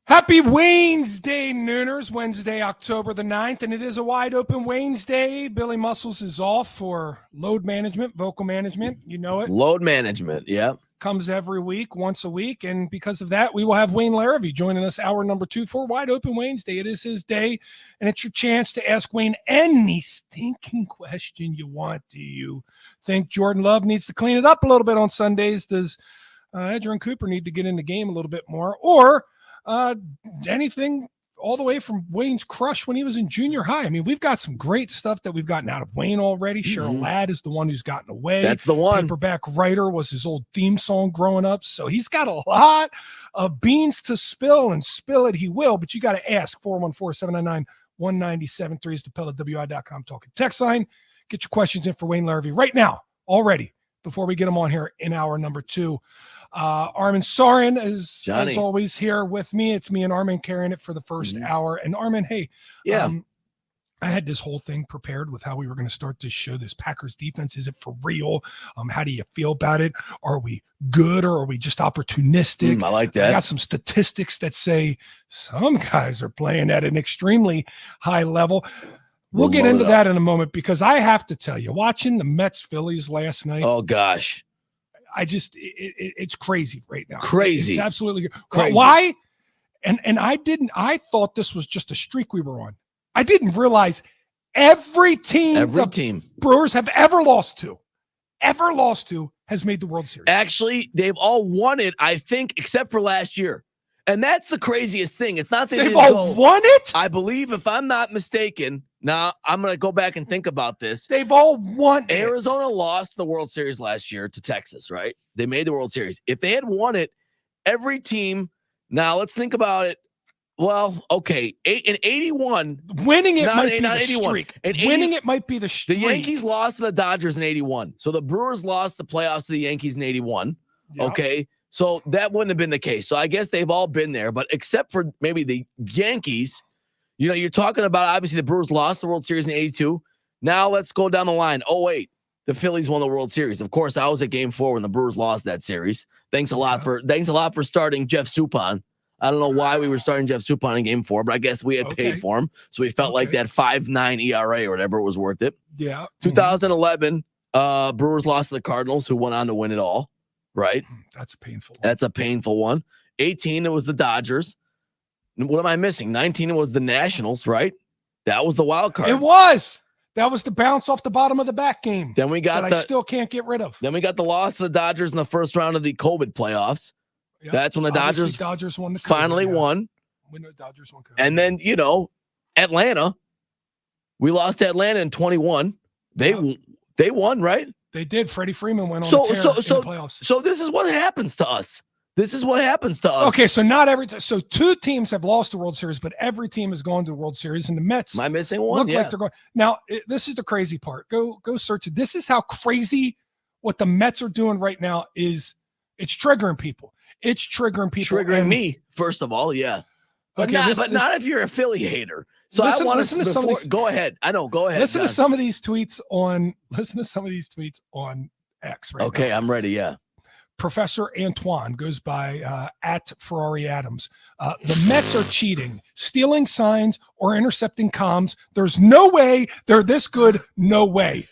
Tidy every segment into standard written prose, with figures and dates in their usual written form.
Happy Waynesday, Nooners. Wednesday, October the 9th, and it is a wide open Waynesday. Billy Muscles is off for load management, vocal management. You know it. Load management, yeah. Comes every week, once a week, and because of that, we will have Wayne Larrabee joining us hour number 2 for Wide Open Wednesday. It is his day, and it's your chance to ask Wayne any stinking question you want. Do you think Jordan Love needs to clean it up a little bit on Sundays? Does Edgerrin Cooper need to get in the game a little bit more? Or anything all the way from Wayne's crush when he was in junior high. I mean, we've got some great stuff that we've gotten out of Wayne already. Cheryl Ladd is the one who's gotten away. That's the one. Paperback Writer was his old theme song growing up. So he's got a lot of beans to spill, and spill it he will. But you got to ask. 414-799-1973 is the PellaWI.com talking text line. Get your questions in for Wayne Larrabee right now already before we get him on here in hour number 2. Armin Sorin is, as always, here with me. It's me and Armin carrying it for the first hour. And Armin, hey, I had this whole thing prepared with how we were going to start this show. This Packers defense, is it for real? How do you feel about it? Are we good, or are we just opportunistic? I like that. I got some statistics that say some guys are playing at an extremely high level. We'll get into that in a moment, because I have to tell you, watching the Mets-Phillies last night. Oh, gosh. It's crazy right now. Crazy. It's absolutely crazy. Why? And I thought this was just a streak we were on. I didn't realize every team Brewers have ever lost to has made the World Series. Actually, they've all won it, I think, except for last year. And that's the craziest thing. It's not that they've all won it? I believe, if I'm not mistaken, now I'm going to go back and think about this. They've all won it. Arizona lost the World Series last year to Texas, right? They made the World Series. If they had won it, every team, now let's think about it. Well, okay, in 81. Winning it might be the streak. Winning it might be the streak. The Yankees lost to the Dodgers in 81. So the Brewers lost the playoffs to the Yankees in 81. Yeah. Okay. So that wouldn't have been the case. So I guess they've all been there, but except for maybe the Yankees, you're talking about, obviously, the Brewers lost the World Series in 82. Now let's go down the line. 08, the Phillies won the World Series. Of course, I was at Game 4 when the Brewers lost that series. Thanks a lot for starting Jeff Suppan. I don't know why we were starting Jeff Suppan in Game 4, but I guess we had paid for him, so we felt like that 5.9 ERA or whatever was worth it. Yeah. 2011, Brewers lost to the Cardinals, who went on to win it all. Right. That's a painful one. That's a painful one. 18, it was the Dodgers. What am I missing? 19, it was the Nationals, right? That was the wild card. It was. That was the bounce off the bottom of the back game. Then we got I still can't get rid of. Then we got the loss to the Dodgers in the first round of the COVID playoffs. Yep. That's when the Dodgers won the COVID, finally won. When the Dodgers won COVID. And then, Atlanta. We lost to Atlanta in 21. They won, right? They did. Freddie Freeman went on the playoffs. So this is what happens to us. Okay, so so 2 teams have lost the World Series, but every team has gone to the World Series, and the Mets. Am I missing one? Like they're going. Now, this is the crazy part. Go search it. This is how crazy what the Mets are doing right now is. It's triggering people. Triggering me, first of all, yeah. But not if you're an affiliator. So listen to some of these. Go ahead. I know. Go ahead. Listen to some of these tweets on X. Right. Okay, now. I'm ready. Yeah. Professor Antoine goes by at Ferrari Adams. The Mets are cheating, stealing signs, or intercepting comms. There's no way they're this good. No way.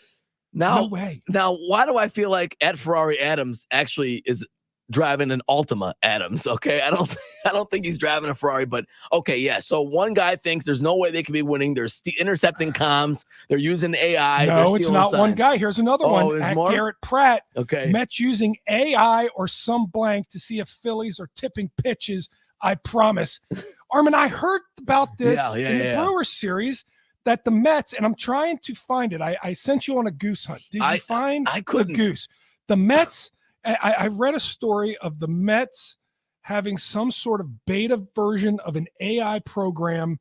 No way. Now, why do I feel like at Ferrari Adams actually is driving an Altima Adams? Okay, I don't think he's driving a Ferrari, but okay, yeah. So one guy thinks there's no way they could be winning. They're intercepting comms. They're using AI. No, it's not signs. One guy. Here's another one. At more? Garrett Pratt. Okay. Mets using AI or some blank to see if Phillies are tipping pitches. I promise. Armin, I heard about this in the Brewers series that the Mets, and I'm trying to find it. I sent you on a goose hunt. Did you find the goose? The Mets. I read a story of the Mets having some sort of beta version of an AI program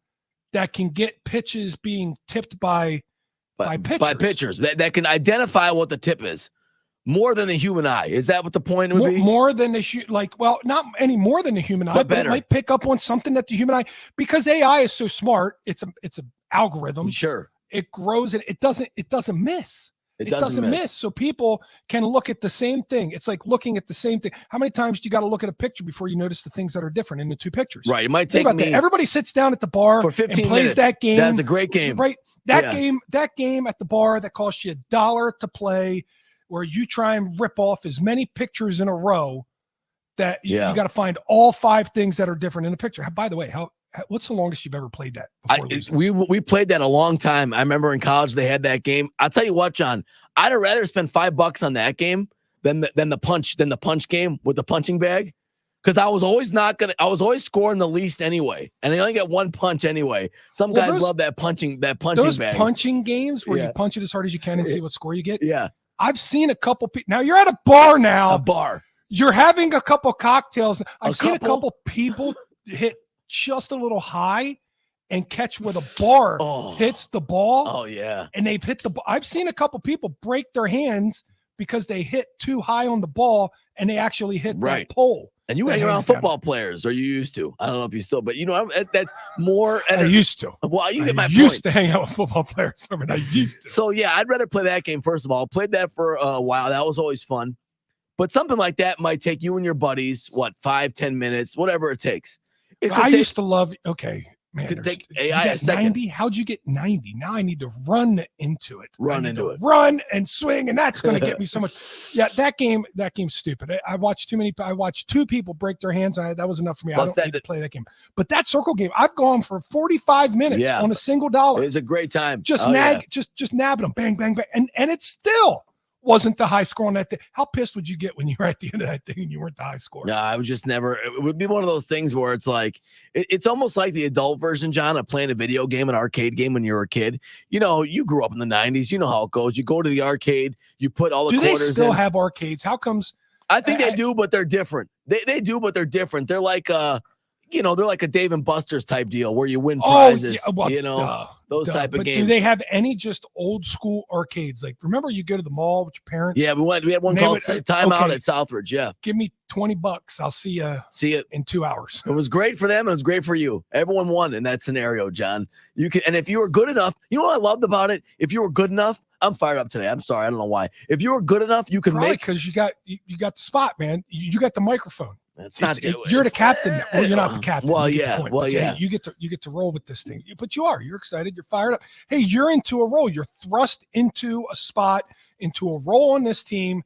that can get pitches being tipped by pitchers. By pitchers that can identify what the tip is more than the human eye. Is that what the point would be? More than not any more than the human eye, but it might pick up on something that the human eye, because AI is so smart. It's an algorithm. Sure. It grows and it doesn't miss. It doesn't miss. So people can look at the same thing. It's like looking at the same thing. How many times do you got to look at a picture before you notice the things that are different in the two pictures? Right. It might take me that. Everybody sits down at the bar for 15 and plays minutes. that game. That's a great game. Right. That game at the bar that costs you $1 to play, where you try and rip off as many pictures in a row that you got to find all 5 things that are different in a picture. By the way, what's the longest you've ever played that? We played that a long time. I remember in college they had that game. I'll tell you what, John, I'd rather spend $5 on that game than the punch game with the punching bag. Because I was always scoring the least anyway. And I only get 1 punch anyway. Some guys love that punching bag. Those punching games where you punch it as hard as you can and see what score you get. Yeah. I've seen a couple people. Now you're at a bar now. A bar. You're having a couple cocktails. I've seen a couple people hit just a little high and catch where the bar hits the ball. Oh, yeah. And they've hit the ball. I've seen a couple people break their hands because they hit too high on the ball and they actually hit that pole. And you hang around football players, or you used to. I don't know if you still, but that's more. I used to. Well, you get my point. I used to hang out with football players. I used to. So, yeah, I'd rather play that game, first of all. Played that for a while. That was always fun. But something like that might take you and your buddies, 5-10 minutes, whatever it takes. I used to love, man, could take AI a second. 90? How'd you get 90? Now I need to run into it. Run and swing, and that's going to get me so much. Yeah, that game's stupid. I watched 2 people break their hands. That was enough for me. I don't need to play that game. But that circle game, I've gone for 45 minutes on a single $1. It's a great time. Just nabbing them, bang, bang, bang. And it's still wasn't the high score on that thing. How pissed would you get when you were at the end of that thing and you weren't the high score? No, I was just never. It would be one of those things where it's like it's almost like the adult version, John, of playing a video game, an arcade game when you were a kid. You grew up in the 90s. You know how it goes. You go to the arcade, you put all the quarters in. Do they still have arcades? How comes? I think they do, but they're different. They do, but they're different. They're like they're like a Dave and Buster's type deal where you win prizes. Those type of games. Do they have any just old school arcades? Like, remember you go to the mall with your parents? Yeah, we had one called Time Out at Southbridge. Yeah. Give me $20. I'll see you in 2 hours. It was great for them. It was great for you. Everyone won in that scenario, John. And if you were good enough, you know what I loved about it? If you were good enough, I'm fired up today. I'm sorry. I don't know why. If you were good enough, you could make. Because you got the spot, man. You got the microphone. You're the captain. Well, you're not the captain. Well, you get to roll with this thing. But you're excited. You're fired up. Hey, you're into a role. You're thrust into a spot, into a role on this team.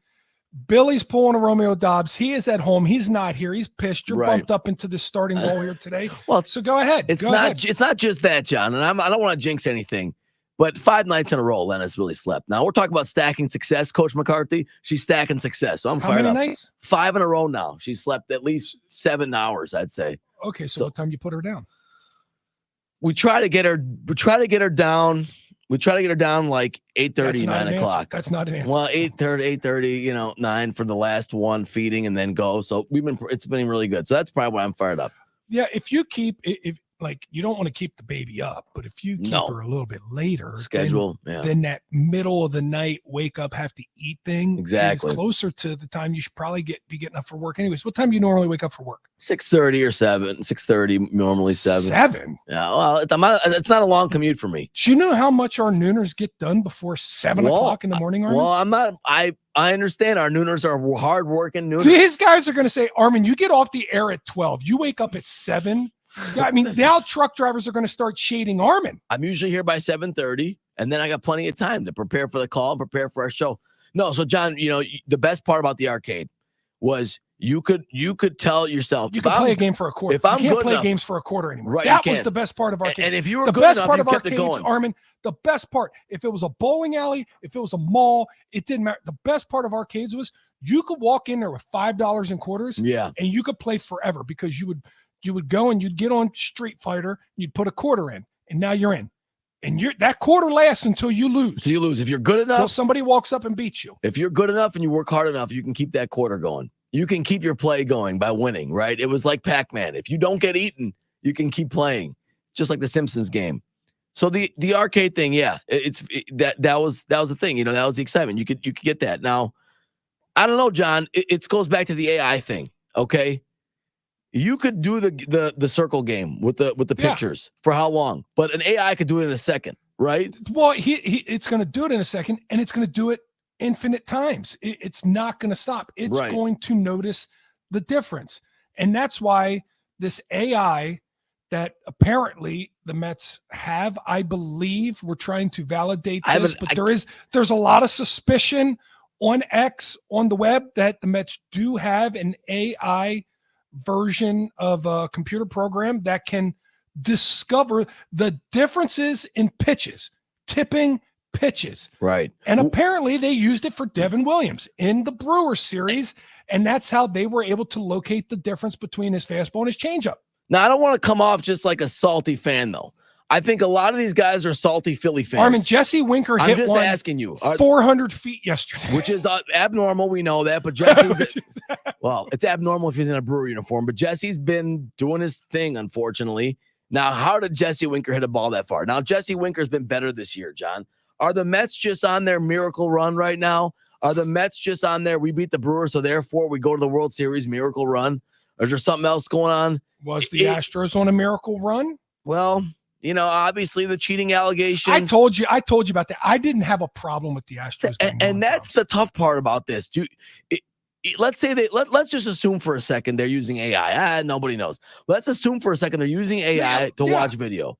Billy's pulling a Romeo Dobbs. He is at home. He's not here. He's pissed. You're bumped up into the starting role here today. Well, so go ahead. It's not just that, John. And I don't want to jinx anything. But 5 nights in a row, Lennis really slept. Now, we're talking about stacking success. Coach McCarthy, she's stacking success. So I'm fired up. How many nights? 5 in a row now. She slept at least 7 hours, I'd say. Okay, so what time you put her down? We try to get her down. We try to get her down like 8:30, 9 o'clock. That's not an answer. Well, 8:30, 9 for the last one, feeding and then go. So it's been really good. So that's probably why I'm fired up. Yeah, if you keep you don't want to keep the baby up, but if you keep her a little bit later, then that middle of the night wake up, have to eat thing is closer to the time you should probably be getting up for work. Anyways, what time do you normally wake up for work? 6:30 or 7. 6:30, normally 7. 7? Yeah, well, it's not a long commute for me. Do you know how much our nooners get done before 7 o'clock in the morning, Armin? Well, I'm not. I understand our nooners are hardworking nooners. These guys are going to say, Armin, you get off the air at 12. You wake up at 7. Yeah, I mean, now truck drivers are going to start shading Armin. I'm usually here by 7:30, and then I got plenty of time to prepare for the call and prepare for our show. No, so John, the best part about the arcade was you could tell yourself you could play a game for a quarter. If you can't play games for a quarter anymore. Right, that was the best part of arcades. And if you were the good best enough, part you of kept arcades, it going. Armin, the best part, if it was a bowling alley, if it was a mall, it didn't matter. The best part of arcades was you could walk in there with $5 in quarters, and you could play forever because you would go and you'd get on Street Fighter, you'd put a quarter in, and now you're in. And that quarter lasts until you lose. So you lose. If you're good enough. Until somebody walks up and beats you. If you're good enough and you work hard enough, you can keep that quarter going. You can keep your play going by winning, right? It was like Pac-Man. If you don't get eaten, you can keep playing. Just like the Simpsons game. So the arcade thing, that was the thing. That was the excitement. You could get that. Now, I don't know, John. It goes back to the AI thing, okay? You could do the circle game with the pictures for how long? But an AI could do it in a second, right? Well, it's going to do it in a second, and it's going to do it infinite times. It's not going to stop. It's Right. going to notice the difference. And that's why this AI that apparently the Mets have, I believe, we're trying to validate this, but there's a lot of suspicion on X, on the web, that the Mets do have an AI version of a computer program that can discover the differences in pitches, tipping pitches. Right. And apparently they used it for Devin Williams in the Brewers series, and that's how they were able to locate the difference between his fastball and his changeup. Now, I don't want to come off just like a salty fan, though. I think a lot of these guys are salty Philly fans. Armin, Jesse Winker hit I'm just one asking you, 400 feet yesterday. Which is abnormal. We know that. But Jesse's, well, it's abnormal if he's in a Brewer uniform. But Jesse's been doing his thing, unfortunately. Now, how did Jesse Winker hit a ball that far? Now, Jesse Winker's been better this year, John. Are the Mets just on their miracle run right now? Are the Mets just on there? We beat the Brewers, so therefore we go to the World Series miracle run? Or is there something else going on? Was the Astros on a miracle run? Well, you know, obviously the cheating allegations. I told you about that. I didn't have a problem with the Astros. And that's the tough part about this. Let's say let's just assume for a second they're using AI. Nobody knows. Let's assume for a second they're using AI to watch video.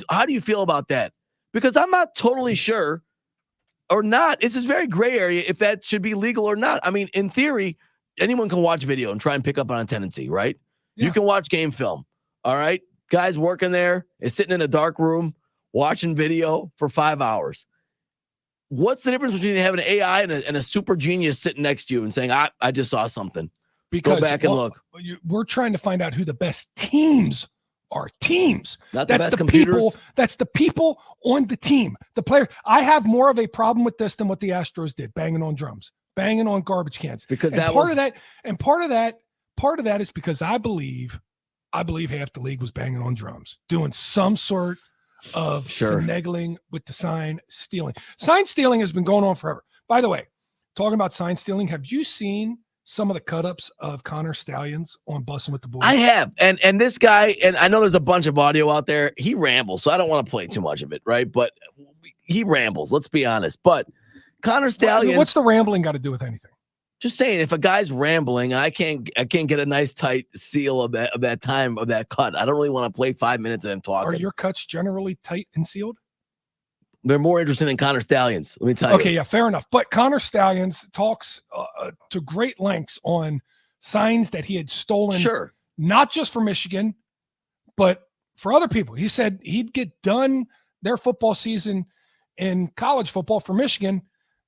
How do you feel about that? Because I'm not totally sure or not. It's this very gray area if that should be legal or not. I mean, in theory, anyone can watch video and try and pick up on a tendency, right? Yeah. You can watch game film. All right. Guys working there is sitting in a dark room watching video for 5 hours. What's the difference between having an AI and a super genius sitting next to you and saying, I just saw something? Go back and look. We're trying to find out who the best teams are. Teams. Not the best computers. That's the people on the team. The player. I have more of a problem with this than what the Astros did, banging on drums, banging on garbage cans. Because part of that is because I believe half the league was banging on drums, doing some sort of finagling with the sign stealing. Sign stealing has been going on forever. By the way, talking about sign stealing, have you seen some of the cut-ups of Connor Stallions on Bussin' with the Boys? I have. And this guy, and I know there's a bunch of audio out there, he rambles, so I don't want to play too much of it, right? But he rambles, let's be honest. But Connor Stallions... What's the rambling got to do with anything? Just saying, if a guy's rambling and I can't get a nice tight seal of that time of that cut, I don't really want to play 5 minutes of him talking. Are your cuts generally tight and sealed? They're more interesting than Connor Stallions. Let me tell you. Okay, yeah, fair enough. But Connor Stallions talks to great lengths on signs that he had stolen, not just for Michigan, but for other people. He said he'd get done their football season in college football for Michigan,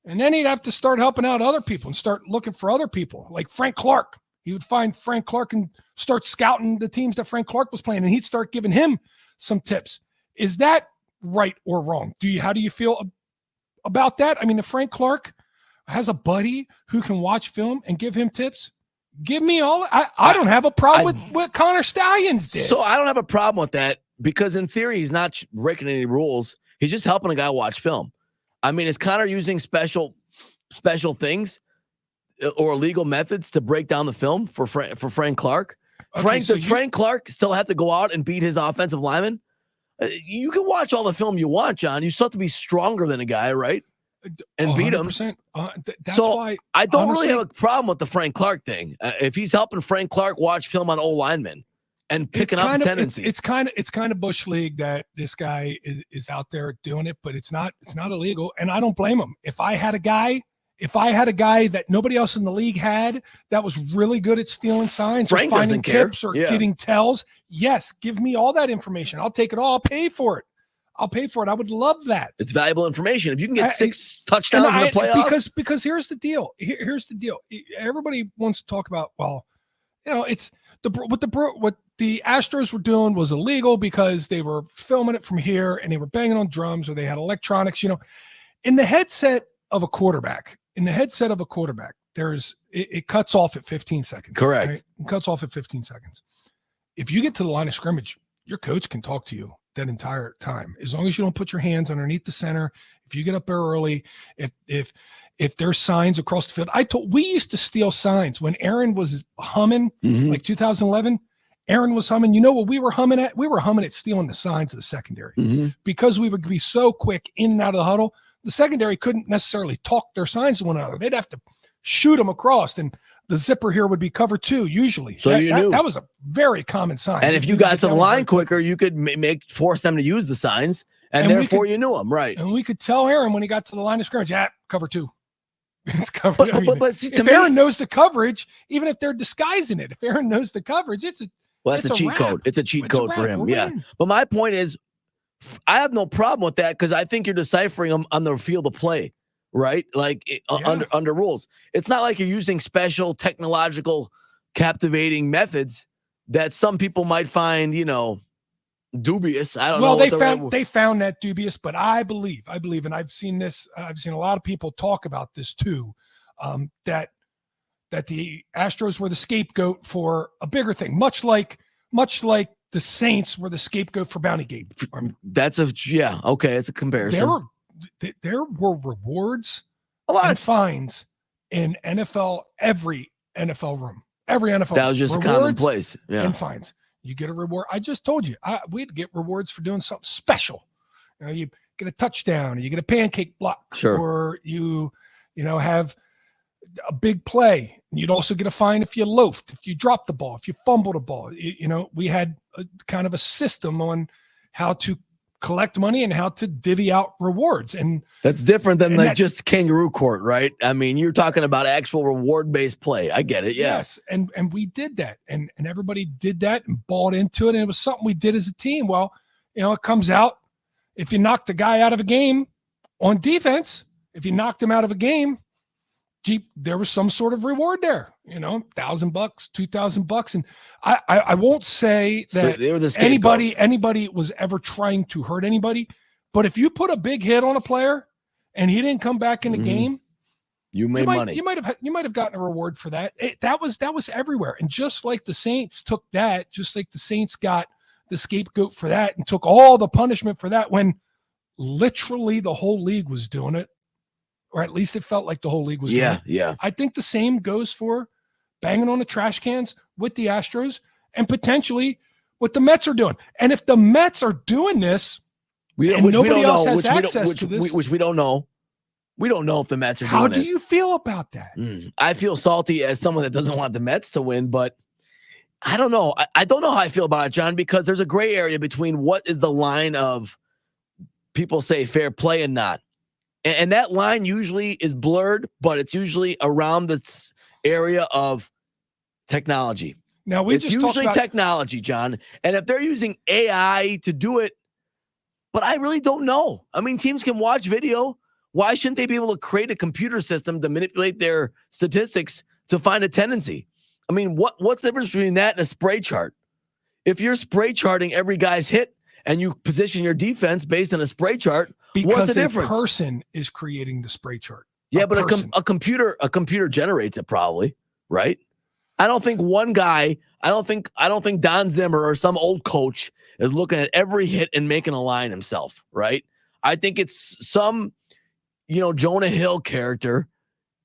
and then he'd have to start helping out other people and start looking for other people, like Frank Clark. He would find Frank Clark and start scouting the teams that Frank Clark was playing, and he'd start giving him some tips. Is that right or wrong? How do you feel about that? I mean, if Frank Clark has a buddy who can watch film and give him tips, give me all. I don't have a problem with what Connor Stallions did. So I don't have a problem with that because in theory, he's not breaking any rules. He's just helping a guy watch film. I mean, is Connor using special things or illegal methods to break down the film for Frank Clark? Okay, does Frank Clark still have to go out and beat his offensive lineman? You can watch all the film you want, John. You still have to be stronger than a guy, right? And beat him. That's why I don't really have a problem with the Frank Clark thing. If he's helping Frank Clark watch film on old linemen and picking up tendencies. It's kind of Bush League that this guy is out there doing it, but it's not illegal. And I don't blame him. If I had a guy that nobody else in the league had that was really good at stealing signs Frank or finding tips or getting tells, yes, give me all that information. I'll take it all. I'll pay for it. I would love that. It's valuable information. If you can get 6 touchdowns in the playoffs. Because here's the deal. Here's the deal. Everybody wants to talk about, well, you know, it's what the Astros were doing was illegal because they were filming it from here and they were banging on drums or they had electronics, you know. In the headset of a quarterback, it cuts off at 15 seconds. Correct. Right? It cuts off at 15 seconds. If you get to the line of scrimmage, your coach can talk to you that entire time. As long as you don't put your hands underneath the center, if you get up there early, if there's signs across the field. We used to steal signs when Aaron was humming, like 2011. Aaron was humming. You know what we were humming at? We were humming at stealing the signs of the secondary because we would be so quick in and out of the huddle. The secondary couldn't necessarily talk their signs to one another. They'd have to shoot them across, and the zipper here would be cover 2 usually. So you knew. That was a very common sign. And if you got to the line quicker, you could force them to use the signs, and therefore you knew them, right? And we could tell Aaron when he got to the line of scrimmage, cover 2. It's covered. If Aaron knows the coverage, even if they're disguising it, if Aaron knows the coverage, that's a cheat code. It's a cheat code for him. Yeah. But my point is, I have no problem with that because I think you're deciphering them on the field of play, right? Like under rules. It's not like you're using special technological captivating methods that some people might find, dubious. I don't know. Well, they found that dubious, but I believe, and I've seen this. I've seen a lot of people talk about this too. That the Astros were the scapegoat for a bigger thing, much like the Saints were the scapegoat for Bounty Gate. Okay, it's a comparison. There were rewards and fines in every NFL room, every NFL. That was just rewards a commonplace. Yeah, and fines. You get a reward. I just told you, we'd get rewards for doing something special. You get a touchdown, or you get a pancake block, or you have a big play. You'd also get a fine if you loafed, if you dropped the ball, if you fumbled a ball. We had a kind of a system on how to collect money and how to divvy out rewards. And that's different than just kangaroo court, right? I mean, you're talking about actual reward-based play. I get it. Yeah. Yes. And we did that, and everybody did that and bought into it. And it was something we did as a team. Well, it comes out, if you knock the guy out of a game on defense, if you knocked him out of a game, there was some sort of reward there, $1,000, $2,000. And I won't say that anybody was ever trying to hurt anybody, but if you put a big hit on a player and he didn't come back in the game, you made money. You might have gotten a reward for that. That was everywhere. And just like the Saints took that, just like the Saints got the scapegoat for that and took all the punishment for that, when literally the whole league was doing it. Or at least it felt like the whole league was doing it. Yeah. I think the same goes for banging on the trash cans with the Astros and potentially what the Mets are doing. And if the Mets are doing this, nobody else has access to this. Which we don't know. We don't know if the Mets are doing it. How do you feel about that? I feel salty as someone that doesn't want the Mets to win, but I don't know. I don't know how I feel about it, John, because there's a gray area between what is the line of people say fair play and not. And that line usually is blurred, but it's usually around this area of technology. Now it's usually technology, John. And if they're using AI to do it, but I really don't know. I mean, teams can watch video. Why shouldn't they be able to create a computer system to manipulate their statistics to find a tendency? I mean, what's the difference between that and a spray chart? If you're spray charting every guy's hit and you position your defense based on a spray chart, what's the difference? A person is creating the spray chart. Yeah, but a computer generates it probably, right? I don't think one guy, I don't think Don Zimmer or some old coach is looking at every hit and making a line himself, right? I think it's some, Jonah Hill character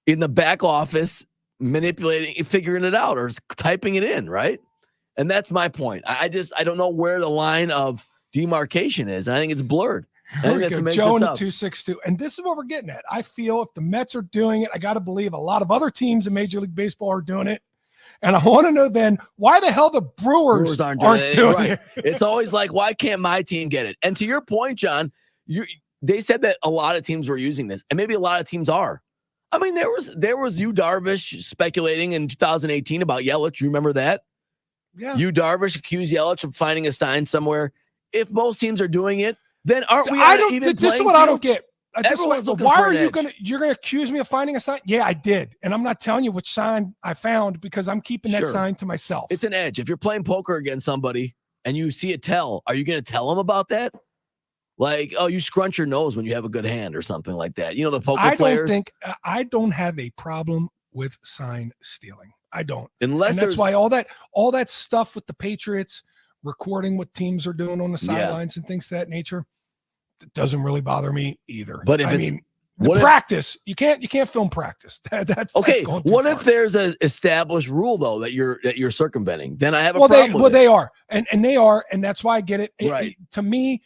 in the back office manipulating, figuring it out or typing it in, right? And that's my point. I don't know where the line of demarcation is. I think it's blurred. There we go. Joe in the 262. And this is what we're getting at. I feel if the Mets are doing it, I got to believe a lot of other teams in Major League Baseball are doing it. And I want to know then why the hell the Brewers aren't doing it. It's always like, why can't my team get it? And to your point, John, they said that a lot of teams were using this, and maybe a lot of teams are. I mean, there was Yu Darvish speculating in 2018 about Yelich. You remember that? Yeah. Yu Darvish accused Yelich of finding a sign somewhere. If most teams are doing it, then aren't we? This is what I don't get. Why are you're gonna accuse me of finding a sign? Yeah, I did, and I'm not telling you which sign I found because I'm keeping that sign to myself. It's an edge. If you're playing poker against somebody and you see a tell, are you gonna tell them about that? Like, oh, you scrunch your nose when you have a good hand or something like that. The poker players. I don't have a problem with sign stealing. I don't. Unless that's why all that stuff with the Patriots recording what teams are doing on the sidelines and things of that nature, it doesn't really bother me either. But if The practice, you can't film practice. That's okay. going too What far. if there's an established rule though that you're circumventing? Then I have a problem. They are, and they are, and that's why I get it. Right. To me,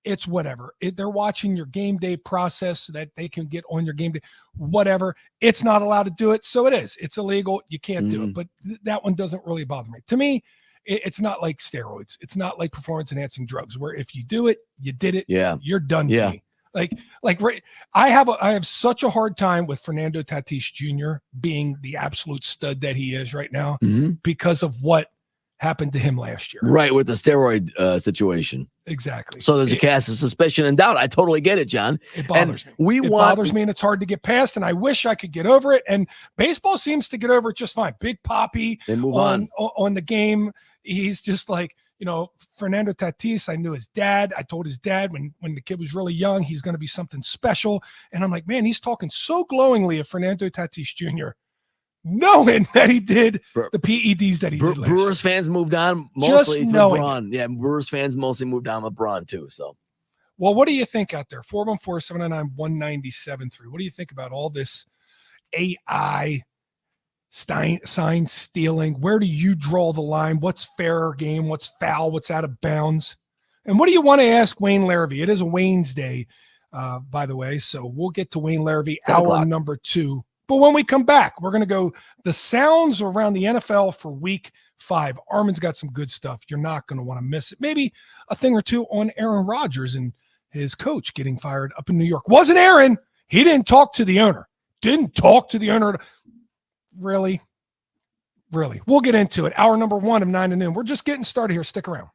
it's whatever. They're watching your game day process so that they can get on your game day. Whatever. It's not allowed to do it, so it is. It's illegal. You can't do it. But that one doesn't really bother me. To me, it's not like steroids. It's not like performance enhancing drugs, where if you do it, you did it. Yeah. You're done. Yeah. To me. Like I have such a hard time with Fernando Tatis Jr. being the absolute stud that he is right now because of what happened to him last year. Right, with the steroid situation. Exactly. So there's a cast of suspicion and doubt. I totally get it, John. It bothers me. It bothers me, and it's hard to get past, and I wish I could get over it. And baseball seems to get over it just fine. Big Poppy they move on the game. He's just like, Fernando Tatis, I knew his dad. I told his dad when the kid was really young, he's going to be something special. And I'm like, man, he's talking so glowingly of Fernando Tatis Jr., knowing that he did the PEDs that he did last Brewers year. fans moved on mostly Just to knowing LeBron. Yeah, Brewers fans mostly moved on with LeBron too. So, well, what do you think out there? 414-799-1973. What do you think about all this AI sign stealing? Where do you draw the line? What's fair game? What's foul? What's out of bounds? And what do you want to ask Wayne Larrivee? It is a Waynesday, by the way. So we'll get to Wayne Larrivee hour number 2. But when we come back, we're going to go the sounds around the NFL for week 5. Armin's got some good stuff. You're not going to want to miss it. Maybe a thing or two on Aaron Rodgers and his coach getting fired up in New York. Wasn't Aaron. He didn't talk to the owner. Really? We'll get into it. Hour number 1 of 9 to noon. We're just getting started here. Stick around.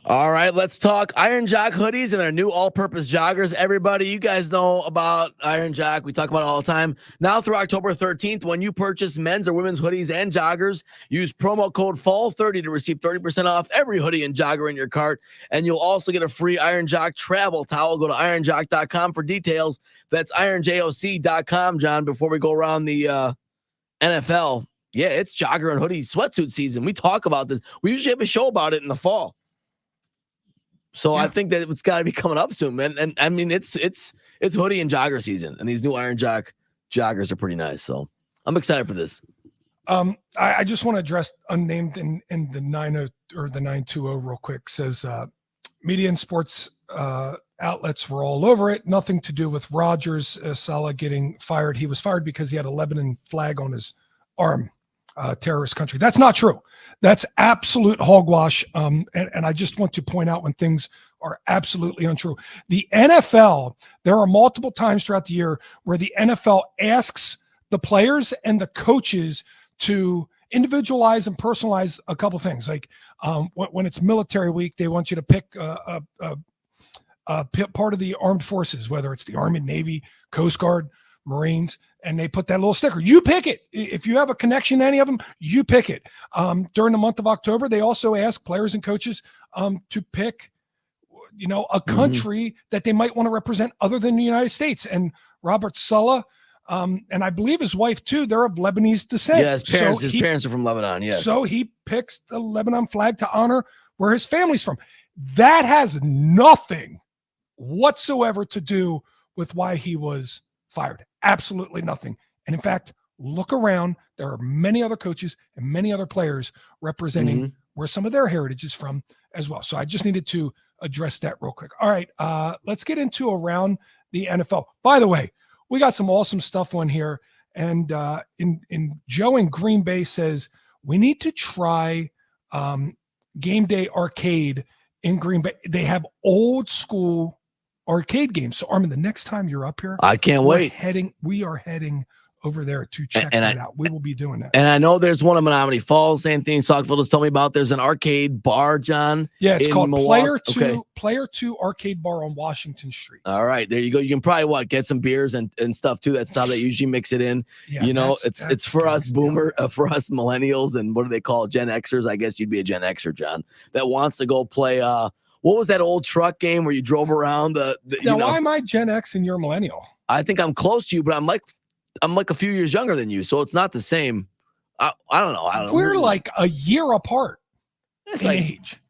All right, let's talk Iron Jock hoodies and their new all-purpose joggers. Everybody, you guys know about Iron Jock. We talk about it all the time. Now through October 13th, when you purchase men's or women's hoodies and joggers, use promo code FALL30 to receive 30% off every hoodie and jogger in your cart. And you'll also get a free Iron Jock travel towel. Go to ironjock.com for details. That's ironjoc.com, John, before we go around the NFL. Yeah, it's jogger and hoodie sweatsuit season. We talk about this. We usually have a show about it in the fall. So yeah. I think that it's got to be coming up soon, man. And I mean, it's hoodie and jogger season, and these new Iron Jock joggers are pretty nice. So I'm excited for this. I just want to address unnamed in the 90 or the 920 real quick. Says media and sports outlets were all over it. Nothing to do with Rodgers Salah getting fired. He was fired because he had a Lebanon flag on his arm. Terrorist country. That's not true. That's absolute hogwash. And I just want to point out when things are absolutely untrue. The NFL, there are multiple times throughout the year where the NFL asks the players and the coaches to individualize and personalize a couple things. Like when it's military week, they want you to pick a part of the armed forces, whether it's the Army, Navy, Coast Guard, Marines, and they put that little sticker. You pick it. If you have a connection to any of them, you pick it. During the month of October, they also ask players and coaches to pick, a country that they might want to represent other than the United States. And Robert Saleh, and I believe his wife too, they're of Lebanese descent. Yeah, his parents are from Lebanon, yes. So he picks the Lebanon flag to honor where his family's from. That has nothing whatsoever to do with why he was fired. Absolutely nothing. And in fact, look around. There are many other coaches and many other players representing where some of their heritage is from as well. So I just needed to address that real quick. All right, let's get into around the NFL. By the way, we got some awesome stuff on here. And in Joe in Green Bay says, we need to try Game Day Arcade in Green Bay. They have old school arcade games. So Armin, the next time you're up here, I can't wait. We are heading over there to check that out. We will be doing that. And I know there's one in Menominee Falls. Anthony Sockville just told me about. There's an arcade bar, John. Yeah, it's called Player 2 Arcade Bar on Washington Street. All right, there you go. You can probably get some beers and stuff too. That's how they usually mix it in. Yeah, it's for us for us millennials, and what do they call it? Gen Xers? I guess you'd be a Gen Xer, John, that wants to go play what was that old truck game where you drove around why am I Gen X and you're millennial? I think I'm close to you, but I'm like a few years younger than you, so it's not the same. I don't know. We're like a year apart. It's like age.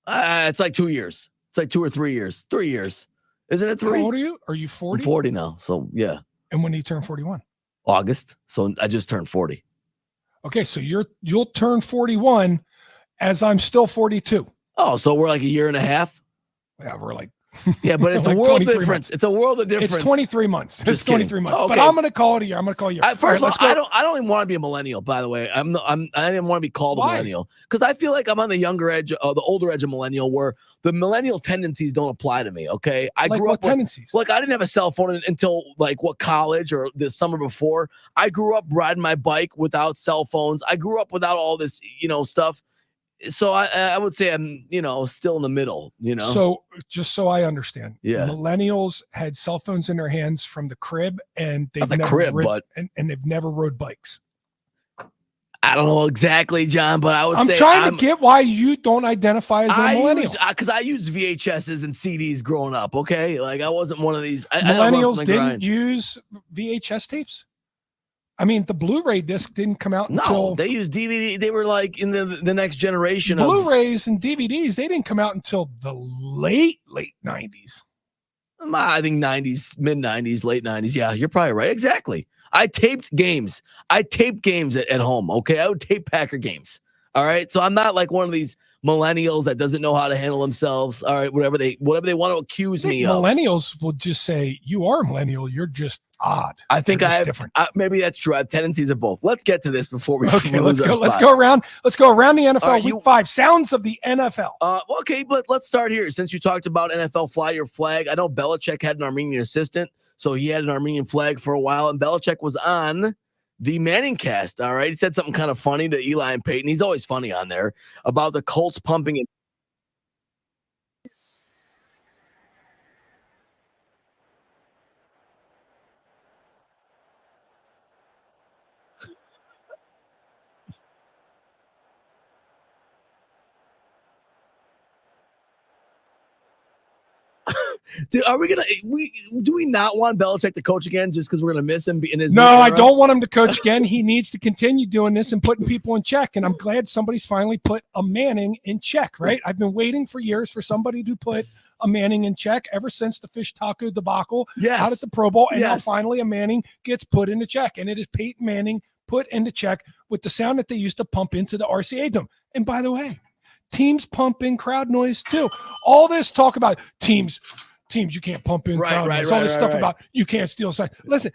It's like 2 years. It's like 2 or 3 years. 3 years. Isn't it 3? How old are you? Are you 40? I'm 40 now. So yeah. And when do you turn 41? August. So I just turned 40. Okay, so you'll turn 41 as I'm still 42. Oh, so we're like a year and a half? Yeah, we're like yeah, but it's like a world difference. Months. It's a world of difference. It's 23 months. It's 23 months. Okay. But I'm going to call it a year. I'm going to call you. First of all, I don't even want to be a millennial, by the way. I didn't want to be called a millennial because I feel like I'm on the younger edge, the older edge of millennial, where the millennial tendencies don't apply to me. Okay, I grew up tendencies. Like I didn't have a cell phone until like college or the summer before. I grew up riding my bike without cell phones. I grew up without all this, stuff. So I would say I'm, still in the middle, So just so I understand, yeah, millennials had cell phones in their hands from the crib, and they've never rode bikes. I don't know exactly, John, but I'm trying to get why you don't identify as a millennial. Because I used VHSs and CDs growing up. Okay, like I wasn't one of these. Millennials didn't use VHS tapes. I mean, the Blu-ray disc didn't come out until they used DVD. They were like in the next generation. Blu-rays and DVDs, they didn't come out until the late 90s. I think 90s, mid 90s, late 90s. Yeah, you're probably right. Exactly. I taped games. At home. Okay, I would tape Packer games. All right, so I'm not like one of these millennials that doesn't know how to handle themselves. All right, whatever they want to accuse me of. Millennials will just say you are a millennial. You're just odd. I think I have different. Maybe that's true. I have tendencies of both. Let's get to this before we. Okay, let's go. Let's go around the NFL Week 5. Sounds of the NFL. Okay, but let's start here. Since you talked about NFL Fly Your Flag, I know Belichick had an Armenian assistant, so he had an Armenian flag for a while, and Belichick was on the Manning cast. All right. He said something kind of funny to Eli and Peyton. He's always funny on there about the Colts pumping it. Dude, are we gonna do we not want Belichick to coach again just because we're gonna miss him in his No, I don't want him to coach again. He needs to continue doing this and putting people in check. And I'm glad somebody's finally put a Manning in check, right? I've been waiting for years for somebody to put a Manning in check ever since the fish taco debacle out at the Pro Bowl. And now finally a Manning gets put into check. And it is Peyton Manning put into check with the sound that they used to pump into the RCA Dome. And by the way, teams pump in crowd noise too. All this talk about teams you can't pump in crowd noise. All this stuff about you can't steal signs. Listen,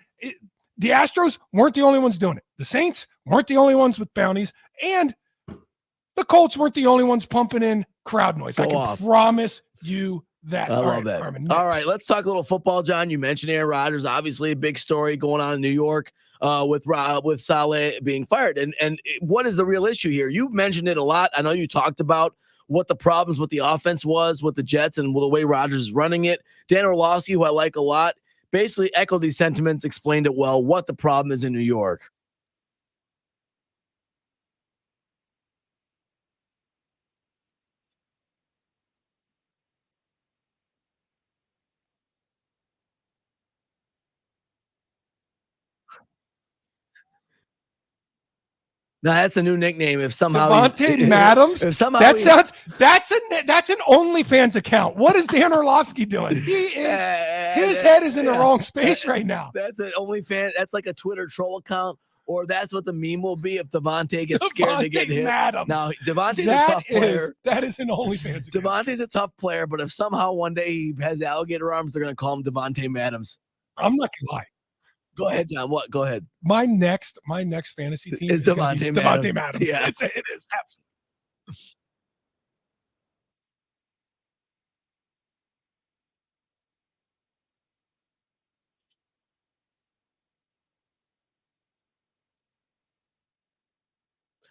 the Astros weren't the only ones doing it. The Saints weren't the only ones with bounties, and the Colts weren't the only ones pumping in crowd noise. I can promise you that. I love that. Armin, all right, let's talk a little football, John. You mentioned Aaron Rodgers, obviously a big story going on in New York with Saleh being fired. And what is the real issue here? You've mentioned it a lot. I know you talked about what the problems with the offense was with the Jets and the way Rodgers is running it. Dan Orlovsky, who I like a lot, basically echoed these sentiments, explained it well, what the problem is in New York. Now that's a new nickname. If somehow Devontae Madams, that's an OnlyFans account. What is Dan Orlovsky doing? His head is in the wrong space right now. That's an OnlyFans. That's like a Twitter troll account, or that's what the meme will be if Devontae gets scared to get hit. Madams. Now Devontae's a tough player. That is an OnlyFans account. Devontae's a tough player, but if somehow one day he has alligator arms, they're going to call him Devontae Madams. I'm not gonna lie. Go ahead, John. What? Go ahead. My next fantasy team is Devontae Madams. Yeah, it is absolutely.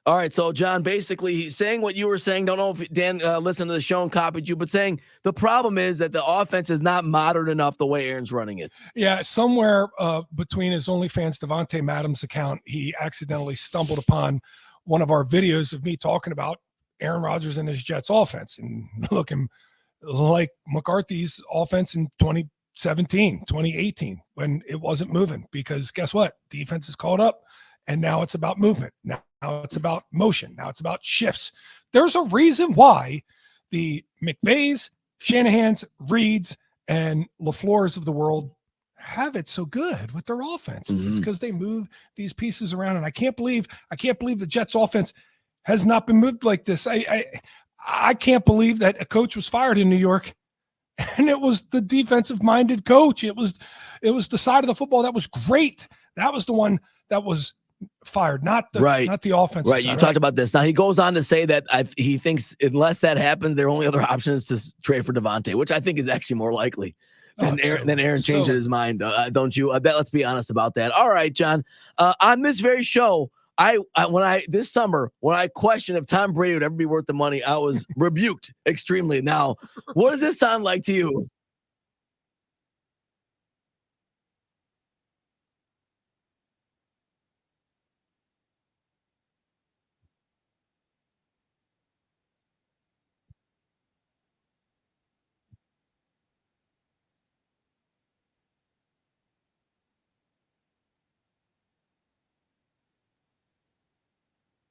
All right, so John, basically he's saying what you were saying. Don't know if Dan listened to the show and copied you, but saying the problem is that the offense is not modern enough the way Aaron's running it. Yeah, somewhere between his OnlyFans Devontae Madams account, he accidentally stumbled upon one of our videos of me talking about Aaron Rodgers and his Jets offense and looking like McCarthy's offense in 2017, 2018, when it wasn't moving. Because guess what? Defense is caught up, and now it's about movement. Now it's about motion. Now it's about shifts. There's a reason why the McVays, Shanahans, Reeds, and LaFleurs of the world have it so good with their offenses. Mm-hmm. It's because they move these pieces around. And I can't believe the Jets offense has not been moved like this. I can't believe that a coach was fired in New York, and it was the defensive-minded coach. It was the side of the football that was great. That was the one that was fired, not the offensive side. You talked about this. Now he goes on to say that he thinks unless that happens, their only other option is to trade for Devontae, which I think is actually more likely than Aaron changing his mind. Don't you? Let's be honest about that. All right, John. On this very show, this summer when I questioned if Tom Brady would ever be worth the money, I was rebuked extremely. Now, what does this sound like to you?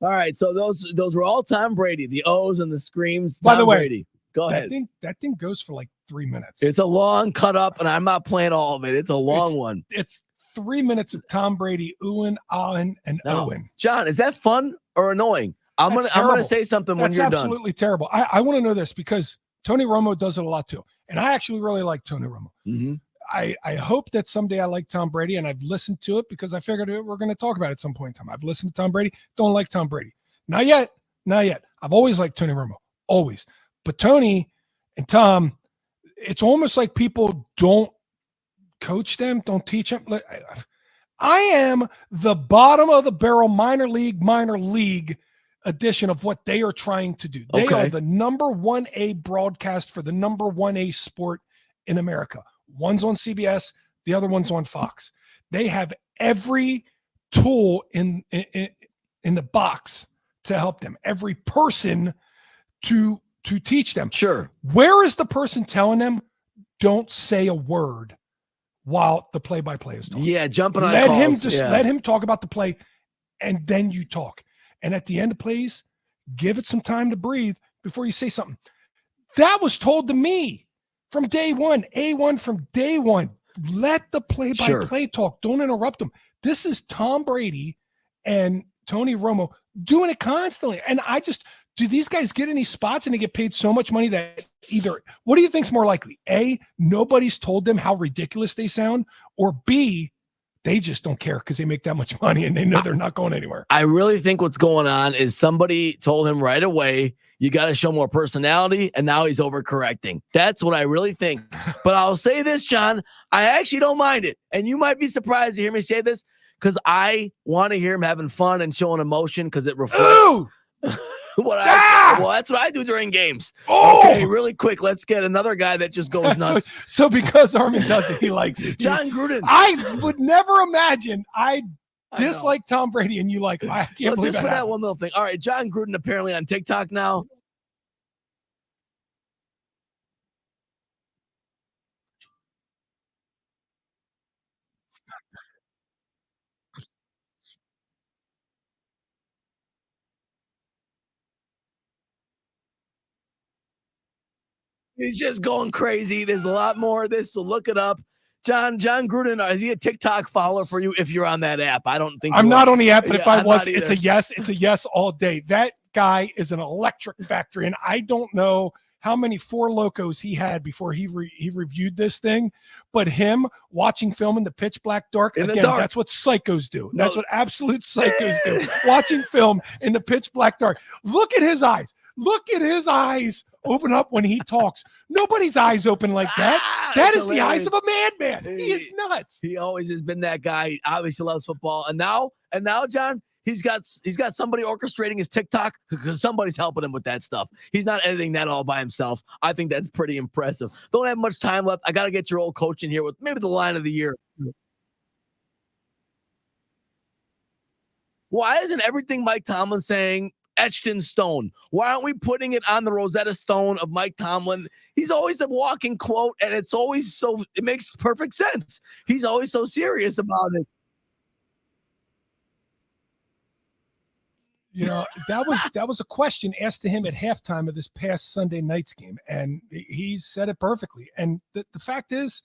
All right, so those were all Tom Brady, the O's and the screams. By the way, Brady. Go ahead. That thing goes for like 3 minutes. It's a long cut up, and I'm not playing all of it. It's a long one. It's 3 minutes of Tom Brady oohing, ahhing, and Owen. John, is that fun or annoying? I'm gonna say something when you're done. That's absolutely terrible. I want to know this because Tony Romo does it a lot too, and I actually really like Tony Romo. Mm-hmm. I hope that someday I like Tom Brady, and I've listened to it because I figured we're going to talk about it at some point in time. I've listened to Tom Brady. Don't like Tom Brady. Not yet. I've always liked Tony Romo. Always. But Tony and Tom, it's almost like people don't coach them, don't teach them. I am the bottom of the barrel minor league edition of what they are trying to do. They are the number 1A broadcast for the number 1A sport in America. One's on CBS, the other one's on Fox. They have every tool in the box to help them, every person to teach them. Sure. Where is the person telling them, don't say a word while the play-by-play is talking? Yeah, jumping on let calls. Let him talk about the play, and then you talk. And at the end of plays, give it some time to breathe before you say something. That was told to me from day one. A1 from day one. Let the play-by-play talk. Don't interrupt them. This is Tom Brady and Tony Romo doing it constantly. And do these guys get any spots and they get paid so much money that either, what do you think's more likely? A, nobody's told them how ridiculous they sound, or B, they just don't care because they make that much money and they know they're not going anywhere. I really think what's going on is somebody told him right away, you got to show more personality, and now he's overcorrecting. That's what I really think. But I'll say this, John, I actually don't mind it. And you might be surprised to hear me say this, because I want to hear him having fun and showing emotion, because it reflects well, that's what I do during games. Okay, really quick, let's get another guy that just goes nuts. So because Armin does it, he likes it. John Gruden. I would never imagine I dislike Tom Brady and you like him. I can't believe just for that one little thing. All right, John Gruden apparently on TikTok now. He's just going crazy. There's a lot more of this, so look it up. John Gruden, is he a TikTok follower for you if you're on that app? I don't think I'm not on the app, but if I was, it's a yes. It's a yes all day. That guy is an electric factory, and I don't know how many Four Locos he had before he reviewed this thing, but him watching film in the pitch black dark, again, that's what psychos do. That's what absolute psychos do. Watching film in the pitch black dark. Look at his eyes. Look at his eyes open up when he talks. Nobody's eyes open like that. That is hilarious. The eyes of a madman. He is nuts. He always has been that guy. He obviously loves football. And now, John, he's got somebody orchestrating his TikTok, because somebody's helping him with that stuff. He's not editing that all by himself. I think that's pretty impressive. Don't have much time left. I got to get your old coach in here with maybe the line of the year. Why isn't everything Mike Tomlin saying etched in stone? Why aren't we putting it on the Rosetta Stone of Mike Tomlin? He's always a walking quote, and it makes perfect sense. He's always so serious about it. You know, that was a question asked to him at halftime of this past Sunday night's game, and he said it perfectly. And the fact is,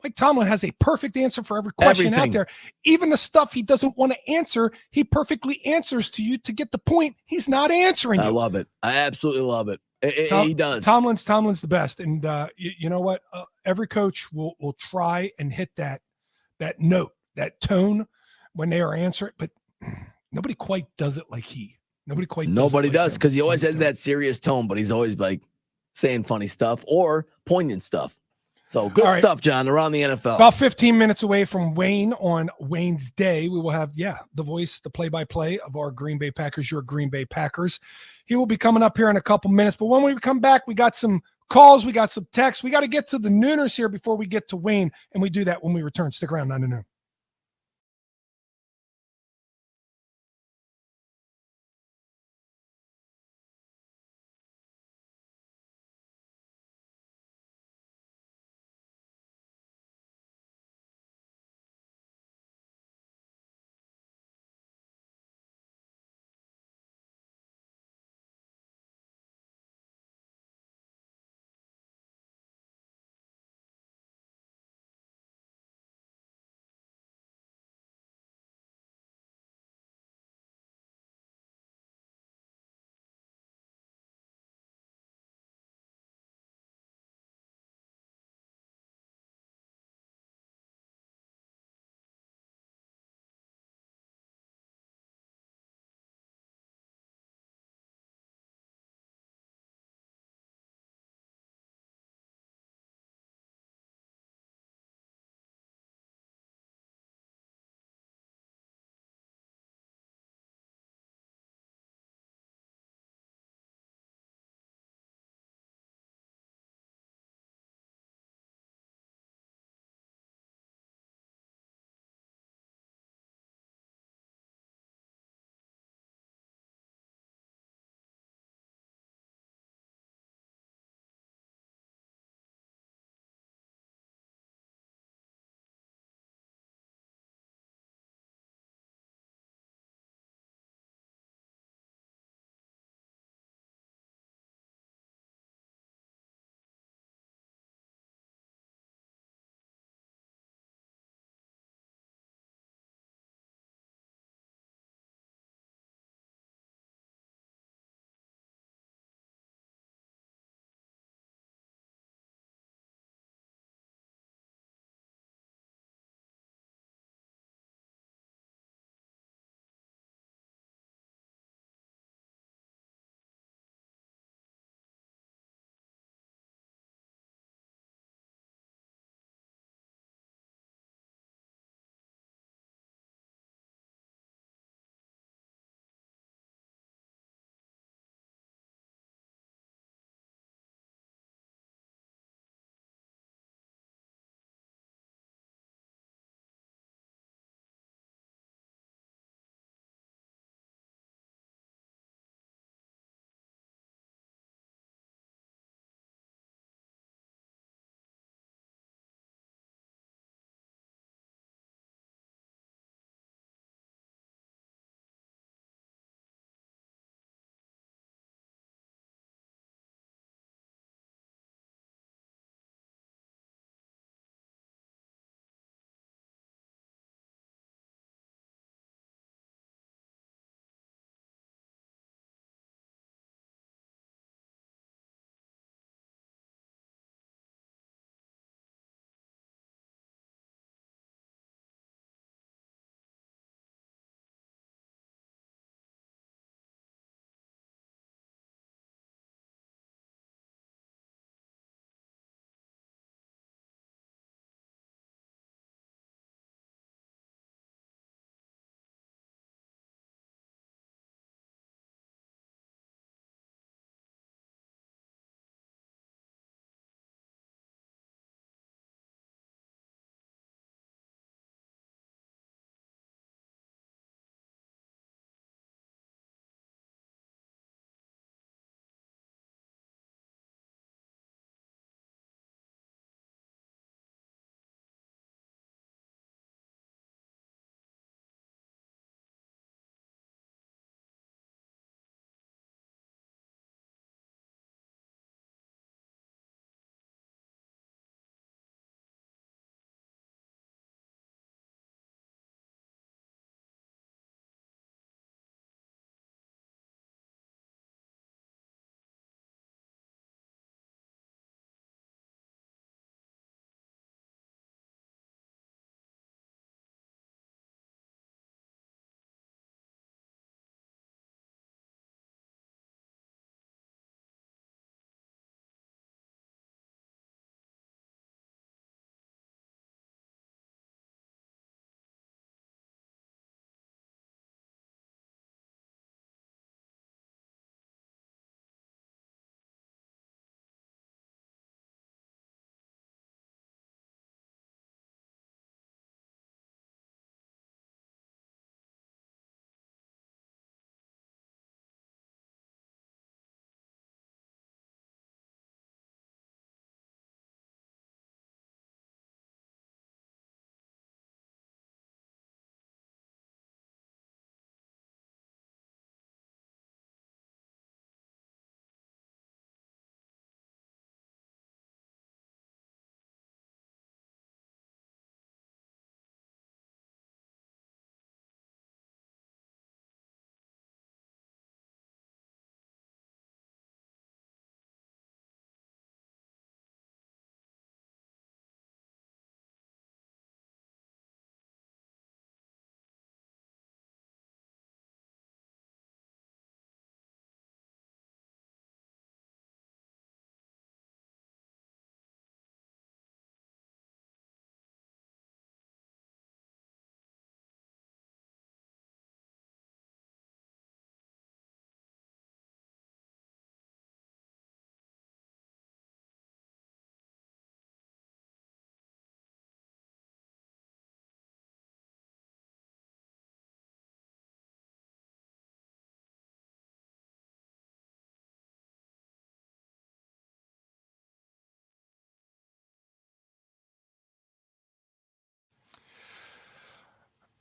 Mike Tomlin has a perfect answer for every question out there. Even the stuff he doesn't want to answer, he perfectly answers to you to get the point. He's not answering you. I love it. I absolutely love it. He does. Tomlin's the best. And you know what? Every coach will try and hit that note, that tone when they are answering, but nobody quite does it like he. Nobody does, because he always has that serious tone, but he's always like saying funny stuff or poignant stuff. So good stuff, John, around the NFL. About 15 minutes away from Wayne on Waynesday, we will have, the voice, the play-by-play of our Green Bay Packers, your Green Bay Packers. He will be coming up here in a couple minutes. But when we come back, we got some calls, we got some texts. We got to get to the nooners here before we get to Wayne, and we do that when we return. Stick around, 9 to noon.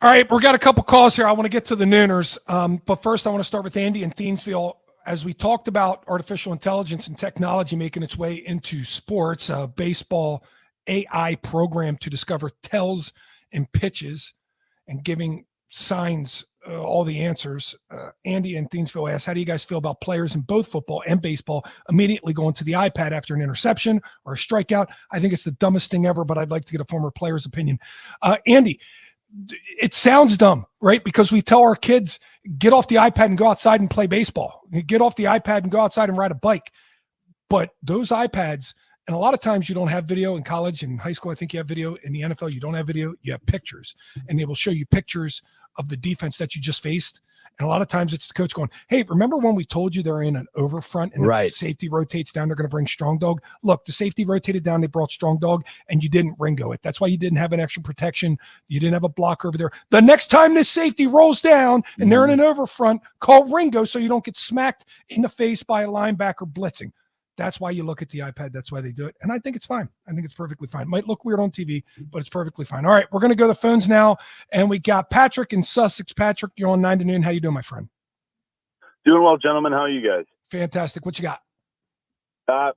All right, we got a couple calls here. I want to get to the Nooners, but first I want to start with Andy in Thiensville. As we talked about artificial intelligence and technology making its way into sports, a baseball AI program to discover tells and pitches and giving signs all the answers. Andy in Thiensville asks, how do you guys feel about players in both football and baseball immediately going to the iPad after an interception or a strikeout? I think it's the dumbest thing ever, but I'd like to get a former player's opinion. Andy, it sounds dumb, right? Because we tell our kids, get off the iPad and go outside and play baseball. Get off the iPad and go outside and ride a bike. But those iPads, and a lot of times you don't have video in college and high school. I think you have video. In the NFL, you don't have video. You have pictures. And they will show you pictures of the defense that you just faced. And a lot of times it's the coach going, hey, remember when we told you they're in an over front and if safety rotates down, they're going to bring strong dog? Look, the safety rotated down, they brought strong dog, and you didn't Ringo it. That's why you didn't have an extra protection. You didn't have a blocker over there. The next time this safety rolls down and they're in an over front, call Ringo so you don't get smacked in the face by a linebacker blitzing. That's why you look at the iPad. That's why they do it. And I think it's fine. I think it's perfectly fine. It might look weird on TV, but it's perfectly fine. All right, we're going to go to the phones now. And we got Patrick in Sussex. Patrick, you're on 9 to noon. How you doing, my friend? Doing well, gentlemen. How are you guys? Fantastic. What you got?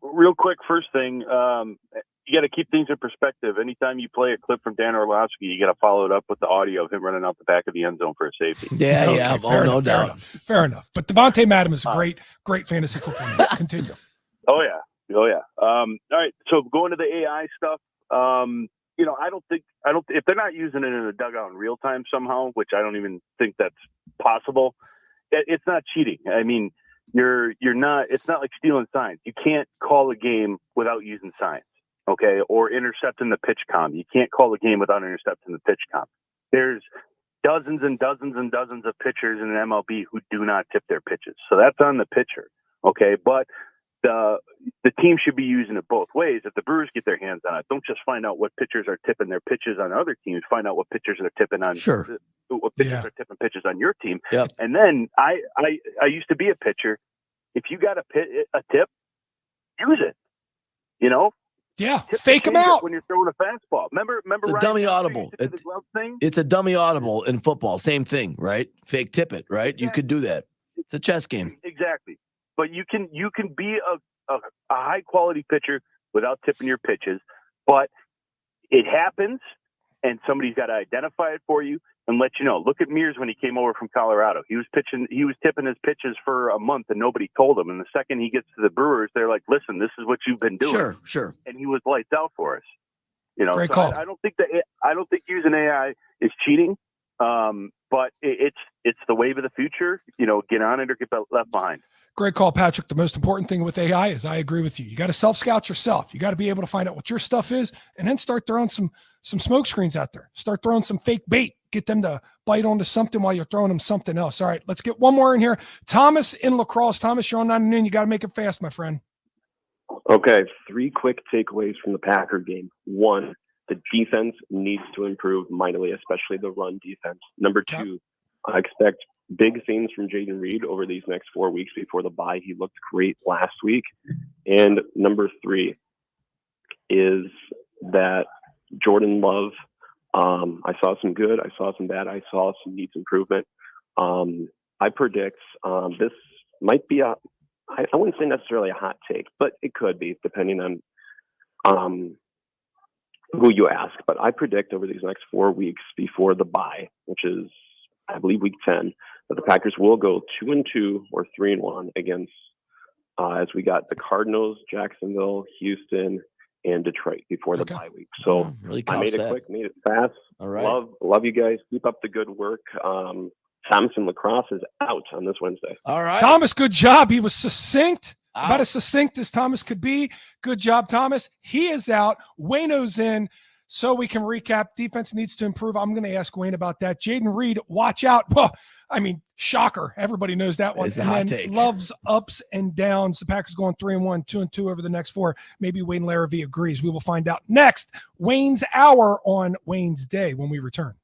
Real quick, first thing, you got to keep things in perspective. Anytime you play a clip from Dan Orlovsky, you got to follow it up with the audio of him running out the back of the end zone for a safety. Yeah. No doubt. Fair enough. But Devontae Madden is a great fantasy football man. Continue. Oh yeah. All right. So going to the AI stuff, I don't think if they're not using it in a dugout in real time somehow, which I don't even think that's possible, it's not cheating. I mean, you're not. It's not like stealing signs. You can't call a game without using signs, okay? Or intercepting the pitch count. You can't call a game without intercepting the pitch count. There's dozens and dozens and dozens of pitchers in an MLB who do not tip their pitches, so that's on the pitcher, okay? But the team should be using it both ways. If the Brewers get their hands on it, don't just find out what pitchers are tipping their pitches on other teams. Find out what pitchers are tipping on. What pitchers are tipping pitches on your team. Yep. And then I used to be a pitcher. If you got a tip, use it. Yeah, fake them out when you're throwing a fastball. Remember, it's a dummy audible. It's a dummy audible in football. Same thing, right? Fake tip it, right? Exactly. You could do that. It's a chess game. Exactly. But you can be a high quality pitcher without tipping your pitches, but it happens, and somebody's got to identify it for you and let you know. Look at Mears when he came over from Colorado. He was tipping his pitches for a month, and nobody told him. And the second he gets to the Brewers, they're like, "Listen, this is what you've been doing." Sure. And he was lights out for us. Great call. I don't think using AI is cheating, but it's the wave of the future. Get on it or get left behind. Great call, Patrick. The most important thing with AI is I agree with you. You got to self-scout yourself. You got to be able to find out what your stuff is and then start throwing some smoke screens out there. Start throwing some fake bait. Get them to bite onto something while you're throwing them something else. All right, let's get one more in here. Thomas in La Crosse. Thomas, you're on 9 to noon. You got to make it fast, my friend. Okay, 3 quick takeaways from the Packer game. 1, the defense needs to improve mightily, especially the run defense. Number 2, I expect big things from Jaden Reed over these next 4 weeks before the bye. He looked great last week. And number 3 is that Jordan Love, I saw some good, I saw some bad, I saw some needs improvement. I predict this might be I wouldn't say necessarily a hot take, but it could be depending on who you ask. But I predict over these next 4 weeks before the bye, which is, I believe, week 10, that the Packers will go 2-2 or 3-1 against, as we got the Cardinals, Jacksonville, Houston, and Detroit before the bye week. So really I made it quick, made it fast. All right. Love you guys. Keep up the good work. Thomas in La Crosse is out on this Wednesday. All right. Thomas, good job. He was succinct. About as succinct as Thomas could be. Good job, Thomas. He is out. Wayno's in. So we can recap. Defense needs to improve. I'm going to ask Wayne about that. Jaden Reed, watch out. Well, I mean, shocker. Everybody knows that one. It's a hot take. Love's ups and downs. The Packers going 3-1, 2-2 over the next 4. Maybe Wayne Larrivee agrees. We will find out next. Wayne's Hour on Waynesday when we return.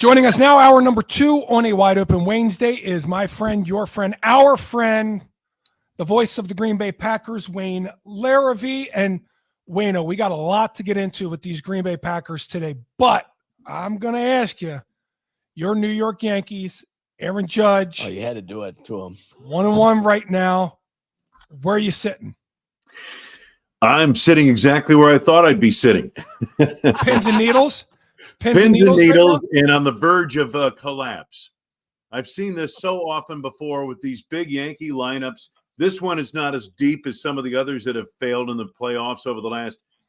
Joining us now, hour number 2 on a wide open Wednesday is my friend, your friend, our friend, the voice of the Green Bay Packers, Wayne Larrivee. And Wayno, we got a lot to get into with these Green Bay Packers today, but I'm going to ask you, your New York Yankees, Aaron Judge. Oh, you had to do it to him. 1-1 right now. Where are you sitting? I'm sitting exactly where I thought I'd be sitting. Pins and needles? Pins and right needles and on the verge of collapse. I've seen this so often before with these big Yankee lineups. This one is not as deep as some of the others that have failed in the playoffs over the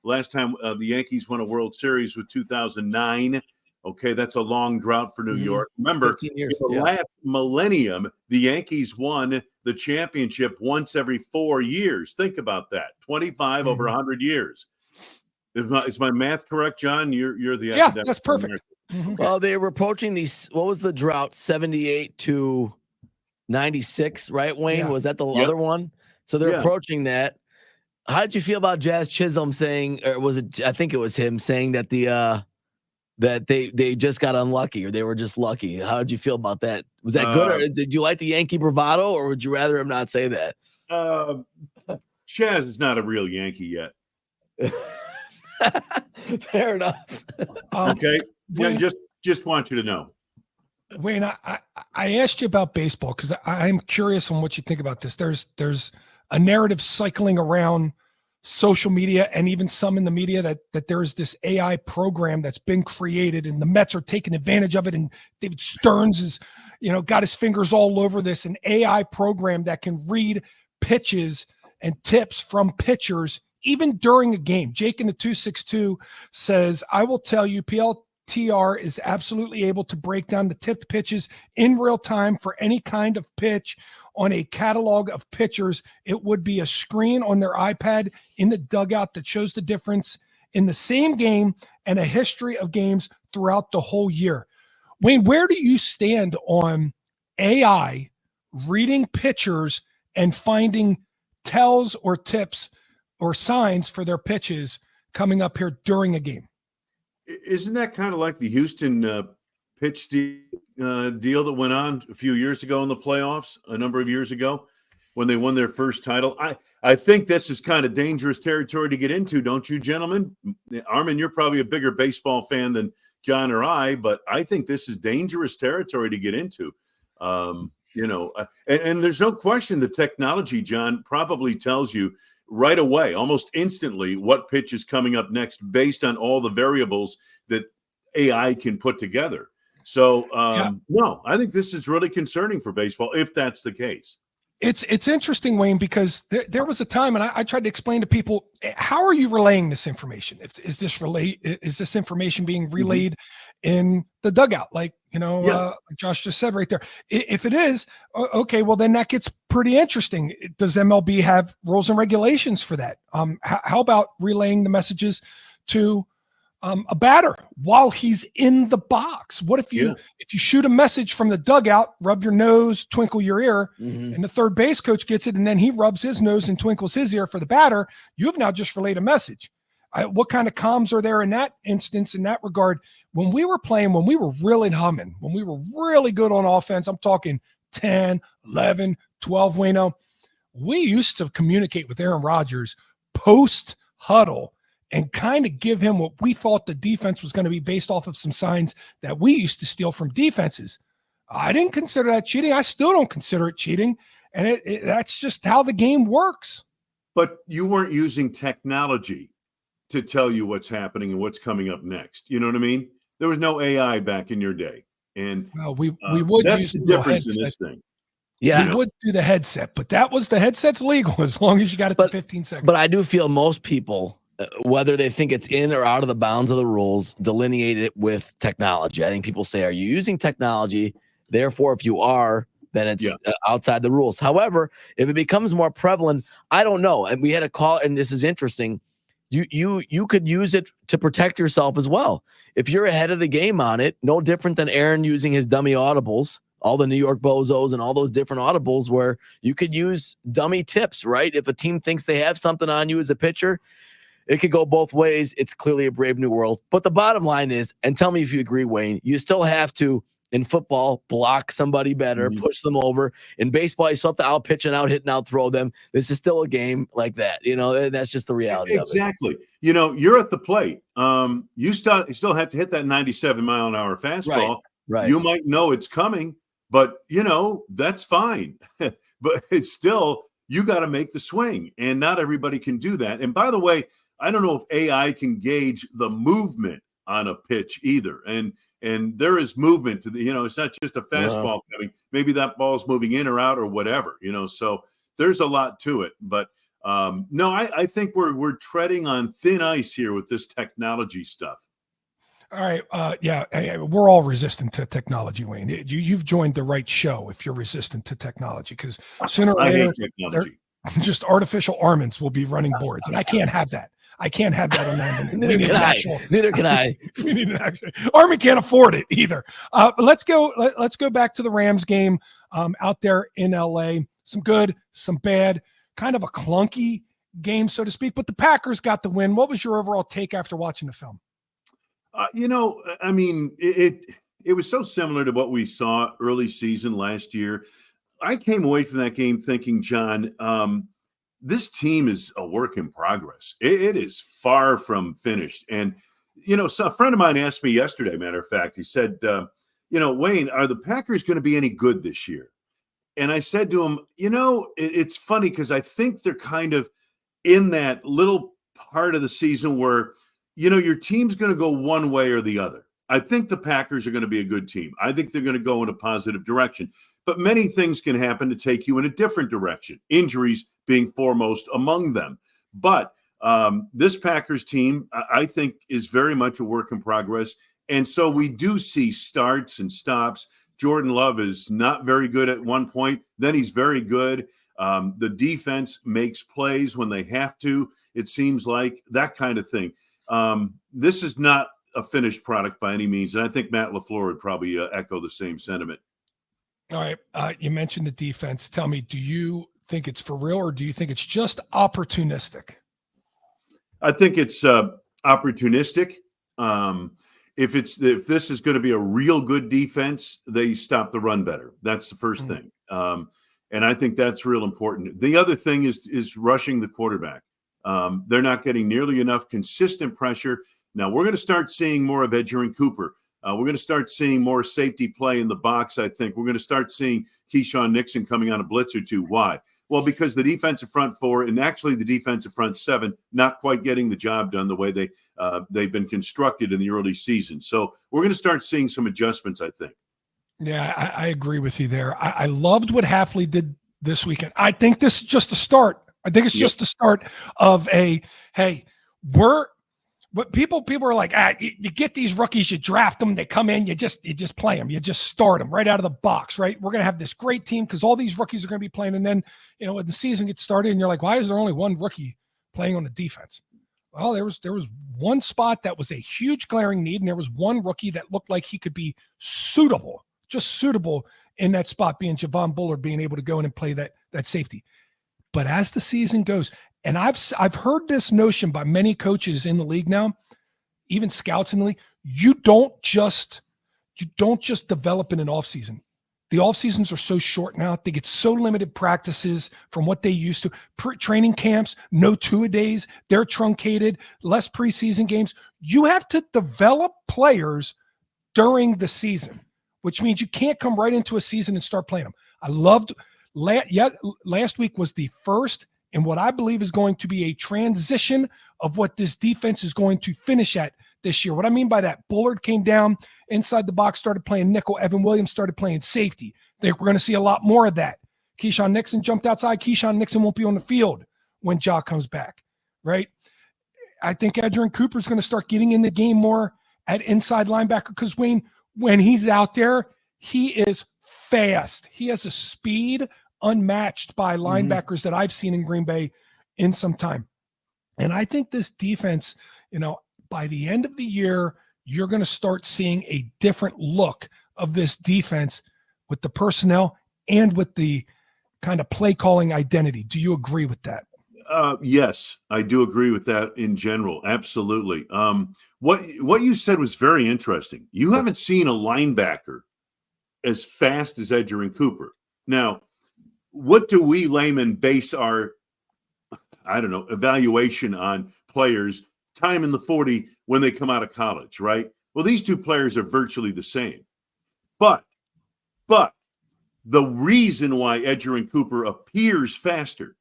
last time the Yankees won a World Series was 2009. Okay, that's a long drought for New York. Remember, 15 years, in the last millennium, the Yankees won the championship once every 4 years. Think about that. 25 over 100 years. Is my math correct, John? You're the academic. That's perfect. Well, they were approaching these. What was the drought? 78 to 96, right, Wayne? Yeah. Was that the other one? So they're approaching that. How did you feel about Jazz Chisholm saying, or was it? I think it was him saying that that they just got unlucky, or they were just lucky. How did you feel about that? Was that good, or did you like the Yankee bravado, or would you rather him not say that? Chaz is not a real Yankee yet. Fair enough. Okay, Wayne, just want you to know. Wayne, I asked you about baseball because I'm curious on what you think about this. There's a narrative cycling around social media and even some in the media that there's this AI program that's been created and the Mets are taking advantage of it. And David Stearns is, got his fingers all over this, an AI program that can read pitches and tips from pitchers even during a game. Jake in the 262 says, I will tell you, PLTR is absolutely able to break down the tipped pitches in real time for any kind of pitch on a catalog of pitchers. It would be a screen on their iPad in the dugout that shows the difference in the same game and a history of games throughout the whole year. Wayne, where do you stand on AI reading pitchers and finding tells or tips or signs for their pitches coming up here during a game? Isn't that kind of like the Houston pitch deal that went on a few years ago in the playoffs, a number of years ago, when they won their first title? I think this is kind of dangerous territory to get into, don't you, gentlemen? Armin, you're probably a bigger baseball fan than John or I, but I think this is dangerous territory to get into. And there's no question the technology, John, probably tells you right away, almost instantly, what pitch is coming up next based on all the variables that AI can put together. So, no, I think this is really concerning for baseball if that's the case. It's interesting, Wayne, because there was a time, and I tried to explain to people, how are you relaying this information? Is this information being relayed in the dugout, like like Josh just said right there? If it is, okay, well then that gets pretty interesting. Does MLB have rules and regulations for that? How about relaying the messages to a batter while he's in the box? What if you shoot a message from the dugout, rub your nose, twinkle your ear, and the third base coach gets it, and then he rubs his nose and twinkles his ear for the batter? You have now just relayed a message. What kind of comms are there in that instance, in that regard? When we were playing, when we were really humming, when we were really good on offense, I'm talking 10, 11, 12, Wayno, we used to communicate with Aaron Rodgers post-huddle and kind of give him what we thought the defense was going to be based off of some signs that we used to steal from defenses. I didn't consider that cheating. I still don't consider it cheating. And that's just how the game works. But you weren't using technology to tell you what's happening and what's coming up next. You know what I mean? There was no AI back in your day. And we would that's use the the difference in headset. this thing. Yeah, we would do the headset, but the headset's legal as long as you got it to 15 seconds. But I do feel most people, whether they think it's in or out of the bounds of the rules, delineate it with technology. I think people say, are you using technology? Therefore, if you are, then it's outside the rules. However, if it becomes more prevalent, I don't know. And we had a call, and this is interesting. You could use it to protect yourself as well. If you're ahead of the game on it, no different than Aaron using his dummy audibles, all the New York Bozos and all those different audibles where you could use dummy tips, right? If a team thinks they have something on you as a pitcher, it could go both ways. It's clearly a brave new world. But the bottom line is, and tell me if you agree, Wayne, you still have to, in football, block somebody better, push them over. In baseball, you still have to out pitch and out hit and out throw them. This is still a game like that. That's just the reality of it. Exactly. You're at the plate. You still have to hit that 97-mile-an-hour fastball. Right. You might know it's coming, but that's fine. But it's still, you got to make the swing, and not everybody can do that. And by the way, I don't know if AI can gauge the movement on a pitch either. And there is movement to the, it's not just a fastball coming. Maybe that ball's moving in or out or whatever, so there's a lot to it. But no, I think we're treading on thin ice here with this technology stuff. All right. We're all resistant to technology, Wayne. You've joined the right show if you're resistant to technology, because sooner or later, just artificial armaments will be running boards, and I can't have that. I can't have that on Neither can I. We need an actual. Army can't afford it either. Let's go back to the Rams game out there in LA. Some good, some bad, kind of a clunky game, so to speak. But the Packers got the win. What was your overall take after watching the film? It was so similar to what we saw early season last year. I came away from that game thinking, John, this team is a work in progress. It is far from finished. And, so a friend of mine asked me yesterday, matter of fact, he said, Wayne, are the Packers going to be any good this year? And I said to him, it's funny because I think they're kind of in that little part of the season where, your team's going to go one way or the other. I think the Packers are going to be a good team. I think they're going to go in a positive direction. But many things can happen to take you in a different direction, injuries being foremost among them. But this Packers team, I think, is very much a work in progress. And so we do see starts and stops. Jordan Love is not very good at one point. Then he's very good. The defense makes plays when they have to. It seems like that kind of thing. This is not a finished product by any means. And I think Matt LaFleur would probably echo the same sentiment. All right. You mentioned the defense. Tell me, do you think it's for real, or do you think it's just opportunistic? I think it's opportunistic. If this is going to be a real good defense, they stop the run better. That's the first thing. And I think that's real important. The other thing is rushing the quarterback. They're not getting nearly enough consistent pressure. Now we're going to start seeing more of Edgerrin Cooper. We're going to start seeing more safety play in the box, I think. We're going to start seeing Keyshawn Nixon coming on a blitz or two. Why? Well, because the defensive front four and actually the defensive front seven not quite getting the job done the way they've been constructed in the early season. So we're going to start seeing some adjustments, I think. Yeah, I agree with you there. I loved what Hafley did this weekend. I think this is just a start. I think it's just the start of what people are like, you get these rookies, you draft them, they come in, you just play them, you just start them right out of the box, right? We're going to have this great team because all these rookies are going to be playing. And then, when the season gets started and you're like, why is there only one rookie playing on the defense? Well, there was one spot that was a huge glaring need, and there was one rookie that looked like he could be suitable in that spot, being Javon Bullard, being able to go in and play that safety. But as the season goes, and I've heard this notion by many coaches in the league now, even scouts in the league, you don't just develop in an offseason. The off seasons are so short now. They get so limited practices from what they used to. Training camps, no two-a-days. They're truncated, less preseason games. You have to develop players during the season, which means you can't come right into a season and start playing them. I loved last week was the first in what I believe is going to be a transition of what this defense is going to finish at this year. What I mean by that, Bullard came down inside the box, started playing nickel. Evan Williams started playing safety. I think we're going to see a lot more of that. Keyshawn Nixon jumped outside. Keyshawn Nixon won't be on the field when Ja comes back, right? I think Edgerrin Cooper is going to start getting in the game more at inside linebacker because when he's out there, he is fast. He has a speed unmatched by linebackers that I've seen in Green Bay in some time. And I think this defense, by the end of the year, you're going to start seeing a different look of this defense with the personnel and with the kind of play calling identity. Do you agree with that? Yes, I do agree with that in general. Absolutely. What you said was very interesting. You haven't seen a linebacker as fast as Edgerrin Cooper. Now, what do we laymen base our, I don't know, evaluation on players time in the 40 when they come out of college, right? Well, these two players are virtually the same. But the reason why Edgerrin Cooper appears faster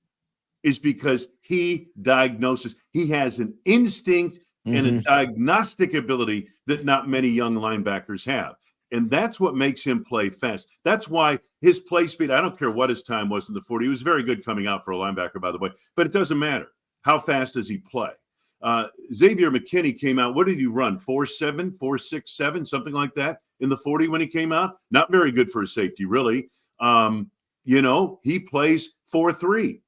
is because he diagnoses. He has an instinct and a diagnostic ability that not many young linebackers have. And that's what makes him play fast. That's why his play speed, I don't care what his time was in the 40. He was very good coming out for a linebacker, by the way, but it doesn't matter. How fast does he play? Xavier McKinney came out. What did he run? 4.7, 4.67, something like that in the 40 when he came out. Not very good for a safety, really. He plays 4.3.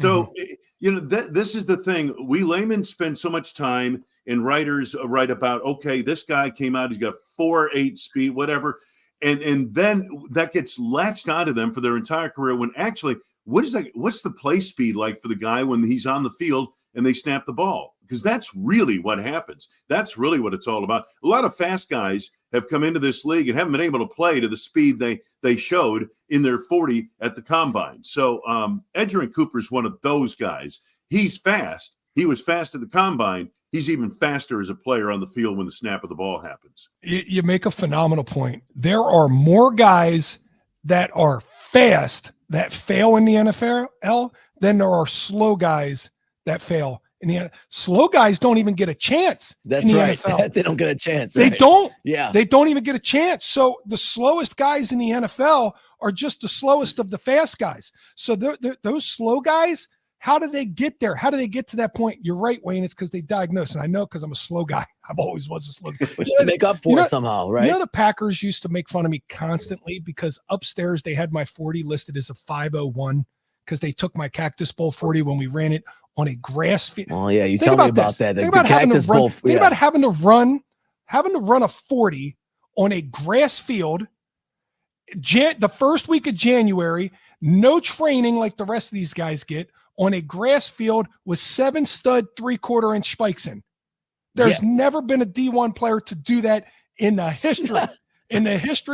So, this is the thing. We laymen spend so much time, and writers write about, okay, this guy came out, he's got 4.8 speed, whatever. And then that gets latched onto them for their entire career when actually, what's the play speed like for the guy when he's on the field and they snap the ball? Because that's really what happens. That's really what it's all about. A lot of fast guys have come into this league and haven't been able to play to the speed they showed in their 40 at the combine. So Edgerrin Cooper is one of those guys. He's fast. He was fast at the combine. He's even faster as a player on the field when the snap of the ball happens. You make a phenomenal point. There are more guys that are fast that fail in the NFL than there are slow guys that fail. Slow guys don't even get a chance. That's right. They don't get a chance. They right? don't. Yeah. They don't even get a chance. So the slowest guys in the NFL are just the slowest of the fast guys. So those slow guys, how do they get there? How do they get to that point? You're right, Wayne. It's because they diagnose. And I know because I'm a slow guy. I've always was a slow guy. But you make up for it somehow, right? The Packers used to make fun of me constantly because upstairs they had my 40 listed as a 501 because they took my Cactus Bowl 40 when we ran it on a grass field. Oh yeah, you tell me about that. Think about having to run a 40 on a grass field. The first week of January, no training like the rest of these guys get on a grass field with 7 stud 3/4 inch spikes in. There's never been a D1 player to do that in the history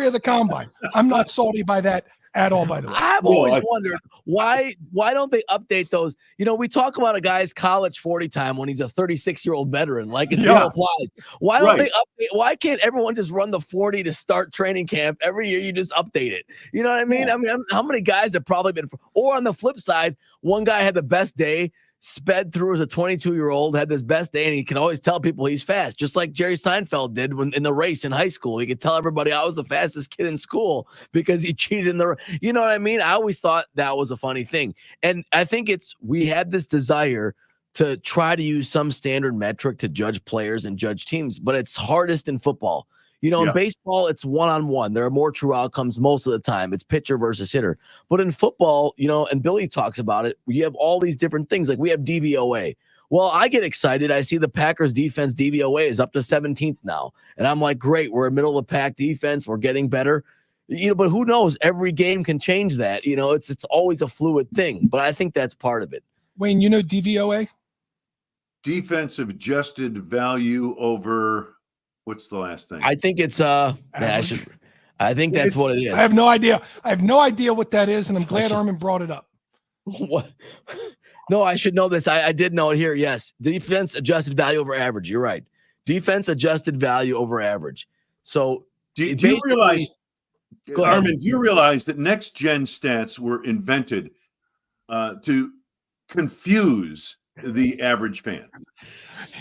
of the combine. I'm not salty by that at all, by the way. I've always wondered why don't they update those? We talk about a guy's college 40 time when he's a 36-year-old veteran, like it still applies. Why don't they update? Why can't everyone just run the 40 to start training camp every year? You just update it. You know what I mean? Yeah. I mean, how many guys have probably been? Or on the flip side, one guy had the best day, sped through as a 22-year-old, had this best day, and he can always tell people he's fast, just like Jerry Seinfeld did when in the race in high school. He could tell everybody I was the fastest kid in school because he cheated in the, you know what I mean? I always thought that was a funny thing. And I think we had this desire to try to use some standard metric to judge players and judge teams, but it's hardest in football. In baseball, it's one-on-one. There are more true outcomes most of the time. It's pitcher versus hitter. But in football, and Billy talks about it, you have all these different things. Like we have DVOA. Well, I get excited. I see the Packers defense DVOA is up to 17th now. And I'm like, great, we're a middle-of-the-pack defense. We're getting better. But who knows? Every game can change that. It's always a fluid thing. But I think that's part of it. Wayne, DVOA? Defensive adjusted value over... What's the last thing? I think it's I think that's what it is. I have no idea. What that is, and I'm glad Armin brought it up. What? No, I should know this. I did know it here. Yes. Defense adjusted value over average. You're right. Defense adjusted value over average. So do you realize, Armin, do you realize that next gen stats were invented to confuse the average fan?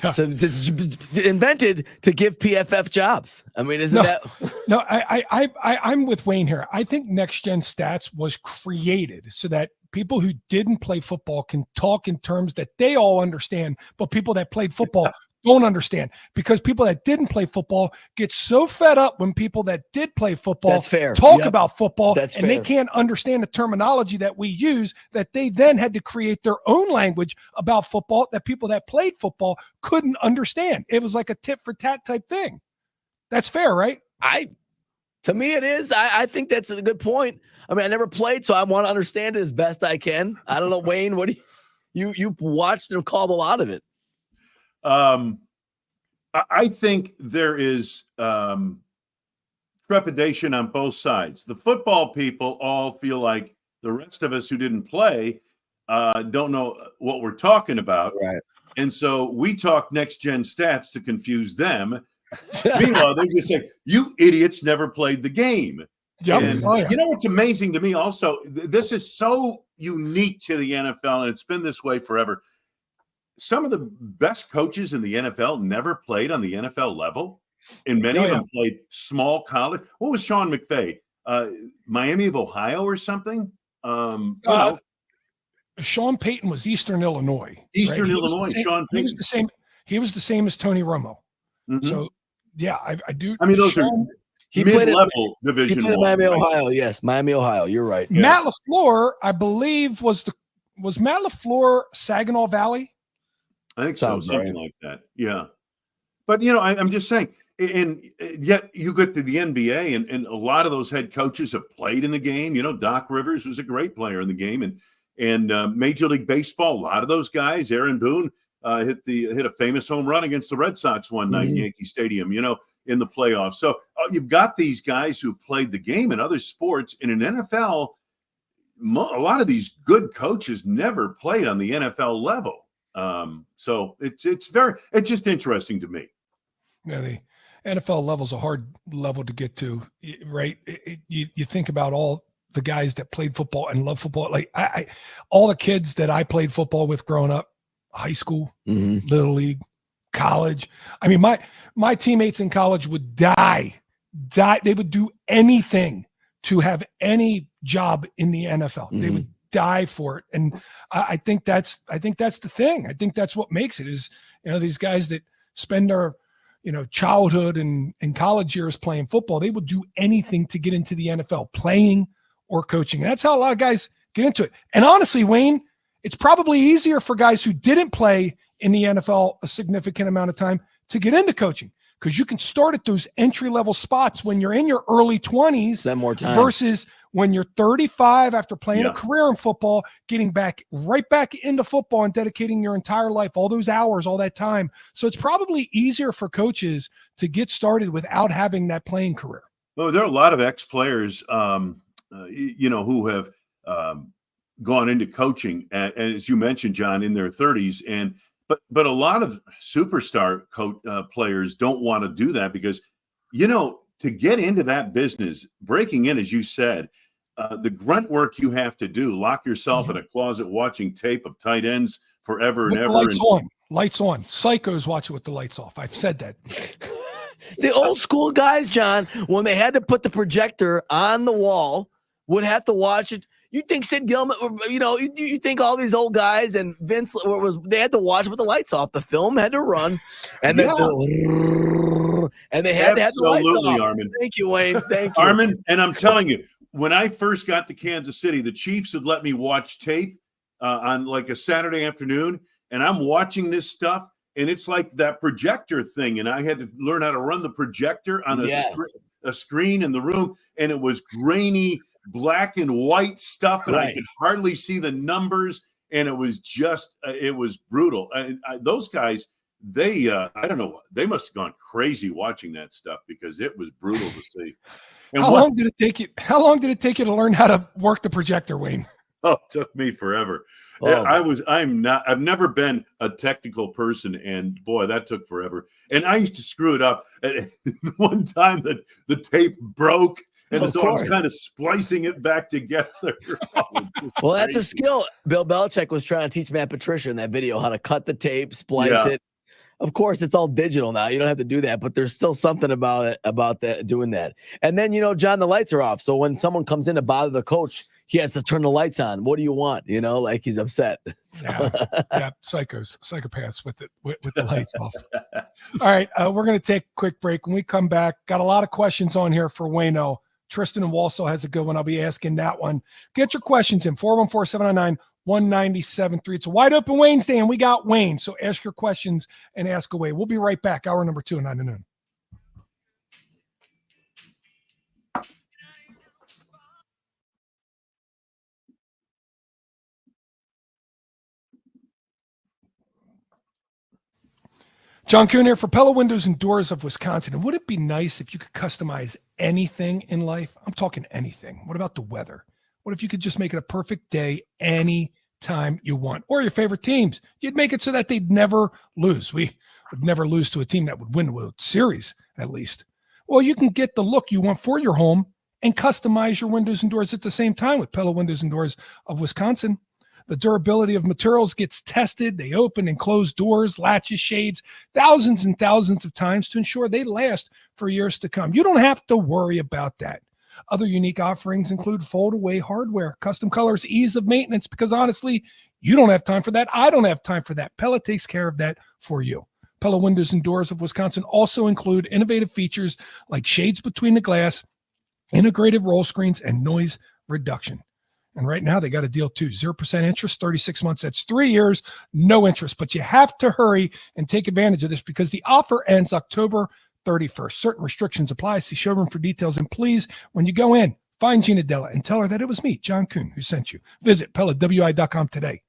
Yeah. So it's invented to give PFF jobs. I mean, isn't that? No, I'm with Wayne here. I think Next Gen Stats was created so that people who didn't play football can talk in terms that they all understand, but people that played football don't understand, because people that didn't play football get so fed up when people that did play football talk about football they can't understand the terminology that we use, that they then had to create their own language about football that people that played football couldn't understand. It was like a tit for tat type thing. That's fair, right? To me, it is. I think that's a good point. I mean, I never played, so I want to understand it as best I can. I don't know, Wayne, what do you? You watched and called a lot of it. I think there is trepidation on both sides. The football people all feel like the rest of us who didn't play don't know what we're talking about. Right. And so we talk next-gen stats to confuse them. Meanwhile, they just say, you idiots never played the game. Yep. And Oh, yeah. you know what's amazing to me also? This is so unique to the NFL, and it's been this way forever. Some of the best coaches in the NFL never played on the NFL level, and many Oh, of yeah. them played small college. What was Sean McVay? Miami of Ohio or something? You know, Sean Payton was Eastern Illinois. Eastern He was the Illinois. same- Sean He was Payton. the same. He was the same as Tony Romo. Mhm. So yeah, I do. I mean, those Sean, are He played at mid-level he Division played at One. Miami, right? Ohio. Yes, Miami, Ohio. You're right. Yeah. Matt LaFleur, I believe, was Matt LaFleur Saginaw Valley? I think so, Sounds something right. like that. Yeah. But, you know, I'm just saying, and yet you get to the NBA, and a lot of those head coaches have played in the game. You know, Doc Rivers was a great player in the game, and Major League Baseball, a lot of those guys, Aaron Boone hit a famous home run against the Red Sox one night in Yankee Stadium, you know, in the playoffs. So you've got these guys who played the game in other sports. In an NFL, a lot of these good coaches never played on the NFL level. So it's just interesting to me. Yeah, the NFL level's a hard level to get to, right? You think about all the guys that played football and love football. Like I all the kids that I played football with growing up, high school, little league, college. I mean, my teammates in college would die. They would do anything to have any job in the NFL. They would die for it. And I think that's the thing. I think that's what makes it is, you know, these guys that spend their, you know, childhood and college years playing football, they will do anything to get into the NFL, playing or coaching. And that's how a lot of guys get into it. And honestly, Wayne, it's probably easier for guys who didn't play in the NFL a significant amount of time to get into coaching, because you can start at those entry-level spots when you're in your early 20s Spend more time. versus when you're 35 after playing Yeah. a career in football, getting right back into football and dedicating your entire life, all those hours, all that time. So it's probably easier for coaches to get started without having that playing career. Well, there are a lot of ex-players, you know, who have gone into coaching, as you mentioned, John, in their 30s, but a lot of superstar players don't want to do that because, you know, to get into that business, breaking in, as you said, the grunt work you have to do, lock yourself in a closet watching tape of tight ends forever and With the ever. lights on. Psychos watch it with the lights off. I've said that. The old school guys, John, when they had to put the projector on the wall, would have to watch it. You think Sid Gilman, you know, you think all these old guys and Vince they had to watch with the lights off. The film had to run, and then and they had to have the lights Absolutely, off. Armin. Thank you, Wayne. Thank you, Armin. And I'm telling you, when I first got to Kansas City, the Chiefs would let me watch tape on like a Saturday afternoon, and I'm watching this stuff, and it's like that projector thing, and I had to learn how to run the projector on a screen in the room, and it was grainy black and white stuff, and I could hardly see the numbers, and it was just it was brutal. Those guys, they I don't know, they must have gone crazy watching that stuff because it was brutal to see. And How long did it take you to learn how to work the projector, Wayne? Oh, it took me forever. Oh. I've never been a technical person, and boy, that took forever. And I used to screw it up. One time the tape broke, and so I was kind of splicing it back together. Well, that's a skill. Bill Belichick was trying to teach Matt Patricia in that video how to cut the tape, splice it. Of course, it's all digital now. You don't have to do that, but there's still something about that, doing that. And then, you know, John, the lights are off. So when someone comes in to bother the coach, he has to turn the lights on. What do you want? You know, like he's upset. Yeah, psychopaths with the lights off. All right, we're going to take a quick break. When we come back, got a lot of questions on here for Wayno. Tristan in Walsall has a good one. I'll be asking that one. Get your questions in 414-799-1973. It's a wide open Waynesday, and we got Wayne. So ask your questions and ask away. We'll be right back. Hour number 2 at 9 to noon. John Kuhn here for Pella Windows and Doors of Wisconsin. And would it be nice if you could customize anything in life? I'm talking anything. What about the weather? What if you could just make it a perfect day any time you want? Or your favorite teams? You'd make it so that they'd never lose. We would never lose to a team that would win the World Series, at least. Well, you can get the look you want for your home and customize your windows and doors at the same time with Pella Windows and Doors of Wisconsin. The durability of materials gets tested. They open and close doors, latches, shades, thousands and thousands of times to ensure they last for years to come. You don't have to worry about that. Other unique offerings include fold-away hardware, custom colors, ease of maintenance, because honestly, you don't have time for that. I don't have time for that. Pella takes care of that for you. Pella Windows and Doors of Wisconsin also include innovative features like shades between the glass, integrated roll screens, and noise reduction. And right now they got a deal too. 0% interest, 36 months. That's 3 years, no interest. But you have to hurry and take advantage of this because the offer ends October 31st. Certain restrictions apply. See showroom for details. And please, when you go in, find Gina Della and tell her that it was me, John Kuhn, who sent you. Visit PellaWI.com today.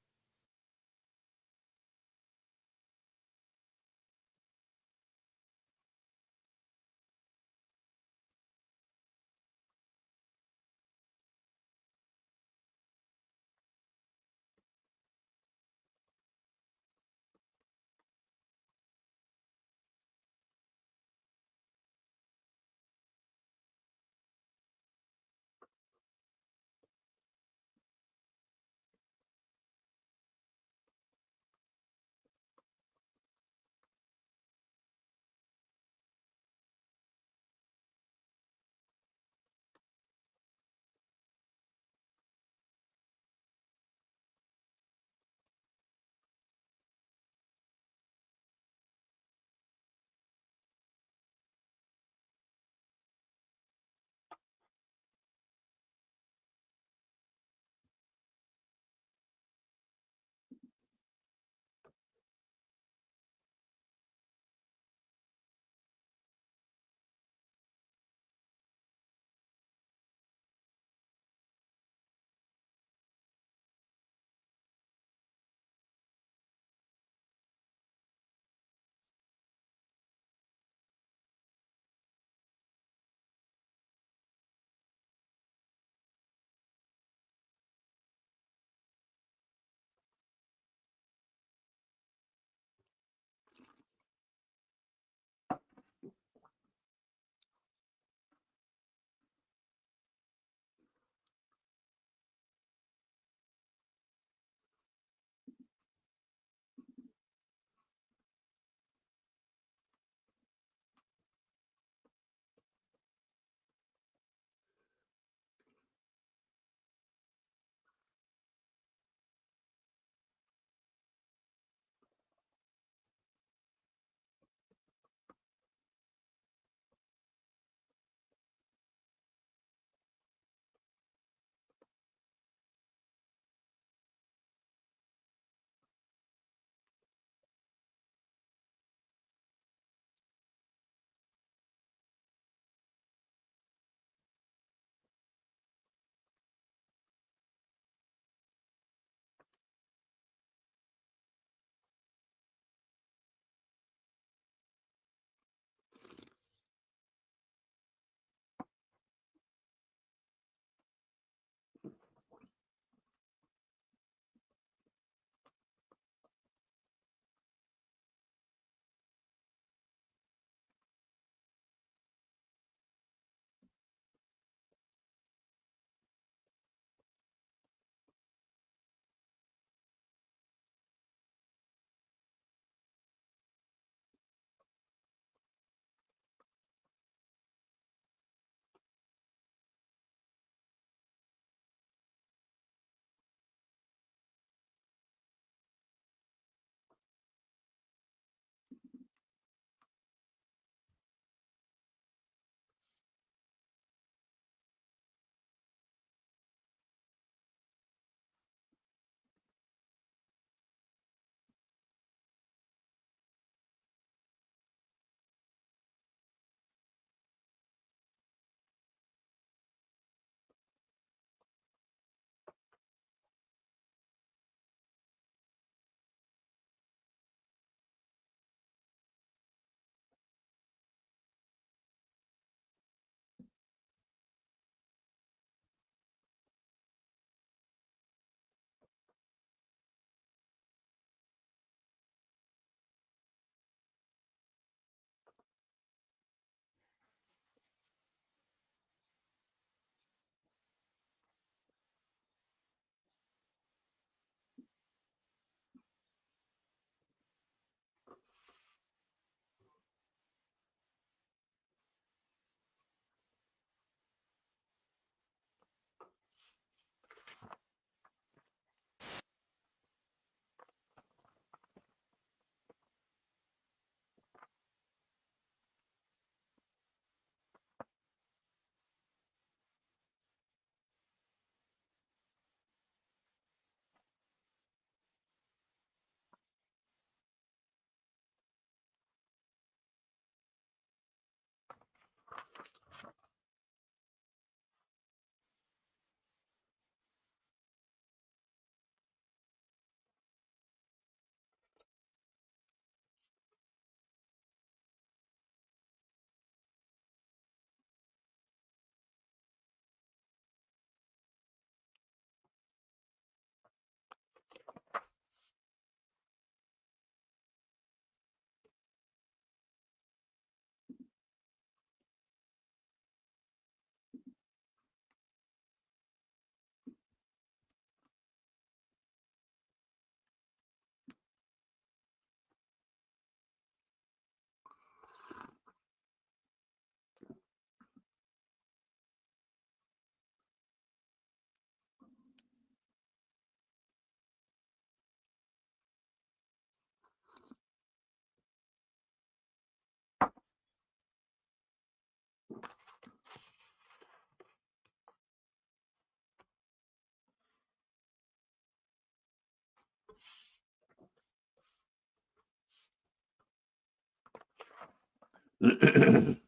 Welcome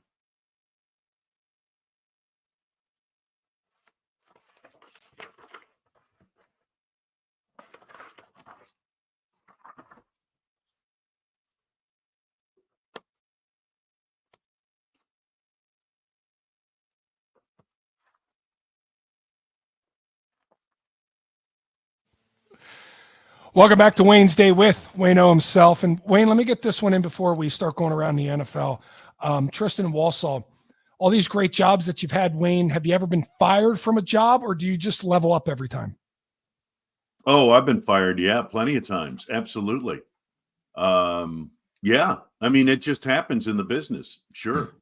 back to Waynesday with Wayno himself. And Wayne, let me get this one in before we start going around the NFL. Tristan Walsall, all these great jobs that you've had, Wayne, have you ever been fired from a job, or do you just level up every time? Oh, I've been fired. Yeah, plenty of times. Absolutely. Yeah. I mean, it just happens in the business. Sure.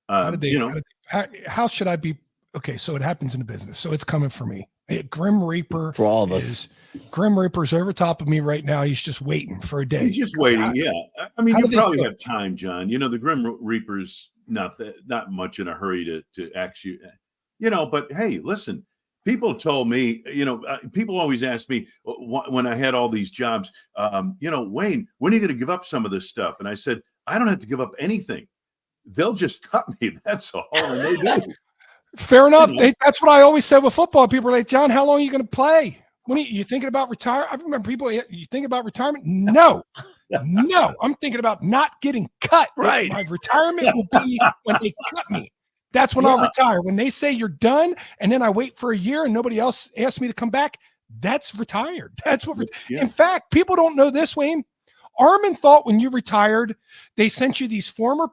How should I be? Okay, so it happens in the business. So it's coming for me. Grim Reaper for all of us. Grim Reaper's over top of me right now. He's just waiting for a day. He's just waiting. Yeah. I mean, you probably have time, John. You know, the Grim Reaper's not much in a hurry to actually, but hey, listen, people told me, people always ask me when I had all these jobs, Wayne, when are you going to give up some of this stuff? And I said, I don't have to give up anything. They'll just cut me. That's all. And they do. Fair enough. That's what I always said with football. People are like, John, how long are you going to play? When are you thinking about retire? I remember people, you think about retirement? No. I'm thinking about not getting cut. Right. My retirement will be when they cut me. That's when I'll retire. When they say you're done, and then I wait for a year and nobody else asks me to come back, that's retired. That's what. In fact, people don't know this, Wayne. Armin thought when you retired, they sent you these formal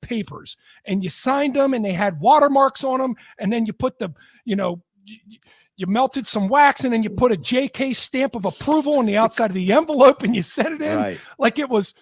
papers and you signed them and they had watermarks on them. And then you put you melted some wax and then you put a JK stamp of approval on the outside of the envelope and you set it in like it was,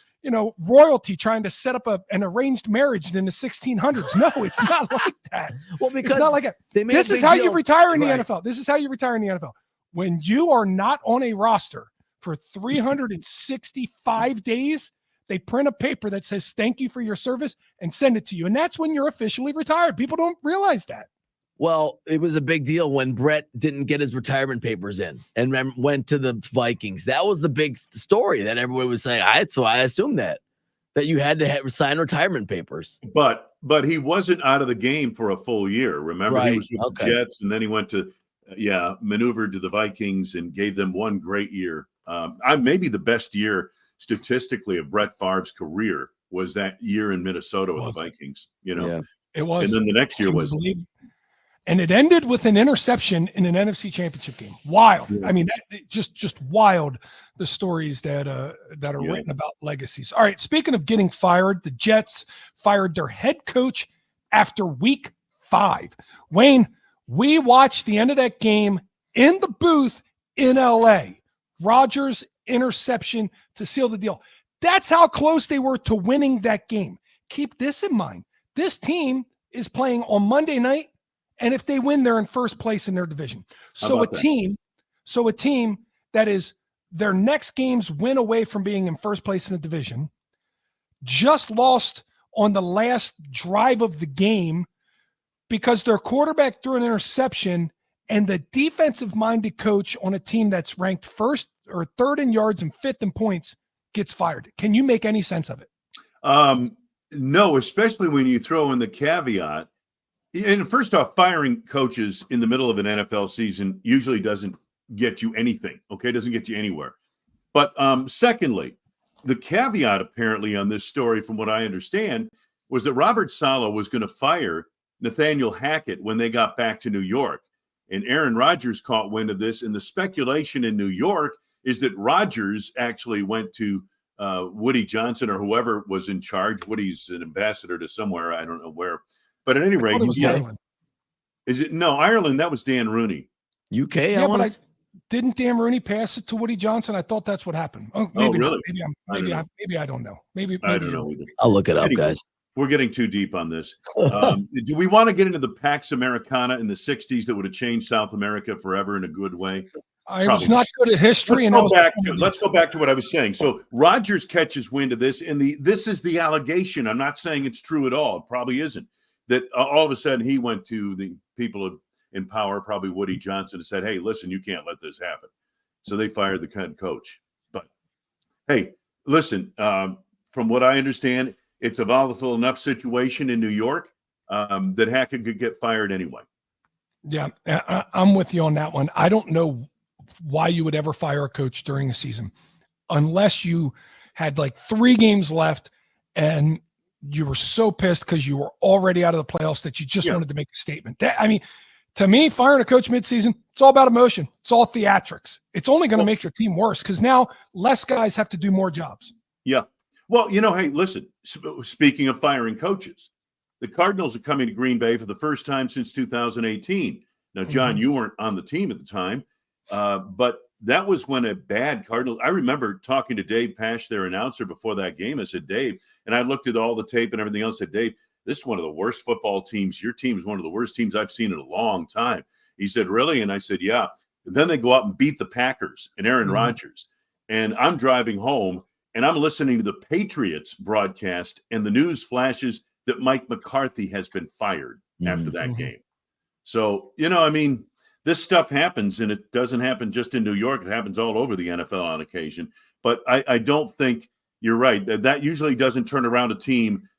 royalty trying to set up an arranged marriage in the 1600s. No, it's not like that. Well, because it's not like that. This is how you retire in the NFL. This is how you retire in the NFL. When you are not on a roster for 365 days, they print a paper that says, thank you for your service and send it to you. And that's when you're officially retired. People don't realize that. Well, it was a big deal when Brett didn't get his retirement papers in and went to the Vikings. That was the big story that everybody was saying. So I assumed that you had to sign retirement papers. But he wasn't out of the game for a full year. Remember, he was with the Jets, and then he went to maneuvered to the Vikings and gave them one great year. Maybe the best year statistically of Brett Favre's career was that year in Minnesota with the Vikings. It was. And then the next year was. And it ended with an interception in an NFC Championship game. Wild. Yeah. I mean, just wild. The stories that are written about legacies. All right. Speaking of getting fired, the Jets fired their head coach after week 5. Wayne, we watched the end of that game in the booth in LA. Rodgers interception to seal the deal. That's how close they were to winning that game. Keep this in mind. This team is playing on Monday night, and if they win, they're in first place in their division. So a team that is their next game's win away from being in first place in the division just lost on the last drive of the game because their quarterback threw an interception, and the defensive-minded coach on a team that's ranked first or third in yards and fifth in points gets fired. Can you make any sense of it? No, especially when you throw in the caveat. And first off, firing coaches in the middle of an NFL season usually doesn't get you anything, okay? Doesn't get you anywhere. But secondly, the caveat apparently on this story, from what I understand, was that Robert Saleh was going to fire Nathaniel Hackett when they got back to New York. And Aaron Rodgers caught wind of this. And the speculation in New York is that Rodgers actually went to Woody Johnson or whoever was in charge. Woody's an ambassador to somewhere. I don't know where. But at any rate, Ireland. Is it? No, Ireland. That was Dan Rooney. UK. Yeah, didn't Dan Rooney pass it to Woody Johnson? I thought that's what happened. Oh, maybe really? Maybe I don't know. Maybe I don't know either. I'll look it up, guys. We're getting too deep on this. Do we want to get into the Pax Americana in the 60s that would have changed South America forever in a good way? I was not good at history. Let's go back to what I was saying. So Rodgers catches wind of this, and this is the allegation. I'm not saying it's true at all. It probably isn't. That all of a sudden he went to the people in power, probably Woody Johnson, and said, hey, listen, you can't let this happen. So they fired the head coach. But, hey, listen, from what I understand, it's a volatile enough situation in New York that Hackett could get fired anyway. Yeah, I'm with you on that one. I don't know why you would ever fire a coach during a season unless you had like 3 games left and you were so pissed because you were already out of the playoffs that you just wanted to make a statement. To me, firing a coach midseason, it's all about emotion. It's all theatrics. It's only going to make your team worse because now less guys have to do more jobs. Yeah. Well, hey, listen, speaking of firing coaches, the Cardinals are coming to Green Bay for the first time since 2018. Now, John, you weren't on the team at the time, but that was when a bad Cardinals. I remember talking to Dave Pasch, their announcer, before that game. I said, Dave, and I looked at all the tape and everything else. I said, Dave, this is one of the worst football teams. Your team is one of the worst teams I've seen in a long time. He said, really? And I said, yeah. And then they go out and beat the Packers and Aaron Rodgers. And I'm driving home and I'm listening to the Patriots broadcast, and the news flashes that Mike McCarthy has been fired after that game. So, this stuff happens, and it doesn't happen just in New York. It happens all over the NFL on occasion. But I don't think you're right. That usually doesn't turn around a team.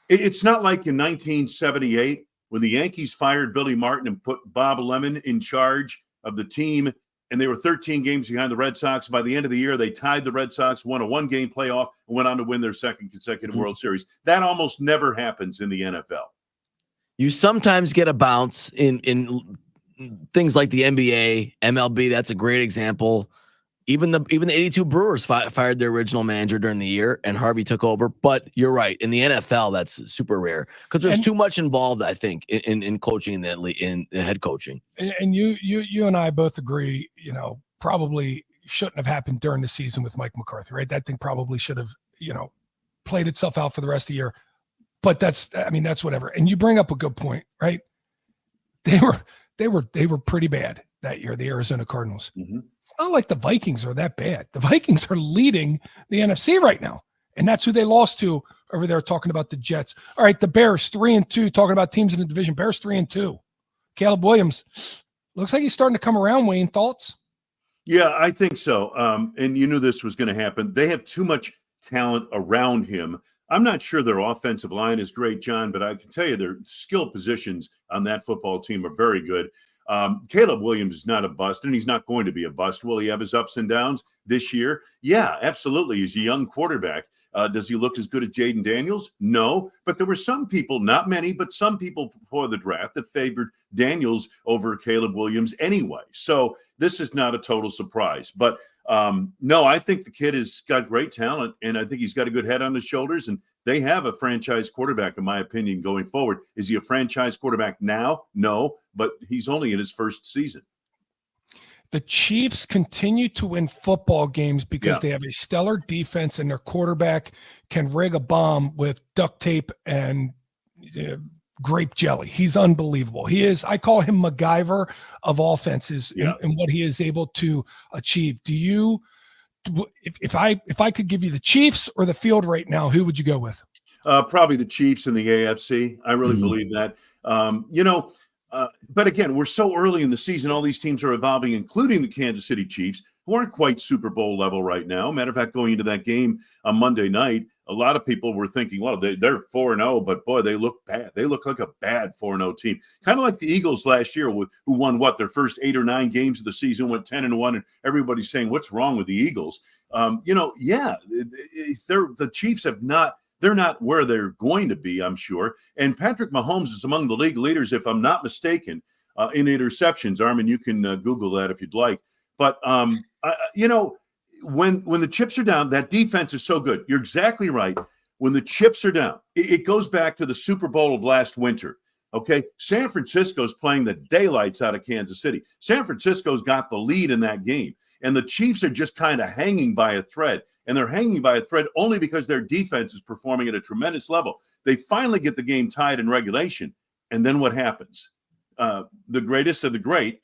It's not like in 1978 when the Yankees fired Billy Martin and put Bob Lemon in charge of the team, and they were 13 games behind the Red Sox. By the end of the year, they tied the Red Sox, won a 1-game playoff, and went on to win their second consecutive World Series. That almost never happens in the NFL. You sometimes get a bounce in things like the NBA, MLB. That's a great example. Even the 82 Brewers fired their original manager during the year, and Harvey took over. But you're right, in the NFL, that's super rare because there's too much involved, I think, in coaching in head coaching. And you and I both agree, probably shouldn't have happened during the season with Mike McCarthy, right? That thing probably should have, played itself out for the rest of the year. But that's whatever. And you bring up a good point, right? They were pretty bad that year, the Arizona Cardinals. It's not like the Vikings are that bad. The Vikings are leading the NFC right now, and that's who they lost to over there, talking about the Jets. All right, the Bears 3-2, talking about teams in the division. Bears 3-2. Caleb Williams looks like he's starting to come around. Wayne, thoughts? Yeah, I think so. And you knew this was going to happen. They have too much talent around him. I'm not sure their offensive line is great, John, but I can tell you their skill positions on that football team are very good. Caleb Williams is not a bust, and he's not going to be a bust. Will he have his ups and downs this year? Yeah, absolutely. He's a young quarterback. Does he look as good as Jaden Daniels? No, but there were some people, not many, but some people before the draft that favored Daniels over Caleb Williams anyway. So this is not a total surprise. But no, I think the kid has got great talent, and I think he's got a good head on his shoulders, and they have a franchise quarterback, in my opinion, going forward. Is he a franchise quarterback now? No, but he's only in his first season. The Chiefs continue to win football games because they have a stellar defense and their quarterback can rig a bomb with duct tape and grape jelly. He's unbelievable. He is, I call him MacGyver of offenses in what he is able to achieve. Do you, if I could give you the Chiefs or the field right now, who would you go with? Probably the Chiefs and the AFC. I really believe that. But again, we're so early in the season. All these teams are evolving, including the Kansas City Chiefs, who aren't quite Super Bowl level right now. Matter of fact, going into that game on Monday night, a lot of people were thinking, well, they're 4-0, but boy, they look bad. They look like a bad 4-0 team. Kind of like the Eagles last year, who won their first 8 or 9 games of the season, went 10-1, and everybody's saying, what's wrong with the Eagles? The Chiefs have not. They're not where they're going to be, I'm sure. And Patrick Mahomes is among the league leaders, if I'm not mistaken, in interceptions. Armin, you can Google that if you'd like. But, when the chips are down, that defense is so good. You're exactly right. When the chips are down, it goes back to the Super Bowl of last winter. Okay, San Francisco's playing the daylights out of Kansas City. San Francisco's got the lead in that game. And the Chiefs are just kind of hanging by a thread. And they're hanging by a thread only because their defense is performing at a tremendous level. They finally get the game tied in regulation. And then what happens? The greatest of the great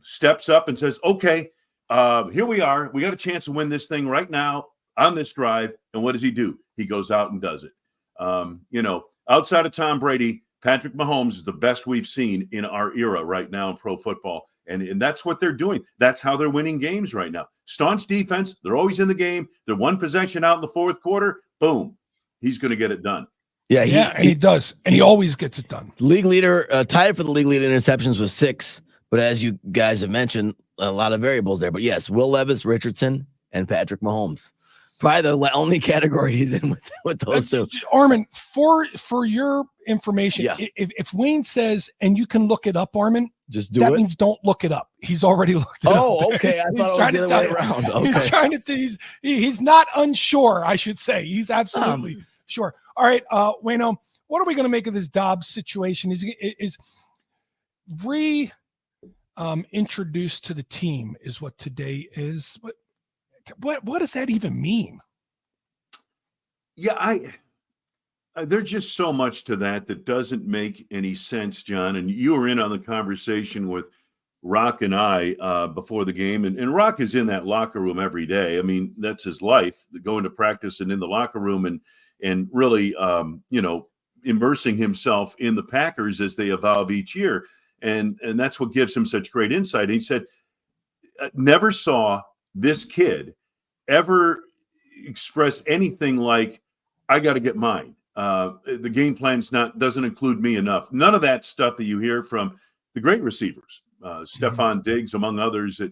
steps up and says, okay, here we are. We got a chance to win this thing right now on this drive. And what does he do? He goes out and does it. Outside of Tom Brady, Patrick Mahomes is the best we've seen in our era right now in pro football. And that's what they're doing. That's how they're winning games right now. Staunch defense. They're always in the game. They're one possession out in the fourth quarter. Boom. he's going to get it done. Yeah, and he does, and he always gets it done. League leader, tied for the league leader interceptions with 6, but as you guys have mentioned, a lot of variables there. But yes, Will Levis, Richardson, and Patrick Mahomes. Probably the only category he's in with those two. Armin, for your information, Yeah. if Wayne says, and you can look it up, Armin, just do that it. means don't look it up. He's already looked it up. Oh, okay. I thought it was the other way around. Okay. He's trying to. He's not unsure. I should say he's absolutely sure. All right, Wayno, what are we going to make of this Dobbs situation? Is introduced to the team is what today is. What does that even mean? Yeah, there's just so much to that doesn't make any sense, John. And you were in on the conversation with Rock and I before the game, and Rock is in that locker room every day. I mean, that's his life, going to practice and in the locker room, and really, immersing himself in the Packers as they evolve each year, and that's what gives him such great insight. He said, never saw this kid ever express anything like, I got to get mine. The game plan's doesn't include me enough. None of that stuff that you hear from the great receivers, Stephon Diggs, among others, that,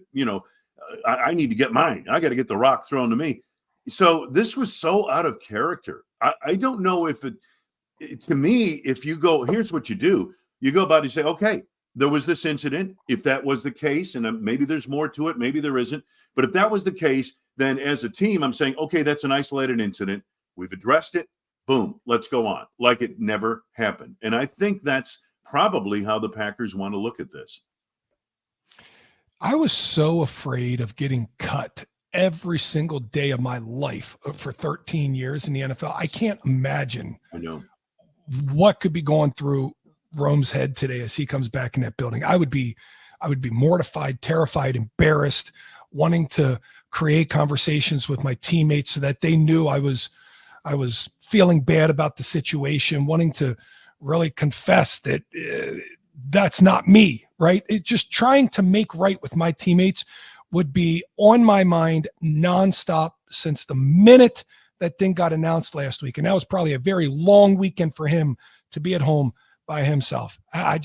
I need to get mine. I got to get the rock thrown to me. So this was so out of character. I don't know if to me, if you go, here's what you do. You go about and say, okay, there was this incident. If that was the case, and maybe there's more to it, maybe there isn't. But if that was the case, then as a team, I'm saying, okay, that's an isolated incident. We've addressed it. Boom, let's go on. Like it never happened. And I think that's probably how the Packers want to look at this. I was so afraid of getting cut every single day of my life for 13 years in the NFL. I can't imagine what could be going through Rome's head today as he comes back in that building. I would be mortified, terrified, embarrassed, wanting to create conversations with my teammates so that they knew I was feeling bad about the situation, wanting to really confess that that's not me, right? Just trying to make right with my teammates would be on my mind nonstop since the minute that thing got announced last week. And that was probably a very long weekend for him to be at home by himself. I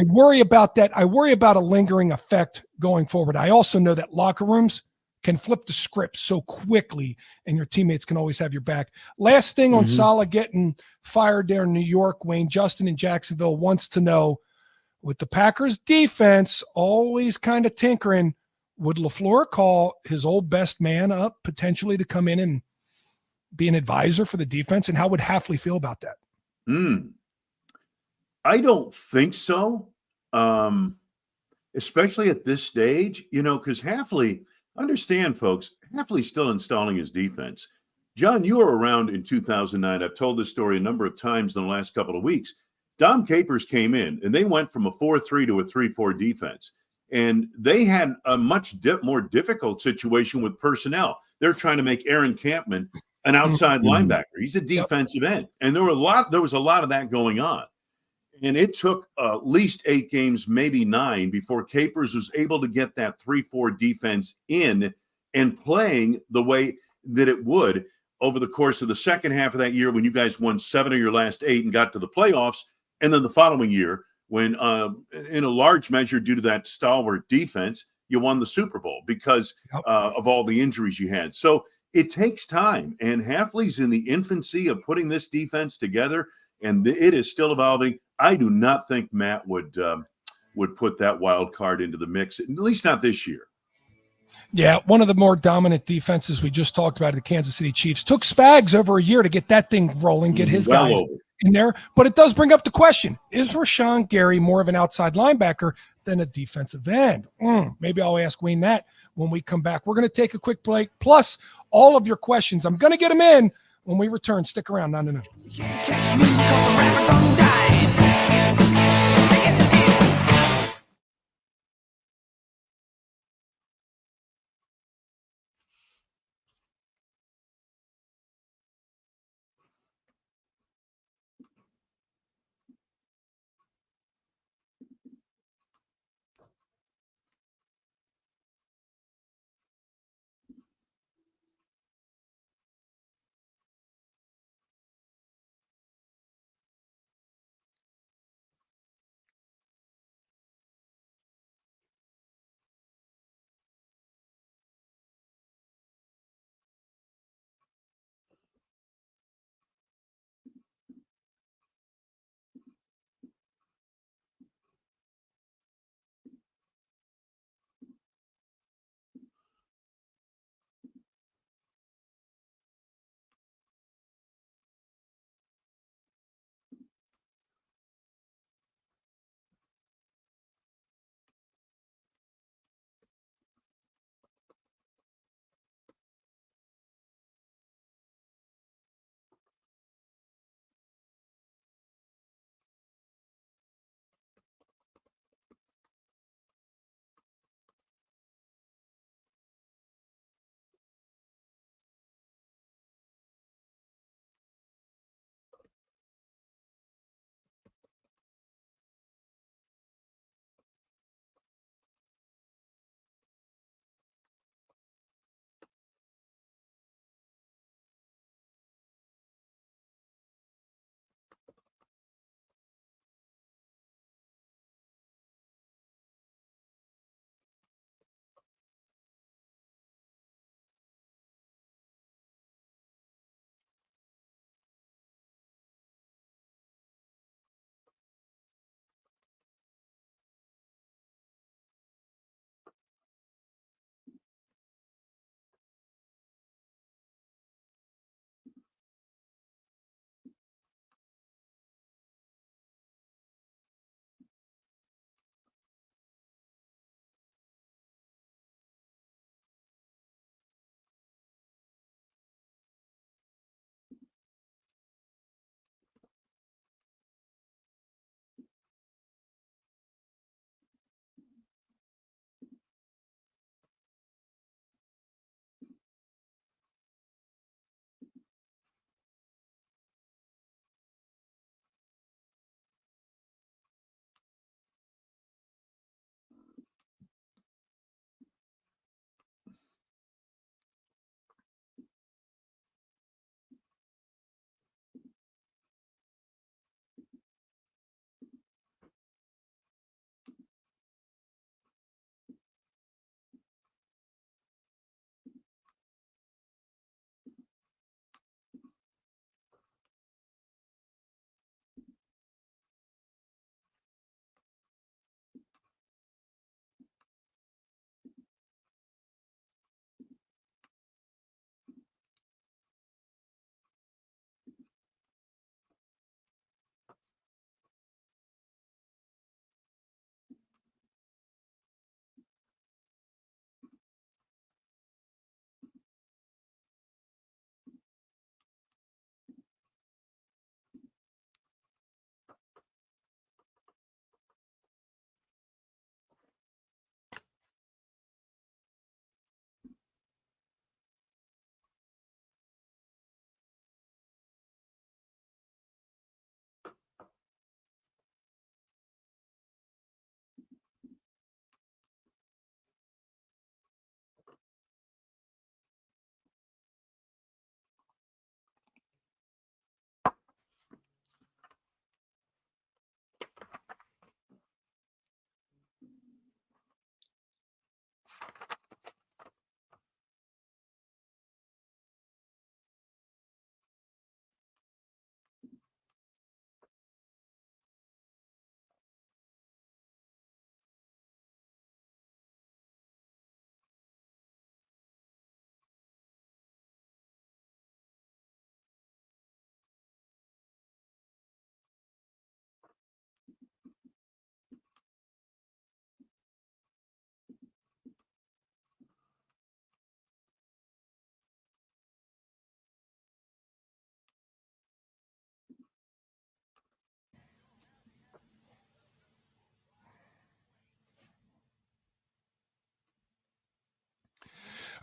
worry about that. I worry about a lingering effect going forward. I also know that locker rooms can flip the script so quickly, and your teammates can always have your back. Last thing on Saleh getting fired there in New York, Wayne, Justin in Jacksonville wants to know, with the Packers defense always kind of tinkering, would LaFleur call his old best man up potentially to come in and be an advisor for the defense? And how would Hafley feel about that? I don't think so, especially at this stage, because Hafley, understand, folks, Hafley's still installing his defense. John, you were around in 2009. I've told this story a number of times in the last couple of weeks. Dom Capers came in, and they went from a 4-3 to a 3-4 defense. And they had a much more difficult situation with personnel. They're trying to make Aaron Campman an outside linebacker. He's a defensive end. And there was a lot of that going on. And it took at least 8 games, maybe 9, before Capers was able to get that 3-4 defense in and playing the way that it would over the course of the second half of that year when you guys won 7 of your last 8 and got to the playoffs. And then the following year when, in a large measure due to that stalwart defense, you won the Super Bowl because of all the injuries you had. So it takes time. And Hafley's in the infancy of putting this defense together, and it is still evolving. I do not think Matt would put that wild card into the mix, at least not this year. Yeah, one of the more dominant defenses we just talked about, the Kansas City Chiefs, took Spags over a year to get that thing rolling, get his guys in there. But it does bring up the question, is Rashawn Gary more of an outside linebacker than a defensive end? Maybe I'll ask Wayne that when we come back. We're going to take a quick break, plus all of your questions. I'm going to get them in when we return. Stick around. No. You can't catch me 'cause a rabbit done died.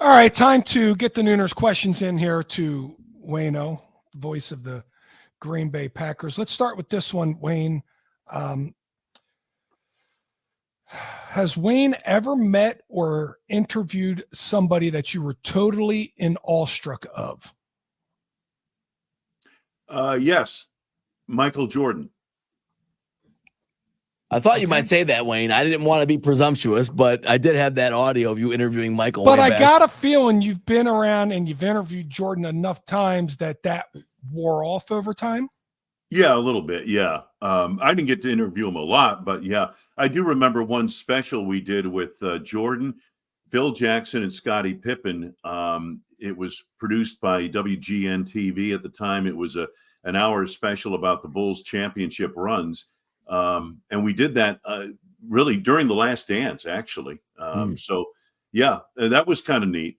All right, time to get the Nooners questions in here to Wayno, voice of the Green Bay Packers. Let's start with this one, Wayne. Has Wayne ever met or interviewed somebody that you were totally in awestruck of? Yes, Michael Jordan. I thought you might say that, Wayne. I didn't want to be presumptuous, but I did have that audio of you interviewing Michael. But I got a feeling you've been around and you've interviewed Jordan enough times that wore off over time. Yeah, a little bit. Yeah. I didn't get to interview him a lot, but yeah, I do remember one special we did with Jordan, Phil Jackson, and Scottie Pippen. It was produced by WGN TV at the time. It was an hour special about the Bulls championship runs. And we did that really during the Last Dance, actually. So, yeah, that was kind of neat.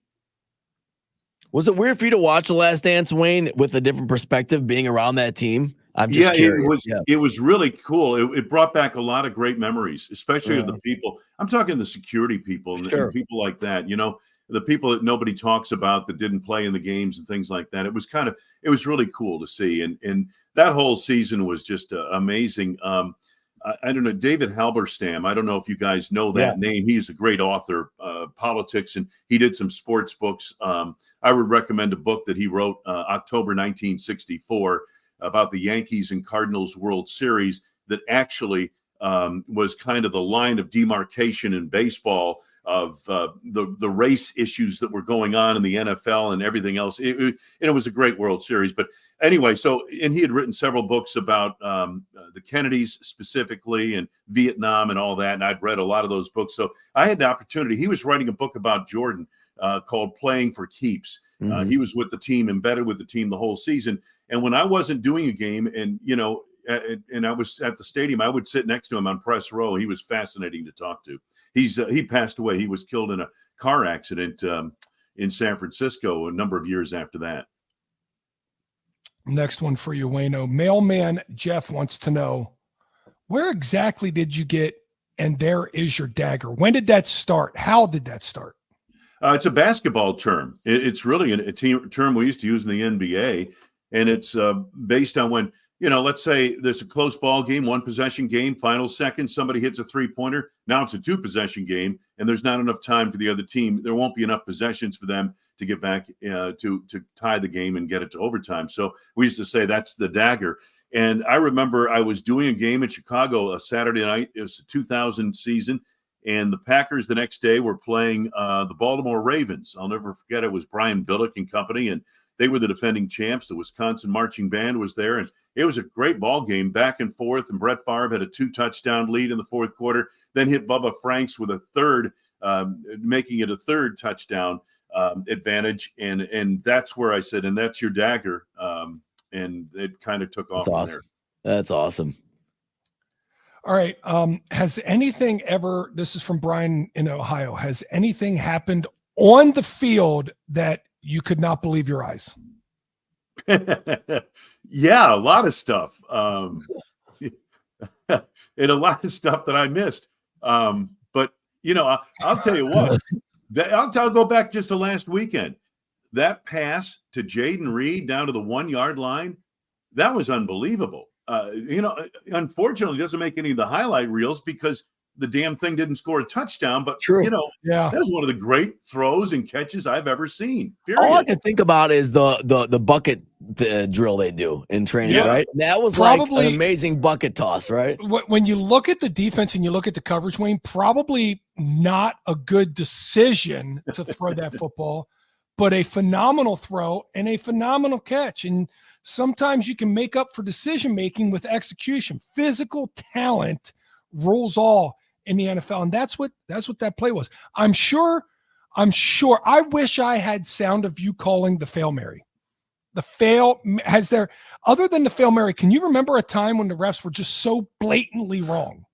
Was it weird for you to watch The Last Dance, Wayne, with a different perspective, being around that team? I'm just curious. It was really cool. It brought back a lot of great memories, especially of the people. I'm talking the security people and people like that, you know, the people that nobody talks about that didn't play in the games and things like that. It was really cool to see. And that whole season was just amazing. I don't know, David Halberstam. I don't know if you guys know that name. He's a great author, politics, and he did some sports books. I would recommend a book that he wrote October 1964 about the Yankees and Cardinals World Series that actually was kind of the line of demarcation in baseball of the race issues that were going on in the NFL and everything else. And it was a great World Series. But anyway, and he had written several books about the Kennedys specifically and Vietnam and all that. And I'd read a lot of those books. So I had the opportunity. He was writing a book about Jordan called Playing for Keeps. He was with the team, embedded with the team the whole season. And when I wasn't doing a game and, you know, and I was at the stadium, I would sit next to him on press row. He was fascinating to talk to. He passed away. He was killed in a car accident in San Francisco a number of years after that. Next one for you, Wayno. Mailman Jeff wants to know, where exactly did you get "and there is your dagger"? When did that start? How did that start? It's a basketball term. It's really a term we used to use in the NBA, and it's based on when, you know, let's say there's a close ball game, one possession game, final second, somebody hits a three-pointer. Now it's a two possession game, and there's not enough time for the other team. There won't be enough possessions for them to get back to tie the game and get it to overtime. So we used to say that's the dagger. And I remember I was doing a game in Chicago a Saturday night. It was the 2000 season, and the Packers the next day were playing the Baltimore Ravens. I'll never forget, it was Brian Billick and company, and they were the defending champs. The Wisconsin marching band was there, and it was a great ball game, back and forth. And Brett Favre had a 2-touchdown lead in the fourth quarter, then hit Bubba Franks with a third, making it a third touchdown advantage. And that's where I said, and that's your dagger. And it kind of took off from there. That's awesome. All right. Has anything ever, this is from Brian in Ohio, has anything happened on the field that you could not believe your eyes? Yeah, a lot of stuff. And a lot of stuff that I missed. But, you know, I'll tell you what, I'll go back just to last weekend. That pass to Jaden Reed down to the 1 yard line, that was unbelievable. You know, unfortunately, it doesn't make any of the highlight reels because the damn thing didn't score a touchdown. But, you know, that was one of the great throws and catches I've ever seen. Period. All I can think about is the bucket drill they do in training, right? That was probably like an amazing bucket toss, right? When you look at the defense and you look at the coverage, Wayne, probably not a good decision to throw that football, but a phenomenal throw and a phenomenal catch. And sometimes you can make up for decision-making with execution. Physical talent rules all in the NFL. And that's what that play was. I'm sure. I wish I had sound of you calling the Fail Mary. Other than the Fail Mary, can you remember a time when the refs were just so blatantly wrong?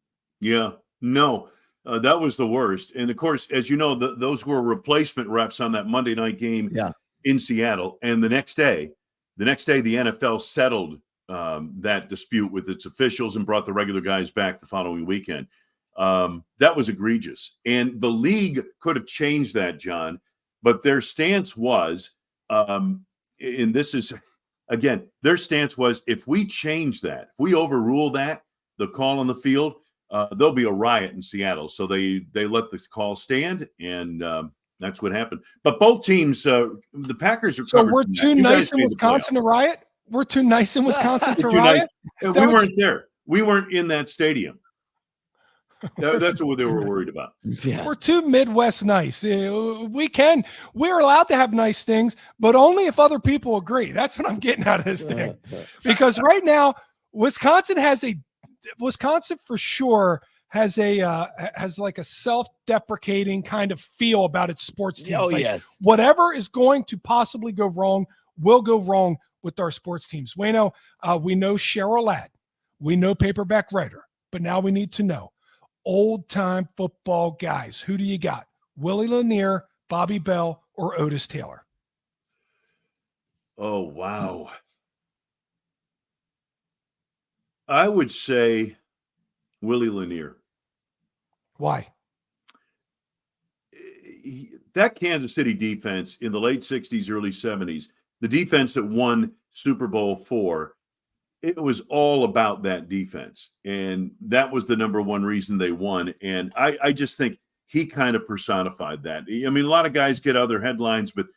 Yeah, no. That was the worst. And, of course, as you know, those were replacement refs on that Monday night game in Seattle. And the next day, the NFL settled that dispute with its officials and brought the regular guys back the following weekend. That was egregious. And the league could have changed that, John, but their stance was, and this is, again, their stance was, if we change that, if we overrule that, the call on the field, there'll be a riot in Seattle. So they let the call stand, and that's what happened. But both teams, the Packers are So covered. we're from that. too You nice guys in made the Wisconsin to playoffs. riot? We're too nice in Wisconsin to We're too nice. riot? Is that We what weren't there. We weren't in that stadium. That's what they were worried about. Yeah. We're too Midwest nice. We're allowed to have nice things, but only if other people agree. That's what I'm getting out of this thing. Because right now, Wisconsin for sure has like a self-deprecating kind of feel about its sports teams. Oh, like, yes. whatever is going to possibly go wrong will go wrong with our sports teams. Wayno, we know Cheryl Ladd. We know Paperback Writer. But now we need to know old-time football guys. Who do you got? Willie Lanier, Bobby Bell, or Otis Taylor? Oh, wow. I would say Willie Lanier. Why? That Kansas City defense in the late 60s, early 70s, the defense that won Super Bowl IV, it was all about that defense. And that was the number one reason they won. And I just think he kind of personified that. I mean, a lot of guys get other headlines, but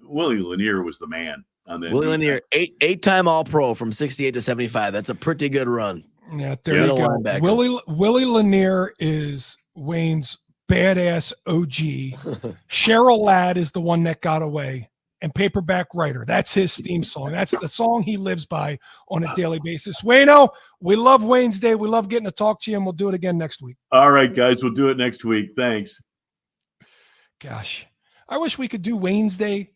Willie Lanier was the man on that. Willie Lanier, eight-time All-Pro from 68 to 75. That's a pretty good run. Yeah, there you go. Linebacker. Willie Lanier is Wayne's badass OG. Cheryl Ladd is the one that got away. And Paperback Writer. That's his theme song. That's the song he lives by on a daily basis. Wayno, we love Waynesday. We love getting to talk to you, and we'll do it again next week. All right, guys. We'll do it next week. Thanks. Gosh, I wish we could do Waynesday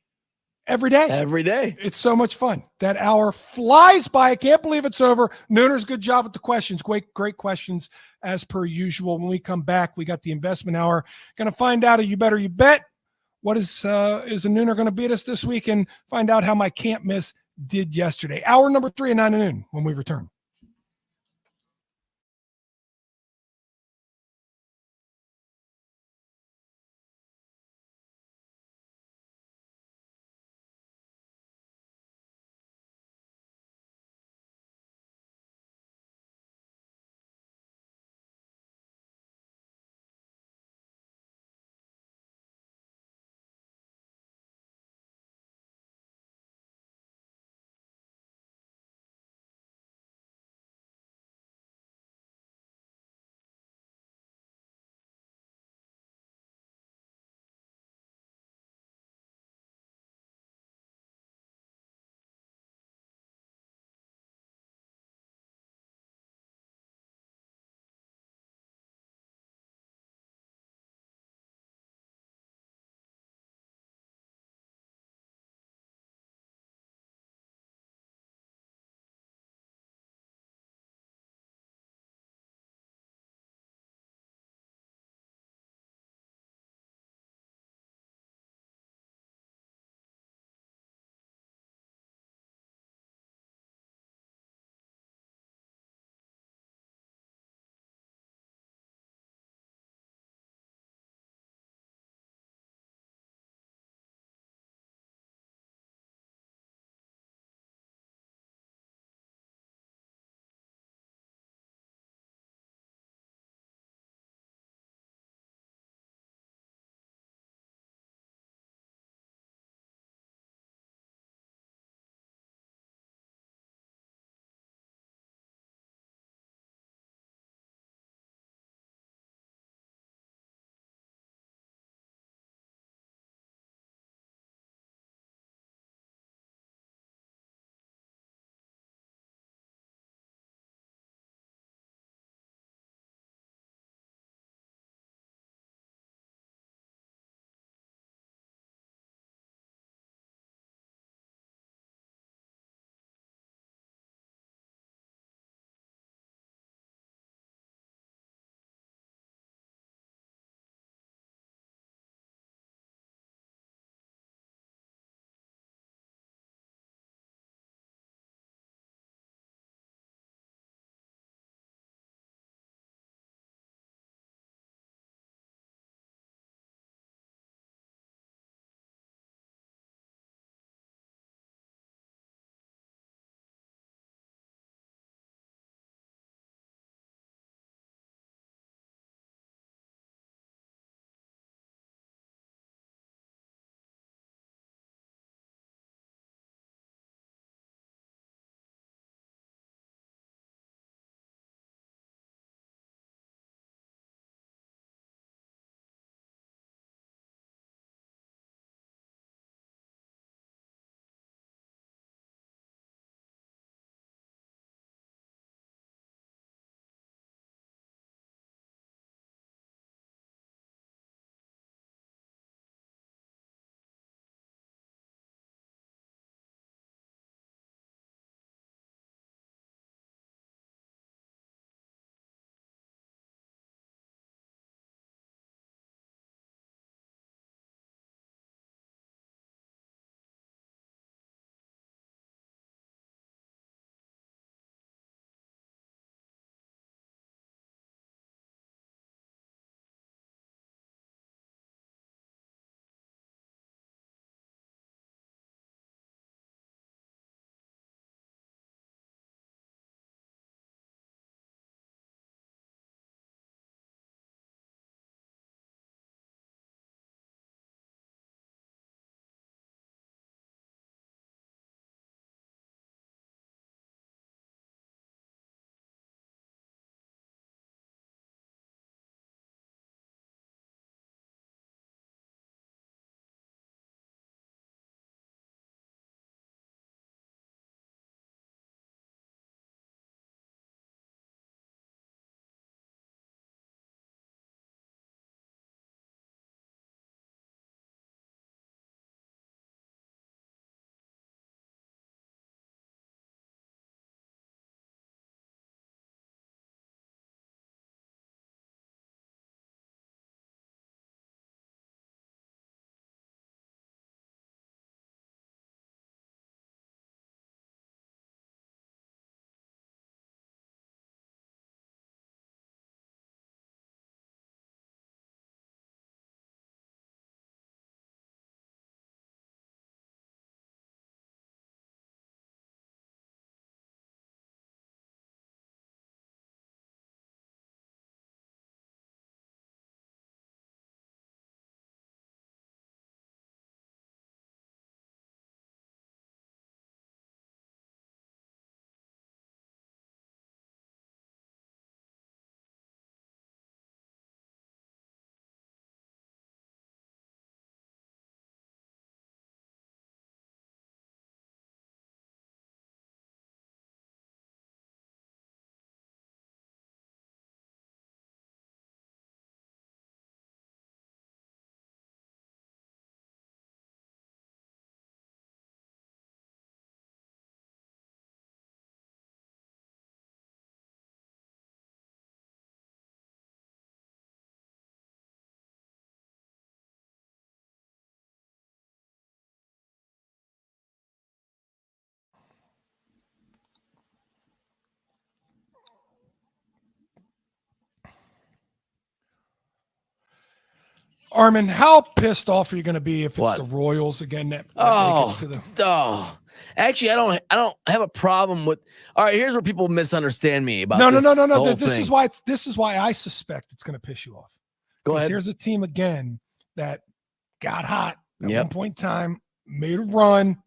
every day. Every day. It's so much fun. That hour flies by. I can't believe it's over. Nooner's good job with the questions. Great questions as per usual. When we come back, we got the investment hour. Going to find out a You Better You Bet. What is a Nooner going to beat us this week, and find out how my can't miss did yesterday. Hour number 3 at 9 noon when we return. Armin, how pissed off are you going to be if it's What? the Royals again that make Oh, it to the? Actually, I don't have a problem with. All right, here's where people misunderstand me about No. the whole This thing. is why I suspect it's going to piss you off. Go 'Cause ahead. Here's a team again that got hot at Yep. one point in time, made a run,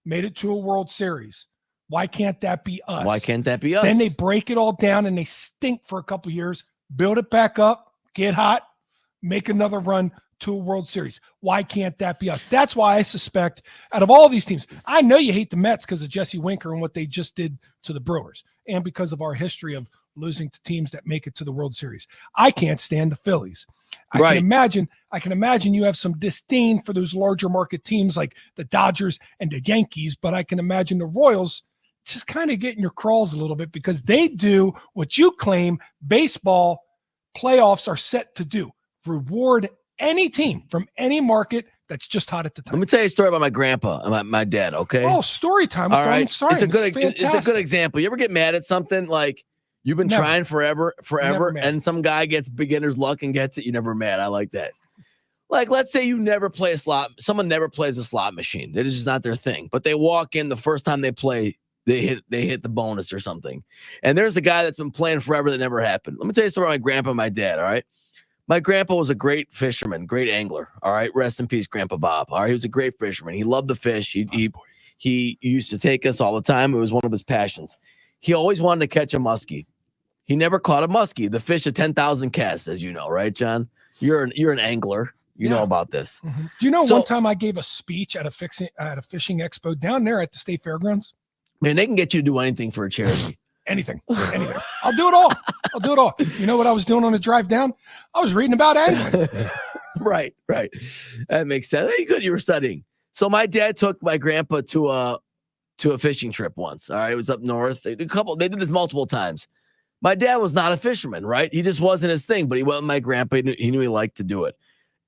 made it to a World Series. Why can't that be us? Why can't that be us? Then they break it all down and they stink for a couple years, build it back up, get hot, make another run to a World Series. Why can't that be us? That's why I suspect out of all these teams, I know you hate the Mets because of Jesse Winker and what they just did to the Brewers and because of our history of losing to teams that make it to the World Series. I can't stand the Phillies. I Right. can imagine you have some disdain for those larger market teams like the Dodgers and the Yankees, but I can imagine the Royals just kind of getting your crawls a little bit because they do what you claim baseball playoffs are set to do. Reward any team from any market that's just hot at the Let time. me tell you a story about my grandpa and my dad. Okay. Oh, story time. All right. Sorry, it's a good fantastic. example. You ever get mad at something like you've been Never. trying forever, Never mad. and some guy gets beginner's luck and gets it? You never mad. I like that. Like, let's say you never play a slot. Someone never plays a slot machine. That is just not their thing. But they walk in the first time they play, they hit the bonus or something. And there's a guy that's been playing forever that never happened. Let me tell you something about my grandpa and my dad. All right. My grandpa was a great fisherman, great angler. All right. Rest in peace, Grandpa Bob. All right. He was a great fisherman. He loved the fish. He used to take us all the time. It was one of his passions. He always wanted to catch a muskie. He never caught a muskie, the fish of 10,000 casts, as you know, right, John? You're an angler. You know about this. Mm-hmm. Do you know So- one time I gave a speech at a fishing expo down there at the State Fairgrounds? Man, they can get you to do anything for a charity. Anything. I'll do it all. You know what I was doing on the drive down? I was reading about angling. Right. That makes sense. Hey, good. You were studying. So my dad took my grandpa to a fishing trip once. All right. It was up north. They did this multiple times. My dad was not a fisherman, right? He just wasn't his thing, but he went with my grandpa. He knew he liked to do it.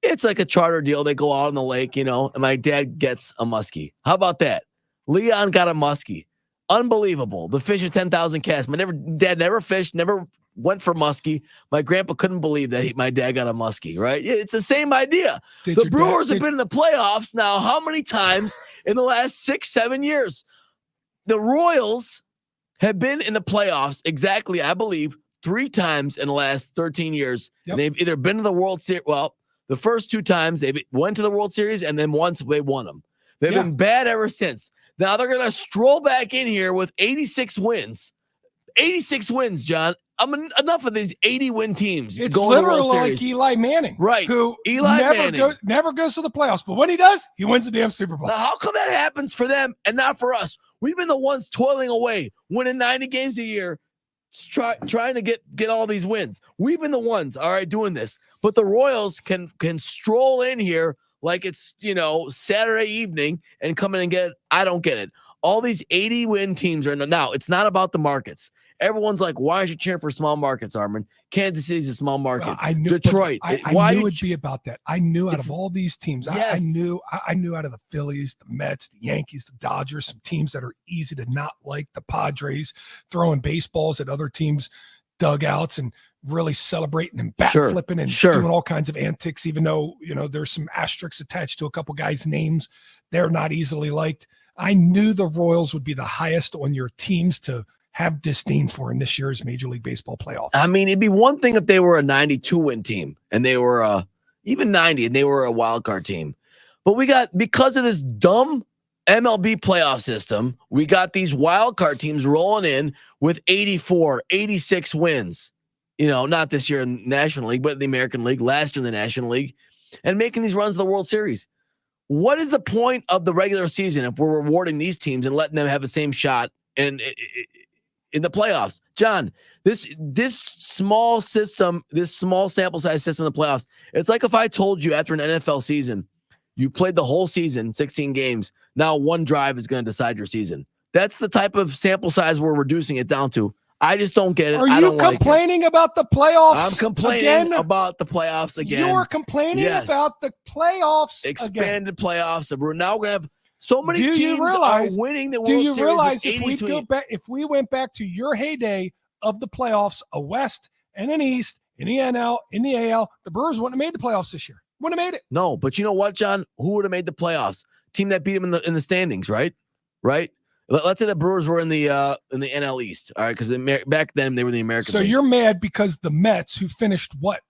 It's like a charter deal. They go out on the lake, and my dad gets a muskie. How about that? Leon got a muskie. Unbelievable. The fish of 10,000 casts. Dad never fished, never went for muskie. My grandpa couldn't believe that my dad got a muskie, right? Yeah, it's the same idea. The Brewers have been in the playoffs now how many times in the last 6-7 years? The Royals have been in the playoffs exactly, I believe, 3 times in the last 13 years. Yep. And they've either been to the World Series. Well, the first 2 times they went to the World Series, and then once they won them. They've been bad ever since. Now they're going to stroll back in here with 86 wins. 86 wins, John. Enough of these 80-win teams. It's going to the literally World like Series. Eli Manning, Right. Who Eli Manning. never goes to the playoffs, but when he does, he wins the damn Super Bowl. Now, how come that happens for them and not for us? We've been the ones toiling away, winning 90 games a year, trying to get all these wins. We've been the ones, all right, doing this. But the Royals can stroll in here like it's, Saturday evening and come in and get it. I don't get it. All these 80-win teams are now. It's not about the markets. Everyone's like, why are you cheering for small markets, Armin? Kansas City's a small market. Well, I knew Detroit. I knew it'd be about that. I knew out of all these teams, Yes. I knew out of the Phillies, the Mets, the Yankees, the Dodgers, some teams that are easy to not like, the Padres, throwing baseballs at other teams' dugouts and really celebrating and bat flipping and doing all kinds of antics, even though, there's some asterisks attached to a couple guys' names. They're not easily liked. I knew the Royals would be the highest on your teams to have disdain for in this year's Major League Baseball playoffs. I mean, it'd be one thing if they were a 92-win team and they were even 90 and they were a wild card team. But because of this dumb MLB playoff system, we got these wild card teams rolling in with 84, 86 wins. Not this year in the National League, but the American League, last year in the National League, and making these runs to the World Series. What is the point of the regular season if we're rewarding these teams and letting them have the same shot in the playoffs? John, this small system, this small sample size system in the playoffs, it's like if I told you after an NFL season, you played the whole season, 16 games, now one drive is going to decide your season. That's the type of sample size we're reducing it down to. I just don't get it. Are you complaining about the playoffs? I'm complaining about the playoffs again. You're complaining about the playoffs expanded playoffs. We're now going to have so many teams are winning the World Series. Do you realize if we went back to your heyday of the playoffs, a West and an East, in the NL, in the AL, the Brewers wouldn't have made the playoffs this year. Wouldn't have made it. No, but you know what, John? Who would have made the playoffs? Team that beat them in the standings, right? Right. Let's say the Brewers were in the NL East, all right? Because back then they were the American. So League. you're mad because the Mets, who finished what,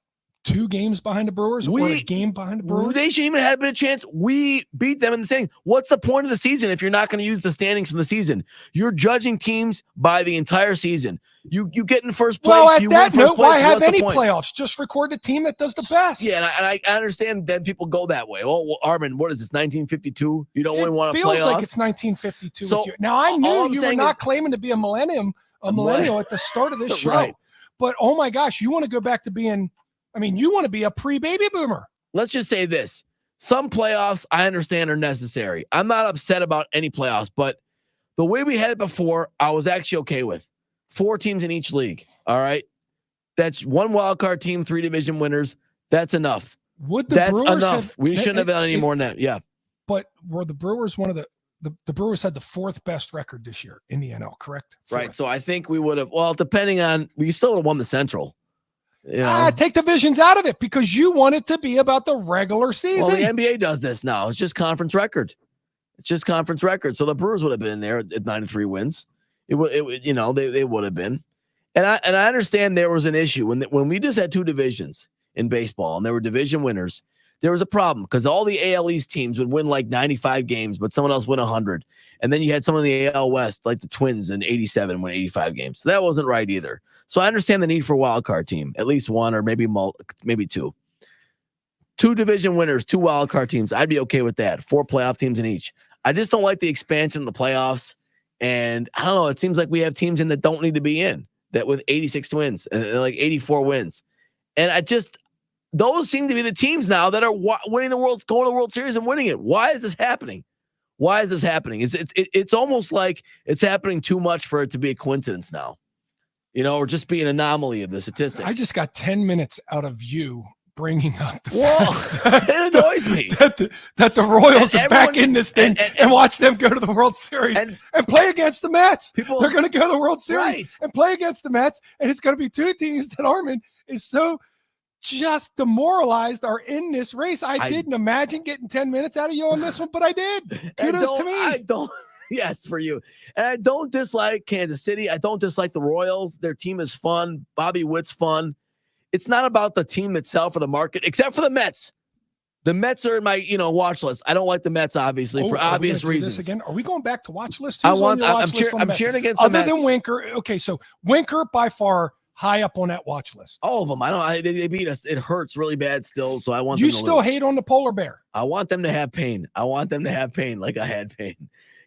2 games behind the Brewers, or a game behind the Brewers? They shouldn't even have been a chance. We beat them in the thing. What's the point of the season if you're not going to use the standings from the season? You're judging teams by the entire season. You get in first place. Well, at you that win first note, why place, have what's the any point? playoffs? Just record the team that does the best. Yeah, and I understand that people go that way. Well, Armin, what is this, 1952? You don't It really want to feels play like off? it's 1952 So, with you. Now, I all knew I'm you were saying not is- claiming to be a millennial at the start of this show. Right. But, oh, my gosh, you want to go back to being – I mean, you want to be a pre-baby boomer. Let's just say this. Some playoffs I understand are necessary. I'm not upset about any playoffs, but the way we had it before, I was actually okay with. 4 teams in each league. All right. That's 1 wild card team, 3 division winners. That's enough. That's enough. We shouldn't have done any more than that. Yeah. But were the Brewers one of the Brewers had the 4th best record this year in the NL, correct? 4th. Right. So I think we would have, well, depending on, we still would have won the Central. You know? Take divisions out of it because you want it to be about the regular season. Well, the NBA does this now. It's just conference record. So the Brewers would have been in there at 93 wins. It would, you know, they would have been. And I understand there was an issue when we just had 2 divisions in baseball and there were division winners. There was a problem because all the AL East teams would win like 95 games, but someone else win 100. And then you had some of the AL West, like the Twins in 87, win 85 games. So that wasn't right either. So I understand the need for a wild card team, at least 1 or maybe 2. 2 division winners, 2 wild card teams. I'd be okay with that. 4 playoff teams in each. I just don't like the expansion of the playoffs. And I don't know. It seems like we have teams in that don't need to be in that with 86 wins and like 84 wins. And those seem to be the teams now that are winning going to the World Series and winning it. Why is this happening? It's almost like it's happening too much for it to be a coincidence now, you know, or just be an anomaly of the statistics. I just got 10 minutes out of you bringing up the fact it annoys me that the Royals are back in this thing and watch them go to the World Series and play against the Mets. They're going to go to the World Series and play against the Mets, and it's going to be 2 teams that Armin is so just demoralized are in this race. I didn't imagine getting 10 minutes out of you on this one, but I did. Kudos to me. Yes, for you. And I don't dislike Kansas City. I don't dislike the Royals. Their team is fun. Bobby Witt's fun. It's not about the team itself or the market, except for the Mets. The Mets are in my, watch list. I don't like the Mets, obviously, for obvious reasons. This again? Are we going back to watch list? I'm cheering against the Mets. Other than Winker. Okay, so Winker by far high up on that watch list. All of them. They beat us. It hurts really bad still. So I want you them to still lose. hate on the polar bear. I want them to have pain. Like I had pain.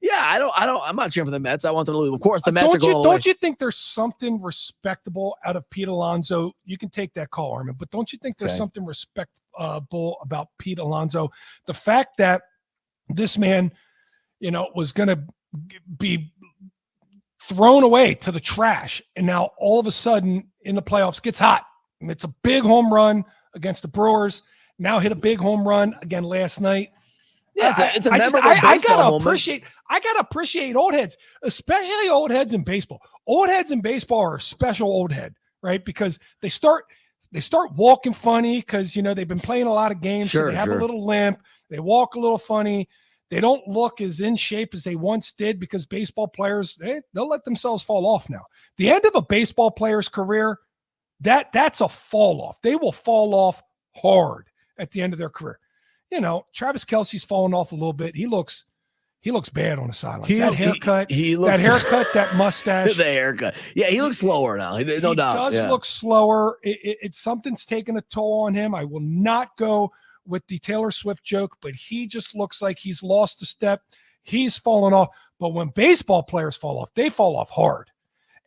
Yeah, I'm not cheering for the Mets. I want them to lose. Of course, the Mets are going Don't you think there's something respectable out of Pete Alonso? You can take that call, Armin, but don't you think there's something respectable about Pete Alonso? The fact that this man, was going to be thrown away to the trash, and now all of a sudden in the playoffs gets hot. And it's a big home run against the Brewers. Now hit a big home run again last night. Yeah, it's a memorable baseball moment. I gotta appreciate old heads, especially old heads in baseball. Old heads in baseball are a special old head, right? Because they start walking funny because they've been playing a lot of games, so they have a little limp. They walk a little funny. They don't look as in shape as they once did because baseball players they'll let themselves fall off now. The end of a baseball player's career, that's a fall off. They will fall off hard at the end of their career. Travis Kelce's fallen off a little bit. He looks bad on the sidelines. That haircut, that mustache. The haircut. Yeah, he looks slower now. No doubt. He does look slower. It's something's taken a toll on him. I will not go with the Taylor Swift joke, but he just looks like he's lost a step. He's fallen off. But when baseball players fall off, they fall off hard.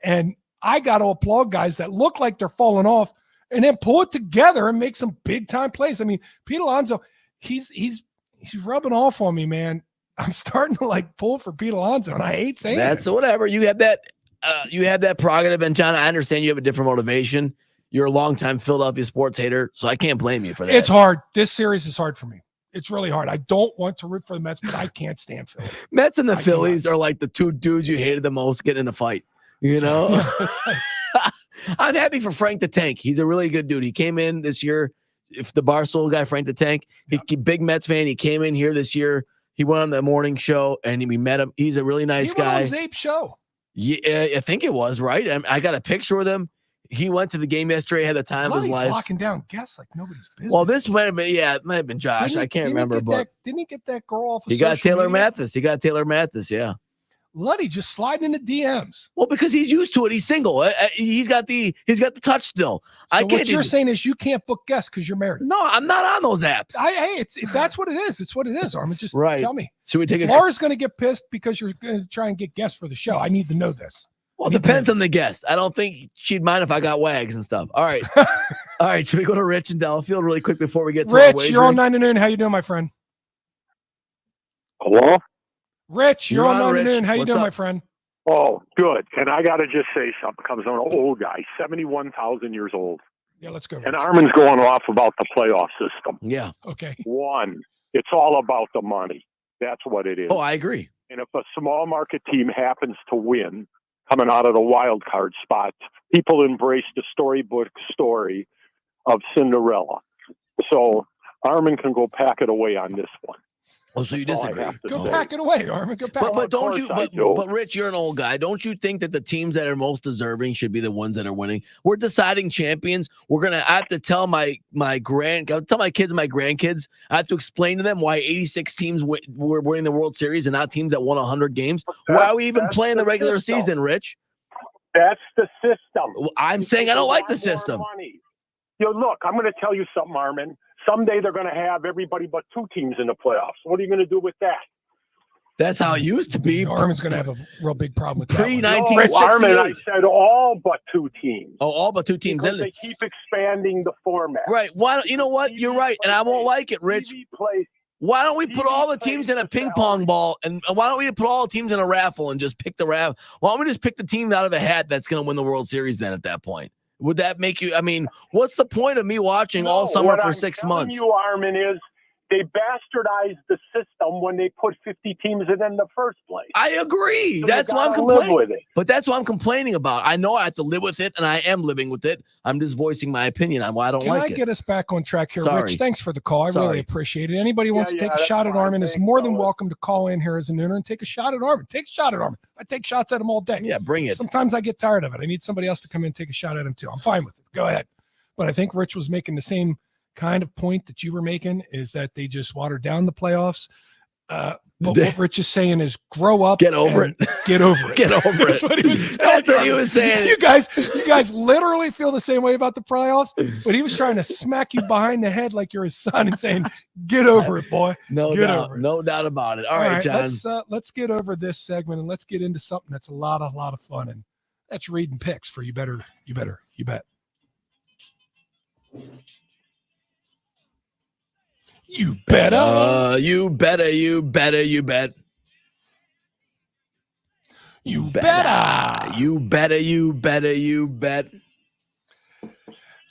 And I got to applaud guys that look like they're falling off and then pull it together and make some big time plays. I mean, Pete Alonso, he's rubbing off on me, man. I'm starting to pull for Pete Alonso, and I hate saying that's it. Whatever. You have that prerogative, and John, I understand you have a different motivation. You're a longtime Philadelphia sports hater, so I can't blame you for that. It's hard. This series is hard for me. It's really hard. I don't want to root for the Mets, but I can't stand Philly. Mets and the Phillies are like the 2 dudes you hated the most getting in a fight. I'm happy for Frank the Tank. He's a really good dude. He came in this year, if the Barstool guy, Frank the Tank, big Mets fan. He came in here this year. He went on the morning show and we met him. He's a really nice guy. He went on Zape's show. Yeah, I think it was, right? I got a picture with him. He went to the game yesterday, had the time of his life. Locking down guests like nobody's business. Well, this might have been, it might have been Josh. I can't remember, but didn't he get that girl off of he got Taylor media? Mathis. He got Taylor Mathis, yeah. Luddy just sliding into DMs. Well, because he's used to it. He's single. He's got the touch still. So what you're saying is you can't book guests because you're married. No, I'm not on those apps. If that's what it is, it's what it is, Armin. Just tell me. Should we take Laura's going to get pissed because you're going to try and get guests for the show. I need to know this. Well, it depends on the guest. I don't think she'd mind if I got wags and stuff. All right. All right. Should we go to Rich and Delafield really quick before we get to Rich, you're on 9 to noon. How you doing, my friend? Hello? Rich, you're on 9 to noon. How you doing, my friend? Oh, good. And I got to just say something because I'm an old guy, 71,000 years old. Yeah, let's go. And Armin's going off about the playoff system. Yeah. Okay. One, it's all about the money. That's what it is. Oh, I agree. And if a small market team happens to win, coming out of the wild card spot, people embrace the storybook story of Cinderella. So Armin can go pack it away on this one. Oh, so you disagree? Go pack it away, Armin. Go pack. But don't you? But Rich, you're an old guy. Don't you think that the teams that are most deserving should be the ones that are winning? We're deciding champions. I have to tell my kids, my grandkids. I have to explain to them why 86 teams were winning the World Series and not teams that won 100 games. Why are we even playing the regular season, Rich? That's the system. I'm saying I don't like the system. Look, I'm going to tell you something, Armin. Someday they're going to have everybody but 2 teams in the playoffs. What are you going to do with that? That's how it used to be. Armin's going to have a real big problem with that. Pre-1968. Armin, I said all but 2 teams. Oh, all but 2 teams. Because they keep expanding the format. Right. You know what? You're right. And I won't like it, Rich. Why don't we put all the teams in a ping pong ball? And why don't we put all the teams in a raffle and just pick the raffle? Why don't we just pick the team out of a hat that's going to win the World Series then at that point? Would that make you? I mean, what's the point of me watching all summer for 6 months? You, Armin, is they bastardized the system when they put 50 teams in the first place. I agree. So that's why I'm complaining. But that's what I'm complaining about. I know I have to live with it, and I am living with it. I'm just voicing my opinion on why I don't like it. Can I get us back on track here, Sorry. Rich? Thanks for the call. I really appreciate it. Anybody wants to take a shot at Armin is more than welcome to call in here as an owner and take a shot at Armin. Take a shot at Armin. I take shots at him all day. Yeah, bring it. Sometimes I get tired of it. I need somebody else to come in and take a shot at him too. I'm fine with it. Go ahead. But I think Rich was making the same kind of point that you were making, is that they just watered down the playoffs. But what Rich is saying is grow up, get over it. Get over it. Get over it. That's what he was That's what he was saying. You guys literally feel the same way about the playoffs, but he was trying to smack you behind the head like you're his son and saying, get over it, boy. No doubt about it. All right, John. Let's get over this segment and let's get into something that's a lot of fun, and that's reading picks for you bet. You better. You better, you bet. You better. You better. You bet.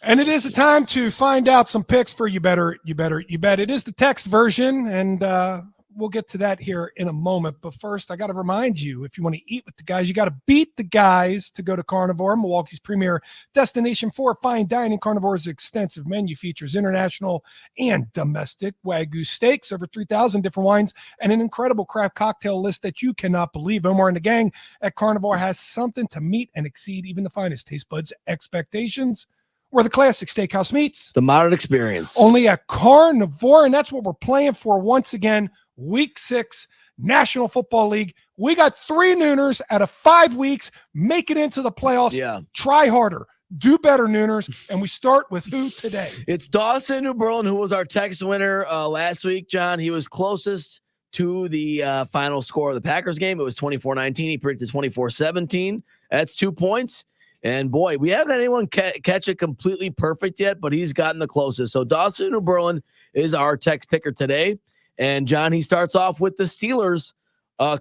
And it is the time to find out some picks for you better. It is the text version, and we'll get to that here in a moment. But first, I got to remind you, if you want to eat with the guys, you got to beat the guys to go to Carnivore, Milwaukee's premier destination for fine dining. Carnivore's extensive menu features international and domestic Wagyu steaks, over 3,000 different wines, and an incredible craft cocktail list that you cannot believe. Omar and the gang at Carnivore has something to meet and exceed even the finest taste buds' expectations. Where the classic steakhouse meets the modern experience. Only at Carnivore, and that's what we're playing for once again. Week 6, National Football League. We got 3 Nooners out of 5 weeks. Make it into the playoffs. Yeah. Try harder. Do better, Nooners. And we start with who today? It's Dawson New Berlin, who was our text winner last week, John. He was closest to the final score of the Packers game. It was 24-19. He predicted 24-17. That's 2 points. And boy, we haven't had anyone catch it completely perfect yet, but he's gotten the closest. So Dawson New Berlin is our text picker today. And John, he starts off with the Steelers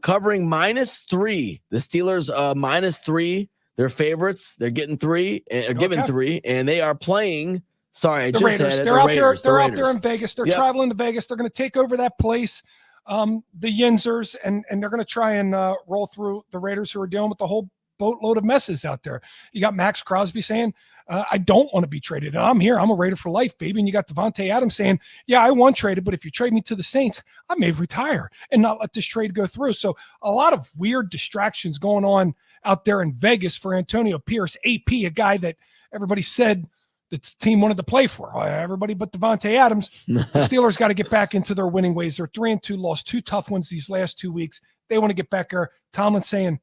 covering -3. The Steelers -3. They're favorites. They're getting 3 and giving 3, and they are playing. Sorry, the Raiders. They're out there in Vegas. They're traveling to Vegas. They're going to take over that place. The Yinzers, and they're going to try and roll through the Raiders, who are dealing with the whole boatload of messes out there. You got Max Crosby saying, I don't want to be traded. And I'm here. I'm a Raider for life, baby. And you got Devontae Adams saying, yeah, I want traded, but if you trade me to the Saints, I may retire and not let this trade go through. So a lot of weird distractions going on out there in Vegas for Antonio Pierce, AP, a guy that everybody said the team wanted to play for. Everybody but Devontae Adams. The Steelers got to get back into their winning ways. They're 3-2, lost 2 tough ones these last 2 weeks. They want to get back there. Tomlin saying,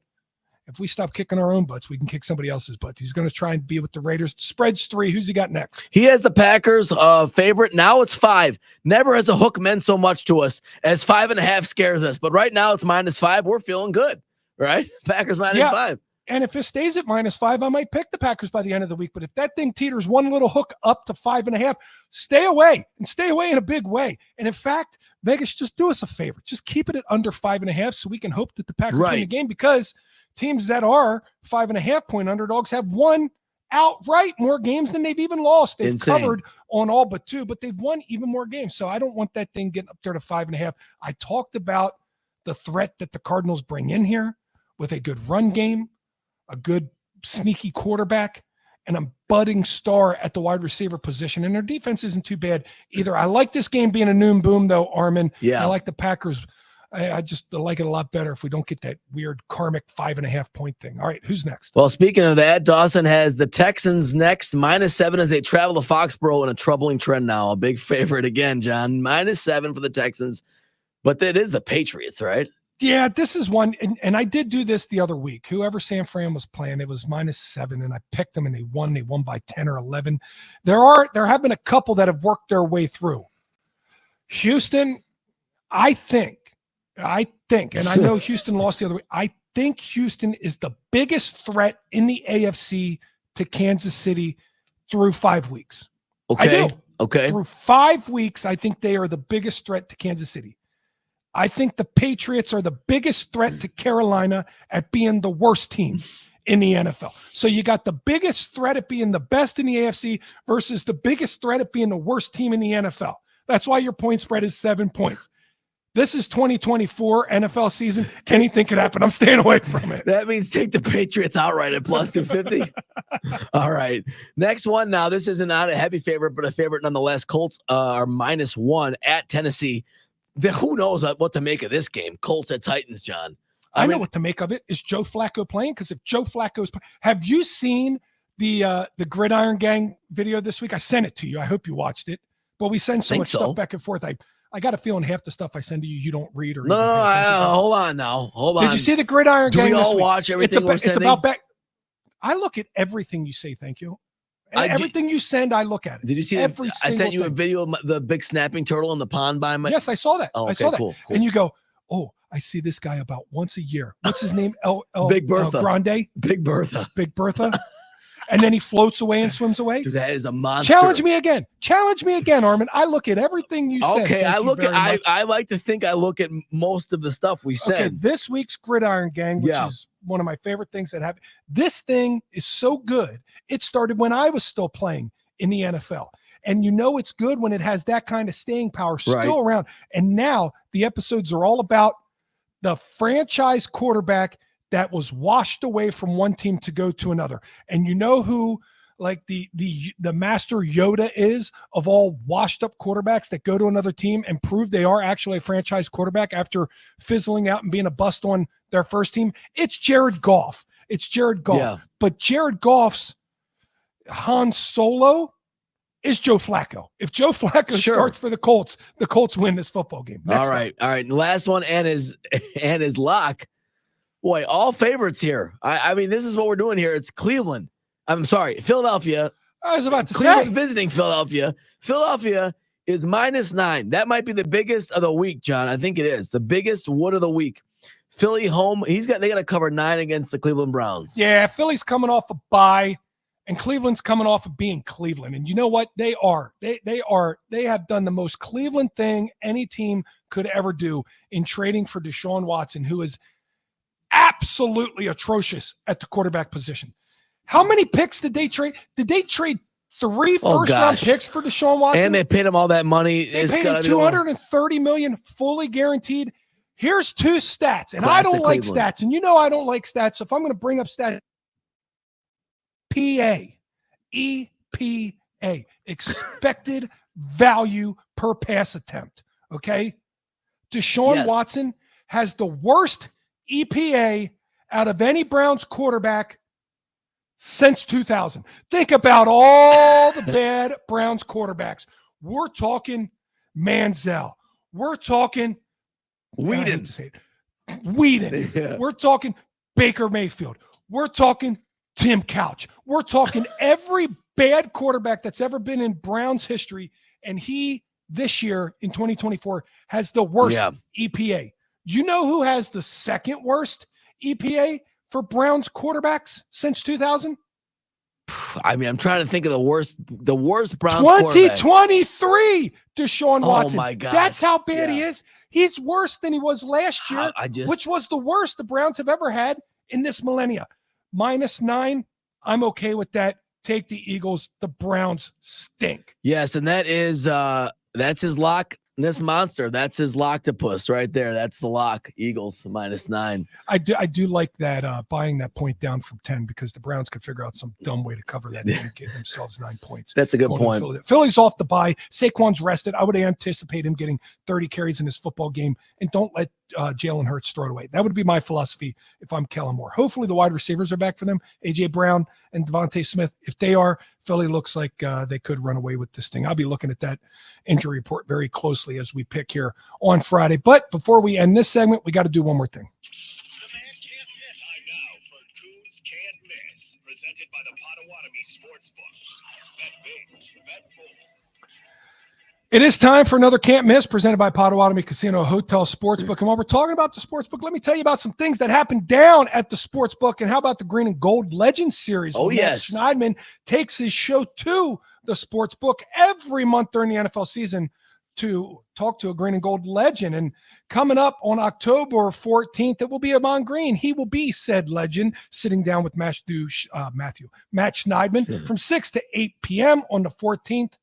if we stop kicking our own butts, we can kick somebody else's butt. He's going to try and be with the Raiders. Spread's 3. Who's he got next? He has the Packers favorite. Now it's 5. Never has a hook meant so much to us as 5.5 scares us. But right now it's -5. We're feeling good, right? Packers -5. And if it stays at -5, I might pick the Packers by the end of the week. But if that thing teeters one little hook up to 5.5, stay away and stay away in a big way. And in fact, Vegas, just do us a favor. Just keep it at under 5.5 so we can hope that the Packers win the game, because teams that are 5.5 point underdogs have won outright more games than they've even lost. They've covered on all but 2, but they've won even more games. So I don't want that thing getting up there to 5.5. I talked about the threat that the Cardinals bring in here with a good run game, a good sneaky quarterback, and a budding star at the wide receiver position. And their defense isn't too bad either. I like this game being a noon boom, though, Armin. Yeah. I like the Packers. I just like it a lot better if we don't get that weird karmic 5.5 point thing. All right, who's next? Well, speaking of that, Dawson has the Texans next, -7 as they travel to Foxborough in a troubling trend now. A big favorite again, John. -7 for the Texans. But it is the Patriots, right? Yeah, this is one, and I did do this the other week. Whoever San Fran was playing, it was -7, and I picked them, and they won. They won by 10 or 11. There have been a couple that have worked their way through. Houston, I think, and I know Houston lost the other week. I think Houston is the biggest threat in the AFC to Kansas City through 5 weeks. Okay. I do. Okay. Through 5 weeks, I think they are the biggest threat to Kansas City. I think the Patriots are the biggest threat to Carolina at being the worst team in the NFL. So you got the biggest threat at being the best in the AFC versus the biggest threat at being the worst team in the NFL. That's why your point spread is 7 points. This is 2024 NFL season. Anything could happen. I'm staying away from it. That means take the Patriots outright at +250. All right. Next one. Now, this is not a heavy favorite, but a favorite nonetheless. Colts are -1 at Tennessee. Who knows what to make of this game? Colts at Titans, John. I know what to make of it. Is Joe Flacco playing? Because if Joe Flacco's have you seen the Gridiron Gang video this week? I sent it to you. I hope you watched it. But we send so much stuff back and forth. I got a feeling half the stuff I send to you, you don't read or no. Hold on now. Hold on. Did you see the Gridiron Gang? Do we this all week? watch everything we're sending? It's about back. I look at everything you say. Thank you. Everything you send, I look at it. Did you see every I sent you a video of the big snapping turtle in the pond by my. Yes, I saw that. Oh, okay, I saw that. cool. And you go, oh, I see this guy about once a year. What's his name? Big Bertha. Grande. Big Bertha. Big Bertha. And then he floats away and swims away. Dude, that is a monster. Challenge me again, Armin. I look at everything you said. Okay, I like to think I look at most of the stuff we said. Okay, this week's Gridiron Gang, which is one of my favorite things that happened. This thing is so good. It started when I was still playing in the NFL. And you know it's good when it has that kind of staying power still around. And now the episodes are all about the franchise quarterback that was washed away from one team to go to another. And you know who like the master Yoda is of all washed up quarterbacks that go to another team and prove they are actually a franchise quarterback after fizzling out and being a bust on their first team? It's Jared Goff. Yeah. But Jared Goff's Han Solo is Joe Flacco. If Joe Flacco starts for the Colts win this football game. Next all right. Last one and his lock. Boy, all favorites here. I mean, this is what we're doing here. It's Cleveland. I'm sorry, Philadelphia. I was about to Cleveland say. Visiting Philadelphia. Philadelphia is -9. That might be the biggest of the week, John. I think it is. The biggest wood of the week. Philly home. They got to cover 9 against the Cleveland Browns. Yeah, Philly's coming off a bye, and Cleveland's coming off of being Cleveland. And you know what? They have done the most Cleveland thing any team could ever do in trading for Deshaun Watson, who is absolutely atrocious at the quarterback position. How many picks did they trade? Did they trade 3 first-round picks for Deshaun Watson? And they paid him all that money. They paid him $230 million fully guaranteed. Here's two stats, and I Classic don't like Cleveland. stats, and you know I don't like stats. So if I'm going to bring up stats, EPA, expected value per pass attempt. Okay, Deshaun Yes. Watson has the worst EPA out of any Browns quarterback since 2000. Think about all the bad Browns quarterbacks. We're talking Manziel. We're talking I hate to say it, Whedon. Yeah. We're talking Baker Mayfield. We're talking Tim Couch. We're talking every bad quarterback that's ever been in Browns history, and he this year in 2024 has the worst EPA. You know who has the second worst EPA for Browns quarterbacks since 2000? I mean, I'm trying to think of the worst Browns quarterback. 2023, Deshaun Watson. Oh my God. That's how bad he is. He's worse than he was last year, which was the worst the Browns have ever had in this millennia. -9, I'm okay with that. Take the Eagles. The Browns stink. Yes, and that is that's his lock. This monster, that's his loctopus right there. That's the lock. Eagles -9. I do like that buying that point down from 10 because the Browns could figure out some dumb way to cover that and get themselves 9 points. That's a good point. Philly's off the bye. Saquon's rested. I would anticipate him getting 30 carries in his football game, and don't let Jalen Hurts throw it away. That would be my philosophy if I'm Kellen Moore. Hopefully the wide receivers are back for them, A.J. Brown and Devontae Smith. If they are, Philly looks like they could run away with this thing. I'll be looking at that injury report very closely as we pick here on Friday. But before we end this segment, we got to do one more thing. The man can't miss. Time now for Coons Can't Miss, presented by the Potawatomi Sportsbook. Bet big, bet bold. It is time for another Can't Miss presented by Potawatomi Casino Hotel Sportsbook. And while we're talking about the Sportsbook, let me tell you about some things that happened down at the Sportsbook. And how about the Green and Gold Legends Series? Oh, yes. Matt Schneidman takes his show to the Sportsbook every month during the NFL season to talk to a Green and Gold legend. And coming up on October 14th, it will be Amon Green. He will be said legend sitting down with Matt Schneidman from 6 to 8 p.m. on the 14th.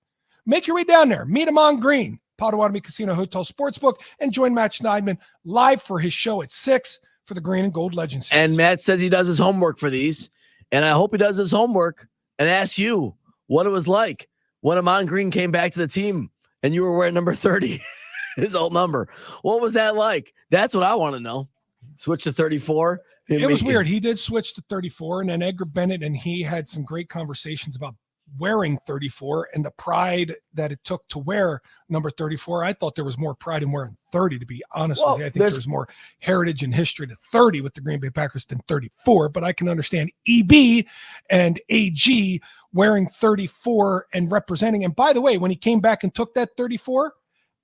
Make your way down there. Meet him on Green, Potawatomi Casino Hotel Sportsbook, and join Matt Schneidman live for his show at 6 for the Green and Gold Legends Series. And Matt says he does his homework for these, and I hope he does his homework and asks you what it was like when Amon Green came back to the team and you were wearing number 30, his old number. What was that like? That's what I want to know. Switch to 34. It was weird. He did switch to 34, and then Edgar Bennett and he had some great conversations about wearing 34 and the pride that it took to wear number 34. I thought there was more pride in wearing 30, to be honest with you. I think there's more heritage and history to 30 with the Green Bay Packers than 34, but I can understand EB and AG wearing 34 and representing. And by the way, when he came back and took that 34,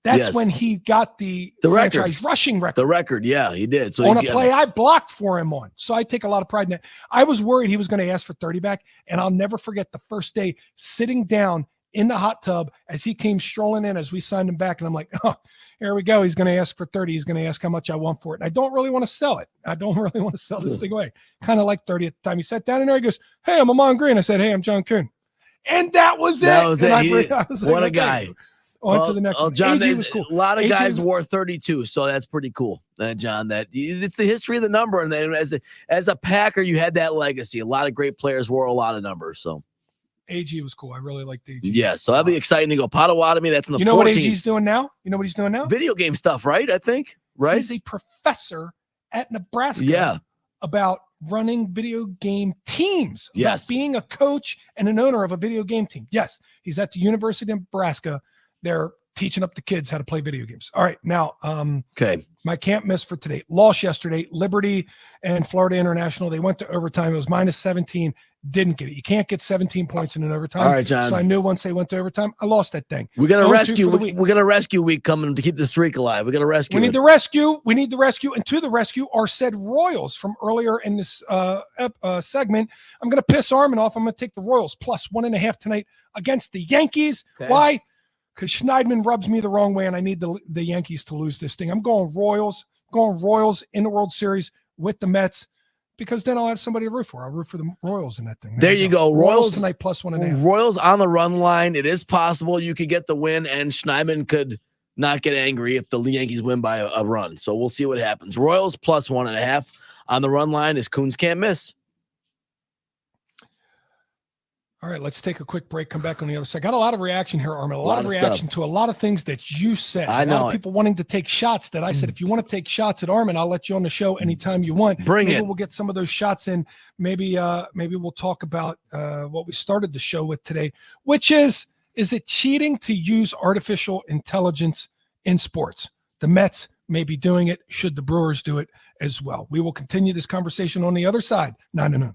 that's when he got the franchise record. Rushing record. The record, yeah, he did. So on a play I blocked for him on. So I take a lot of pride in that. I was worried he was going to ask for 30 back, and I'll never forget the first day sitting down in the hot tub as he came strolling in as we signed him back, and I'm like, oh, here we go. He's going to ask for 30. He's going to ask how much I want for it. And I don't really want to sell it. I don't really want to sell this thing away. Kind of like 30 at the time. He sat down in there. He goes, hey, I'm Amon Green. I said, hey, I'm John Kuhn. And that was it. That was it. I was like, what a guy. On to the next one. John, AG was cool. A lot of AG guys wore 32, so that's pretty cool, John. That it's the history of the number, and then as a Packer, you had that legacy. A lot of great players wore a lot of numbers. So AG was cool. I really liked AG. Yeah, so that'll be exciting to go. Potawatomi, that's in the 14th. You know what AG's doing now? You know what he's doing now? Video game stuff, right? I think, right? He's a professor at Nebraska about running video game teams. Yes. About being a coach and an owner of a video game team. Yes. He's at the University of Nebraska. They're teaching up the kids how to play video games. All right. Now, my can't miss for today. Lost yesterday. Liberty and Florida International. They went to overtime. It was -17. Didn't get it. You can't get 17 points in an overtime. All right, John. So I knew once they went to overtime, I lost that thing. We're gonna rescue. We're gonna rescue week coming to keep the streak alive. We're gonna rescue. We need the rescue. We need the rescue. And to the rescue are said Royals from earlier in this segment. I'm gonna piss Armin off. I'm gonna take the Royals +1.5 tonight against the Yankees. Okay. Why? Because Schneidman rubs me the wrong way, and I need the Yankees to lose this thing. I'm going Royals. Going Royals in the World Series with the Mets, because then I'll have somebody to root for. I'll root for the Royals in that thing. There you go. Royals tonight +1.5. Royals on the run line. It is possible you could get the win, and Schneidman could not get angry if the Yankees win by a run. So we'll see what happens. Royals plus 1.5 on the run line is Coons can't miss. All right, let's take a quick break. Come back on the other side. Got a lot of reaction here, Armin. A lot of of reaction stuff. to a lot of things that you said. I A lot know of it. people wanting to take shots that I said, if you want to take shots at Armin, I'll let you on the show anytime you want. Bring Maybe it. we'll get some of those shots in. Maybe we'll talk about what we started the show with today, which is it cheating to use artificial intelligence in sports? The Mets may be doing it. Should the Brewers do it as well? We will continue this conversation on the other side. 9 to 9.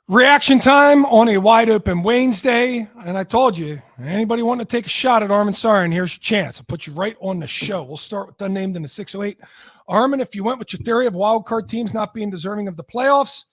Reaction time on a wide open Waynesday. And I told you, anybody wanting to take a shot at Armin Sarin, here's your chance. I'll put you right on the show. We'll start with unnamed in the 608. Armin, if you went with your theory of wild card teams not being deserving of the playoffs,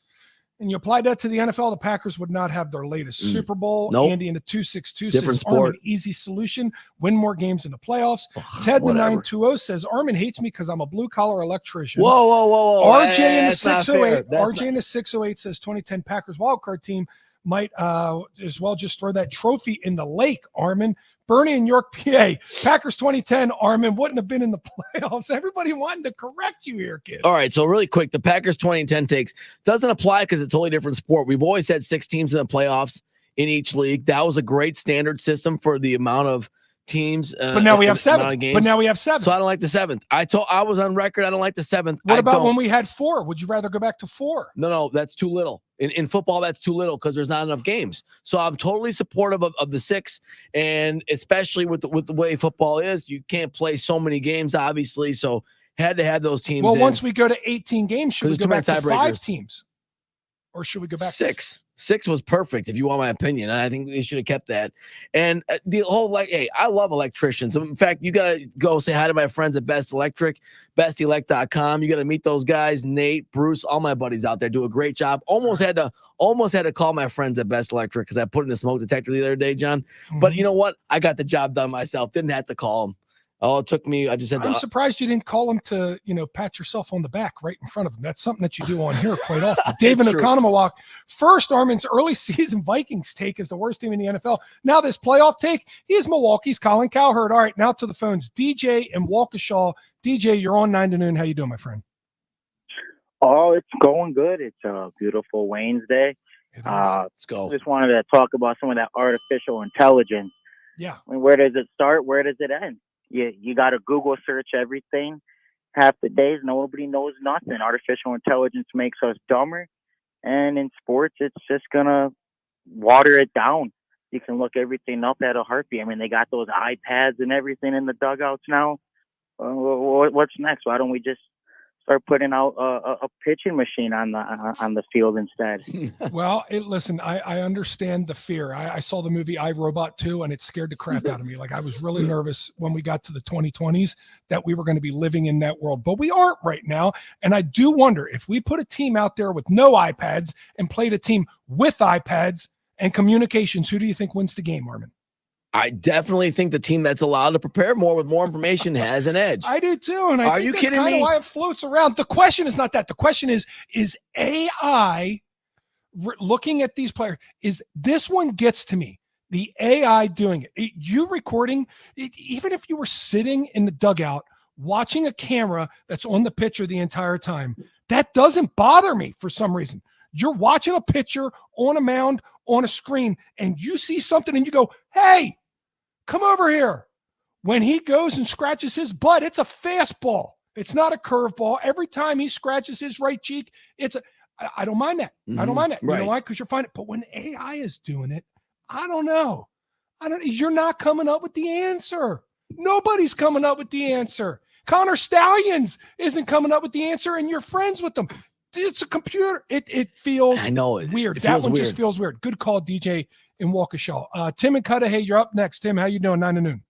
and you applied that to the NFL, the Packers would not have their latest Super Bowl. Nope. Andy in the 262 Different says, sport. Armin, easy solution, win more games in the playoffs. Ted in the 920 says, Armin hates me because I'm a blue-collar electrician. Whoa. RJ in the That's not 608. fair. RJ in the 608 says 2010 Packers wildcard team might as well just throw that trophy in the lake, Armin. Bernie in York, PA. Packers 2010, Armin wouldn't have been in the playoffs. Everybody wanted to correct you here, kid. All right, so really quick, the Packers 2010 takes doesn't apply because it's a totally different sport. We've always had 6 teams in the playoffs in each league. That was a great standard system for the amount of teams. But now we have 7. But now we have 7. So I don't like the 7th. I was on record. I don't like the 7th. What about when we had 4? Would you rather go back to 4? No, that's too little. In football, that's too little because there's not enough games. So I'm totally supportive of the 6, and especially with the way football is, you can't play so many games, obviously. So had to have those teams. Well, once we go to 18 games, should we go back to 5 tiebreakers. teams? Or should we go back 6? to 6 was perfect, if you want my opinion. And I think they should have kept that. And the whole, hey, I love electricians. In fact, you got to go say hi to my friends at Best Electric, bestelect.com. You got to meet those guys, Nate, Bruce, all my buddies out there do a great job. Almost had to call my friends at Best Electric because I put in a smoke detector the other day, John. Mm-hmm. But you know what? I got the job done myself. Didn't have to call them. Oh, it took me. I just had. I'm surprised you didn't call him to, pat yourself on the back right in front of him. That's something that you do on here quite often. David Okonomowak, first Armin's early season Vikings take is the worst team in the NFL. Now this playoff take, he's Milwaukee's Colin Cowherd. All right, now to the phones. DJ and Waukesha. DJ, you're on 9 to noon. How you doing, my friend? Oh, it's going good. It's a beautiful Waynesday. Let's go. Just wanted to talk about some of that artificial intelligence. Yeah. I mean, where does it start? Where does it end? You got to Google search everything. Half the days, nobody knows nothing. Artificial intelligence makes us dumber. And in sports, it's just going to water it down. You can look everything up at a heartbeat. I mean, they got those iPads and everything in the dugouts now. What's next? Why don't we just start putting out a pitching machine on the field instead? Well, listen, I understand the fear. I saw the movie I, Robot 2, and it scared the crap out of me. Like, I was really nervous when we got to the 2020s that we were going to be living in that world, but we aren't right now. And I do wonder if we put a team out there with no iPads and played a team with iPads and communications, who do you think wins the game, Armin? I definitely think the team that's allowed to prepare more with more information has an edge. I do too, and I think that's kind of why it floats around. The question is not that. The question is AI looking at these players? Is this one gets to me? The AI doing it. You recording, even if you were sitting in the dugout watching a camera that's on the pitcher the entire time, that doesn't bother me for some reason. You're watching a pitcher on a mound on a screen, and you see something, and you go, "Hey, come over here." When he goes and scratches his butt, it's a fastball. It's not a curveball. Every time he scratches his right cheek, I don't mind that. I don't mind that. Right. You know why? Because you're fine. But when AI is doing it, I don't know. You're not coming up with the answer. Nobody's coming up with the answer. Connor Stallions isn't coming up with the answer, and you're friends with them. It's a computer. It feels weird. That one just feels weird. Good call, DJ in Waukesha. Tim and Cudahy, you're up next. Tim, how you doing? 9 to noon.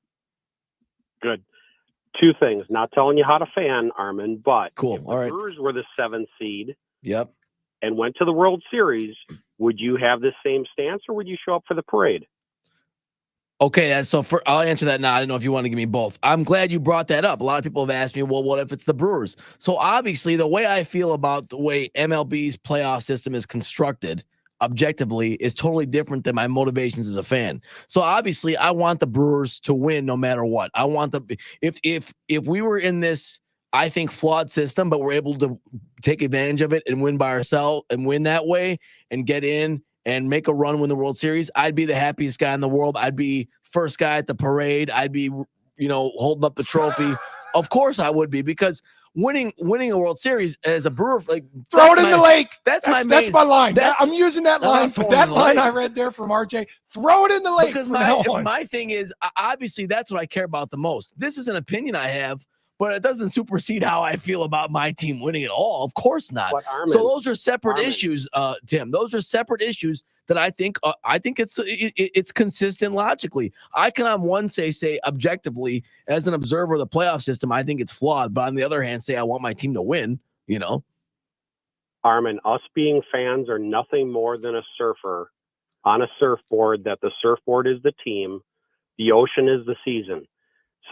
Good. 2 things. Not telling you how to fan, Armin, but cool. If all right. Brewers were the 7th seed. Yep. And went to the World Series, would you have the same stance, or would you show up for the parade? Okay, I'll answer that now. I don't know if you want to give me both. I'm glad you brought that up. A lot of people have asked me, well, what if it's the Brewers? So obviously, the way I feel about the way MLB's playoff system is constructed, objectively, is totally different than my motivations as a fan. So obviously, I want the Brewers to win no matter what. I want if we were in this, I think, flawed system, but we're able to take advantage of it and win by ourselves and win that way and get in and make a run, win the World Series, I'd be the happiest guy in the world. I'd be first guy at the parade. I'd be, holding up the trophy. Of course I would be, because winning a World Series as a Brewer, like, throw it in the lake. That's my line. I'm using that line, but that line I read there from RJ, throw it in the lake. Because my thing is, obviously that's what I care about the most. This is an opinion I have, but it doesn't supersede how I feel about my team winning at all. Of course not. But Armin, So those are separate Armin. issues, Tim. Those are separate issues that I think it's consistent logically. I can on one say objectively as an observer of the playoff system, I think it's flawed, but on the other hand, say I want my team to win. Armin, us being fans are nothing more than a surfer on a surfboard, that the surfboard is the team, the ocean is the season.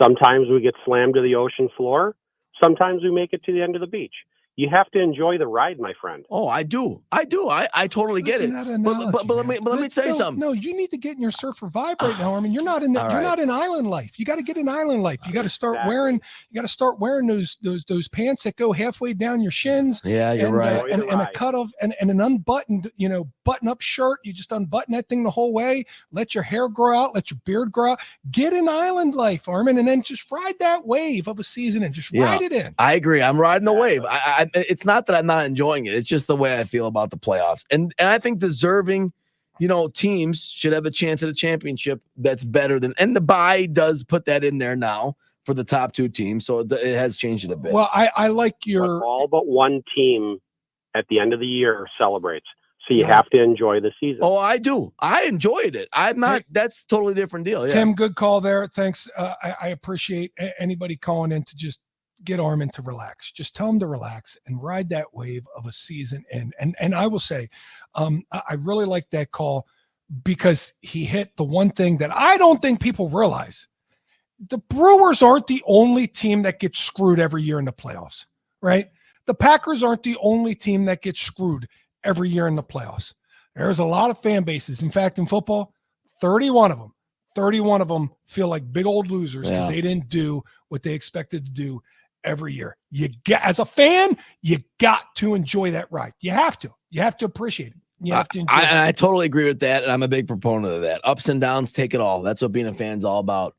Sometimes we get slammed to the ocean floor. Sometimes we make it to the end of the beach. You have to enjoy the ride, my friend. Oh, I do. I totally get it. Listen to that analogy, But let me tell you no, something. No, you need to get in your surfer vibe right now, Armin. You're not in that. All You're right. not in island life. You got to get in island life. You got to start Exactly. wearing. You got to start wearing those pants that go halfway down your shins. Yeah, you're and, right. and a Right. cut off and an unbuttoned, button up shirt. You just unbutton that thing the whole way. Let your hair grow out. Let your beard grow out. Get in island life, Armin, and then just ride that wave of a season and just ride it in. I agree. I'm riding the wave. It's not that I'm not enjoying it. It's just the way I feel about the playoffs. And I think deserving, teams should have a chance at a championship that's better than, and the bye does put that in there now for the top two teams. So it has changed it a bit. Well, I like But your. all but one team at the end of the year celebrates. So you have to enjoy the season. Oh, I do. I enjoyed it. I'm not. That's a totally different deal. Yeah. Tim, good call there. Thanks. I appreciate anybody calling in to just get Armin to relax. Just tell him to relax and ride that wave of a season. And I will say, I really like that call because he hit the one thing that I don't think people realize. The Brewers aren't the only team that gets screwed every year in the playoffs, right? The Packers aren't the only team that gets screwed every year in the playoffs. There's a lot of fan bases. In fact, in football, 31 of them feel like big old losers because they didn't do what they expected to do every year. As a fan, you got to enjoy that ride. You have to appreciate it. You have to enjoy it. I totally agree with that. And I'm a big proponent of that. Ups and downs, take it all. That's what being a fan's all about.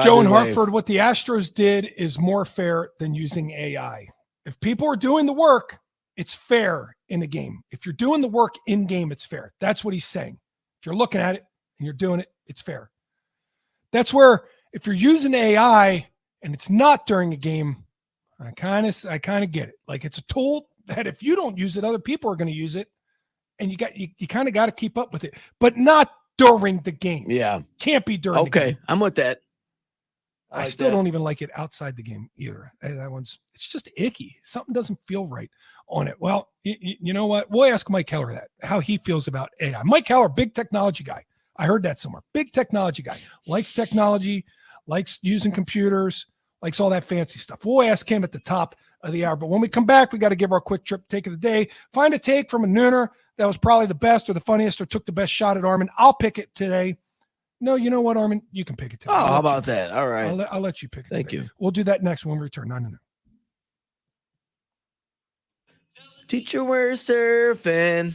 Joe in Hartford, what the Astros did is more fair than using AI. If people are doing the work, it's fair in a game. If you're doing the work in game, it's fair. That's what he's saying. If you're looking at it and you're doing it, it's fair. That's where if you're using AI and it's not during a game, I kind of get it. Like it's a tool that if you don't use it, other people are going to use it, and you kind of got to keep up with it, but not during the game. Yeah, can't be during. Okay, the game. I'm with that. I still don't even like it outside the game either. It's just icky. Something doesn't feel right on it. Well, you know what? We'll ask Mike Keller how he feels about AI. Mike Keller, big technology guy. I heard that somewhere. Big technology guy. Likes technology, likes using computers, likes all that fancy stuff. We'll ask him at the top of the hour. But when we come back, we got to give our quick trip take of the day. Find a take from a nooner that was probably the best or the funniest or took the best shot at Armin. I'll pick it today. No, you know what, Armin? You can pick it today. Oh, how about that? All right. I'll let you pick it. Thank today. you. We'll do that next when we return. No. Teacher, we're surfing.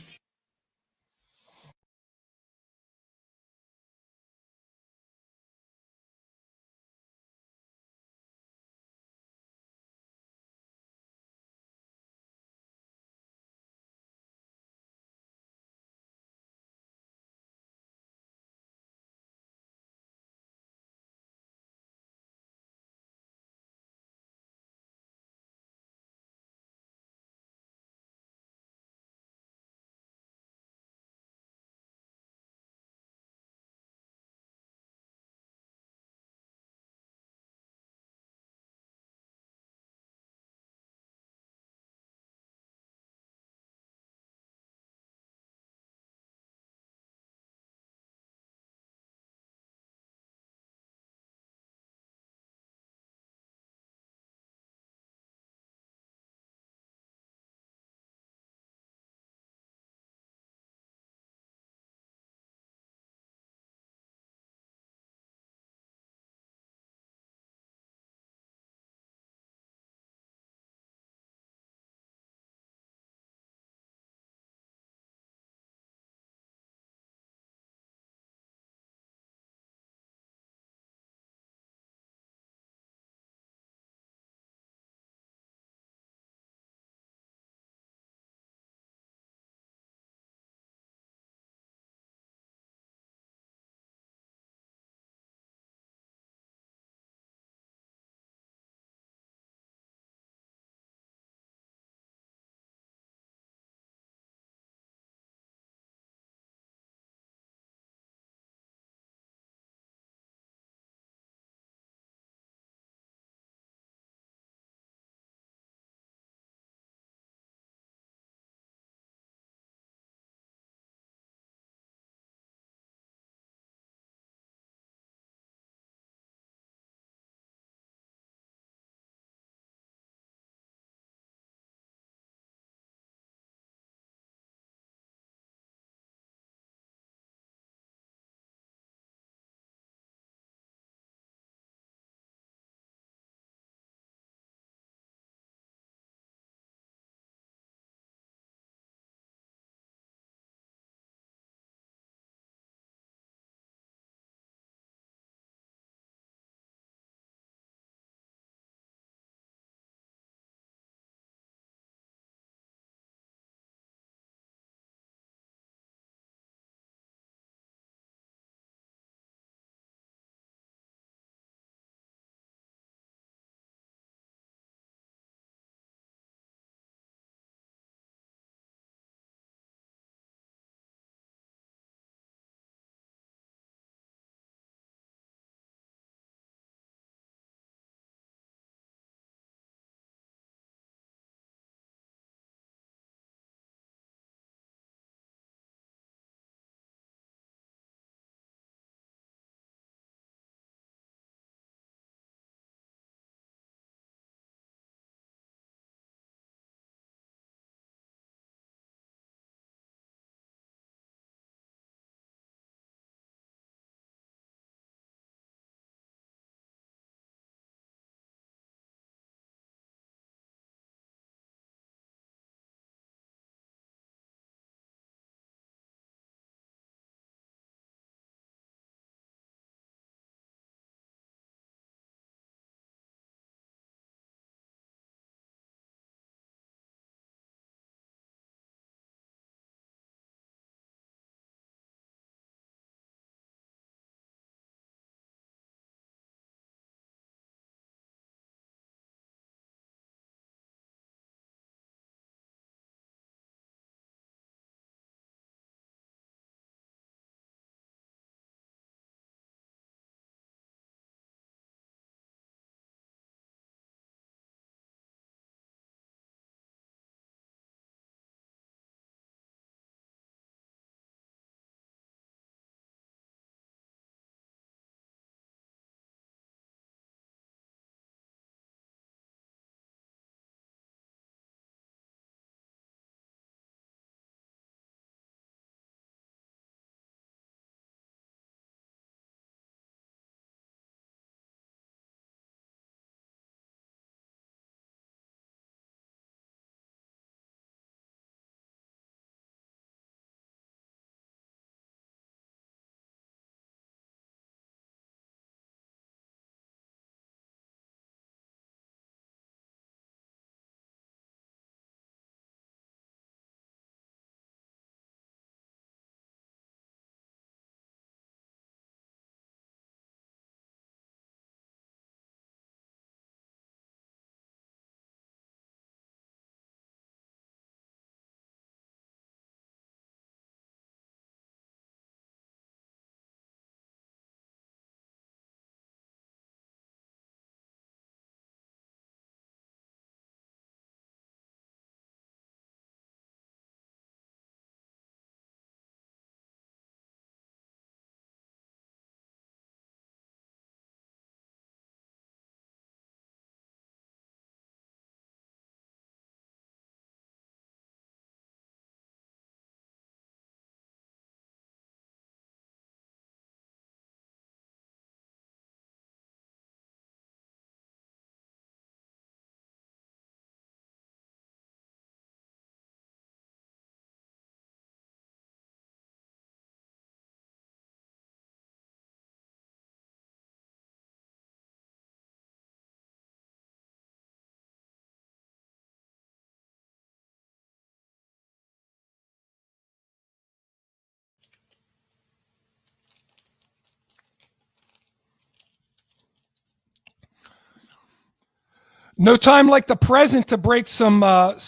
No time like the present to break some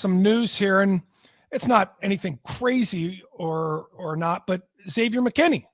news here, and it's not anything crazy or not, but Xavier McKinney,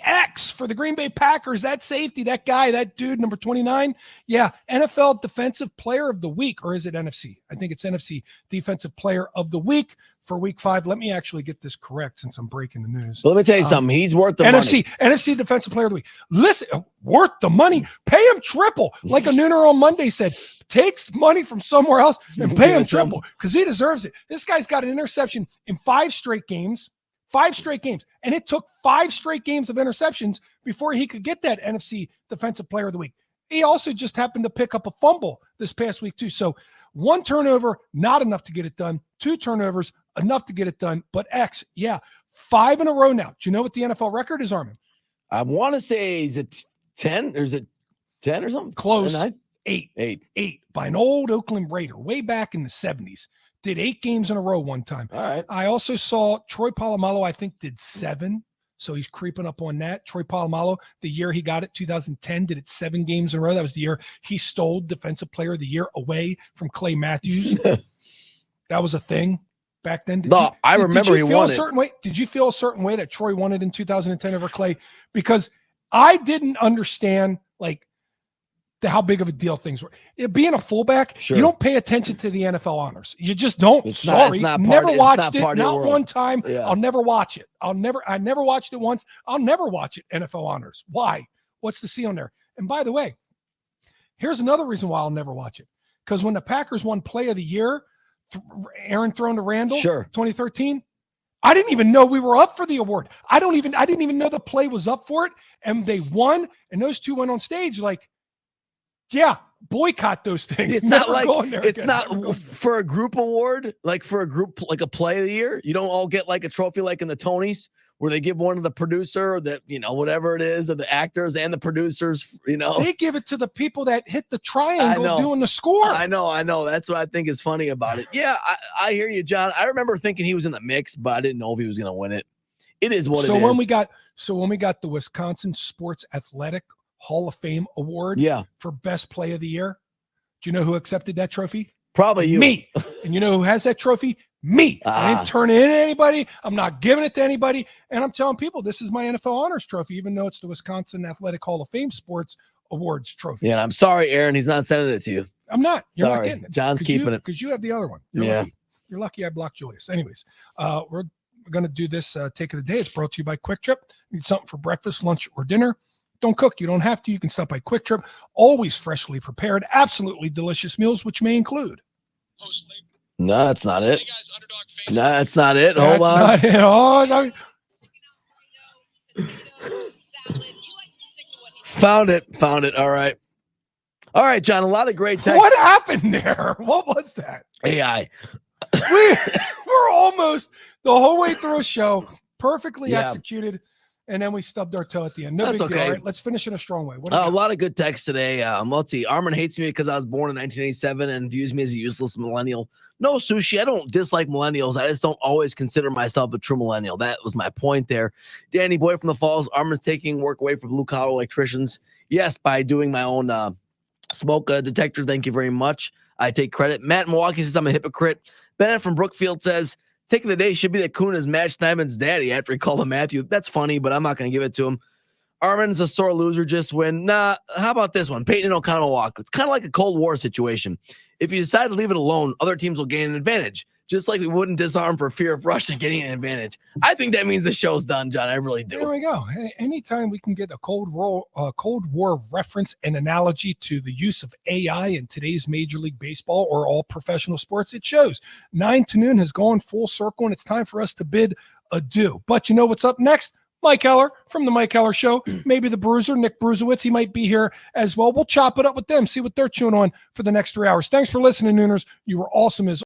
X for the Green Bay Packers, that safety, that guy, that dude, number 29. Yeah, NFL Defensive Player of the Week, or is it NFC? I think it's NFC Defensive Player of the Week for Week 5. Let me actually get this correct since I'm breaking the news. But let me tell you something. He's worth the money. NFC Defensive Player of the Week. Listen, worth the money. Pay him triple, like a Nooner on Monday said. Takes money from somewhere else and pay him triple because he deserves it. This guy's got an interception in 5 straight games. 5 straight games. And it took 5 straight games of interceptions before he could get that NFC Defensive Player of the Week. He also just happened to pick up a fumble this past week too. So 1 turnover, not enough to get it done. 2 turnovers, enough to get it done. But X, 5 in a row now. Do you know what the NFL record is, Armin? I want to say, is it 10 or is it 10 or something? Close. 8 by an old Oakland Raider way back in the 70s. Did 8 games in a row one time. All right. I also saw Troy Polamalu, I think, did 7. So he's creeping up on that. Troy Polamalu, the year he got it, 2010, did it 7 games in a row. That was the year he stole Defensive Player of the Year away from Clay Matthews. That was a thing back then. I remember he won it. Did you feel a certain way that Troy won it in 2010 over Clay? Because I didn't understand, how big of a deal things were. Being a fullback, you don't pay attention to the NFL honors. You just don't. Never watched it. Not one time. Yeah. I'll never watch it. I never watched it once. I'll never watch it. NFL honors. Why? What's the C on there? And by the way, here's another reason why I'll never watch it. Because when the Packers won Play of the Year, Aaron thrown to Randall, 2013. I didn't even know we were up for the award. I didn't even know the play was up for it. And they won. And those two went on stage boycott those things. It's not for a group award, for a group, like a Play of the Year. You don't all get a trophy like in the Tonys where they give one to the producer or that, whatever it is, or the actors and the producers, They give it to the people that hit the triangle doing the score. I know. That's what I think is funny about it. Yeah, I hear you, John. I remember thinking he was in the mix, but I didn't know if he was going to win it. It is what it is. So when we got the Wisconsin Sports Athletic Hall of Fame award for best play of the year. Do you know who accepted that trophy? Probably you. Me. And you know who has that trophy? Me. I didn't turn it in to anybody. I'm not giving it to anybody. And I'm telling people this is my NFL honors trophy, even though it's the Wisconsin Athletic Hall of Fame Sports Awards trophy. Yeah, and I'm sorry, Aaron, he's not sending it to you. I'm not. You're sorry. not getting it. John's keeping it. Because you have the other one. You're lucky I blocked Julius. Anyways, we're going to do this take of the day. It's brought to you by Quick Trip. Need something for breakfast, lunch, or dinner? Don't cook. You don't have to. You can stop by Quick Trip. Always freshly prepared, absolutely delicious meals, which may include. No, that's not it. No, that's not it. Hold on. Not it. Oh, Found it. All right, John. A lot of great text. What happened there? What was that? AI. We're almost the whole way through a show, perfectly executed. And then we stubbed our toe at the end. No That's big deal. okay. All right, let's finish in a strong way. A lot of good texts today. Let's see. Armin hates me because I was born in 1987 and views me as a useless millennial. No, Sushi, I don't dislike millennials. I just don't always consider myself a true millennial. That was my point there. Danny Boy from the Falls. Armin's taking work away from blue-collar electricians. Yes, by doing my own smoke detector. Thank you very much. I take credit. Matt in Milwaukee says I'm a hypocrite. Bennett from Brookfield says, take of the day should be that Kuhn is Matt Schneidman's daddy after he called him Matthew. That's funny, but I'm not going to give it to him. Armin's a sore loser, just win. Nah, how about this one? Peyton and O'Connell walk. It's kind of like a Cold War situation. If you decide to leave it alone, other teams will gain an advantage, just like we wouldn't disarm for fear of Russia getting an advantage. I think that means the show's done, John. I really do. There we go. Anytime we can get a Cold War reference and analogy to the use of AI in today's Major League Baseball or all professional sports, it shows. 9 to noon has gone full circle, and it's time for us to bid adieu. But you know what's up next? Mike Heller from the Mike Heller Show, maybe the Bruiser, Nick Bruzowitz, he might be here as well. We'll chop it up with them, see what they're chewing on for the next 3 hours. Thanks for listening, Nooners. You were awesome as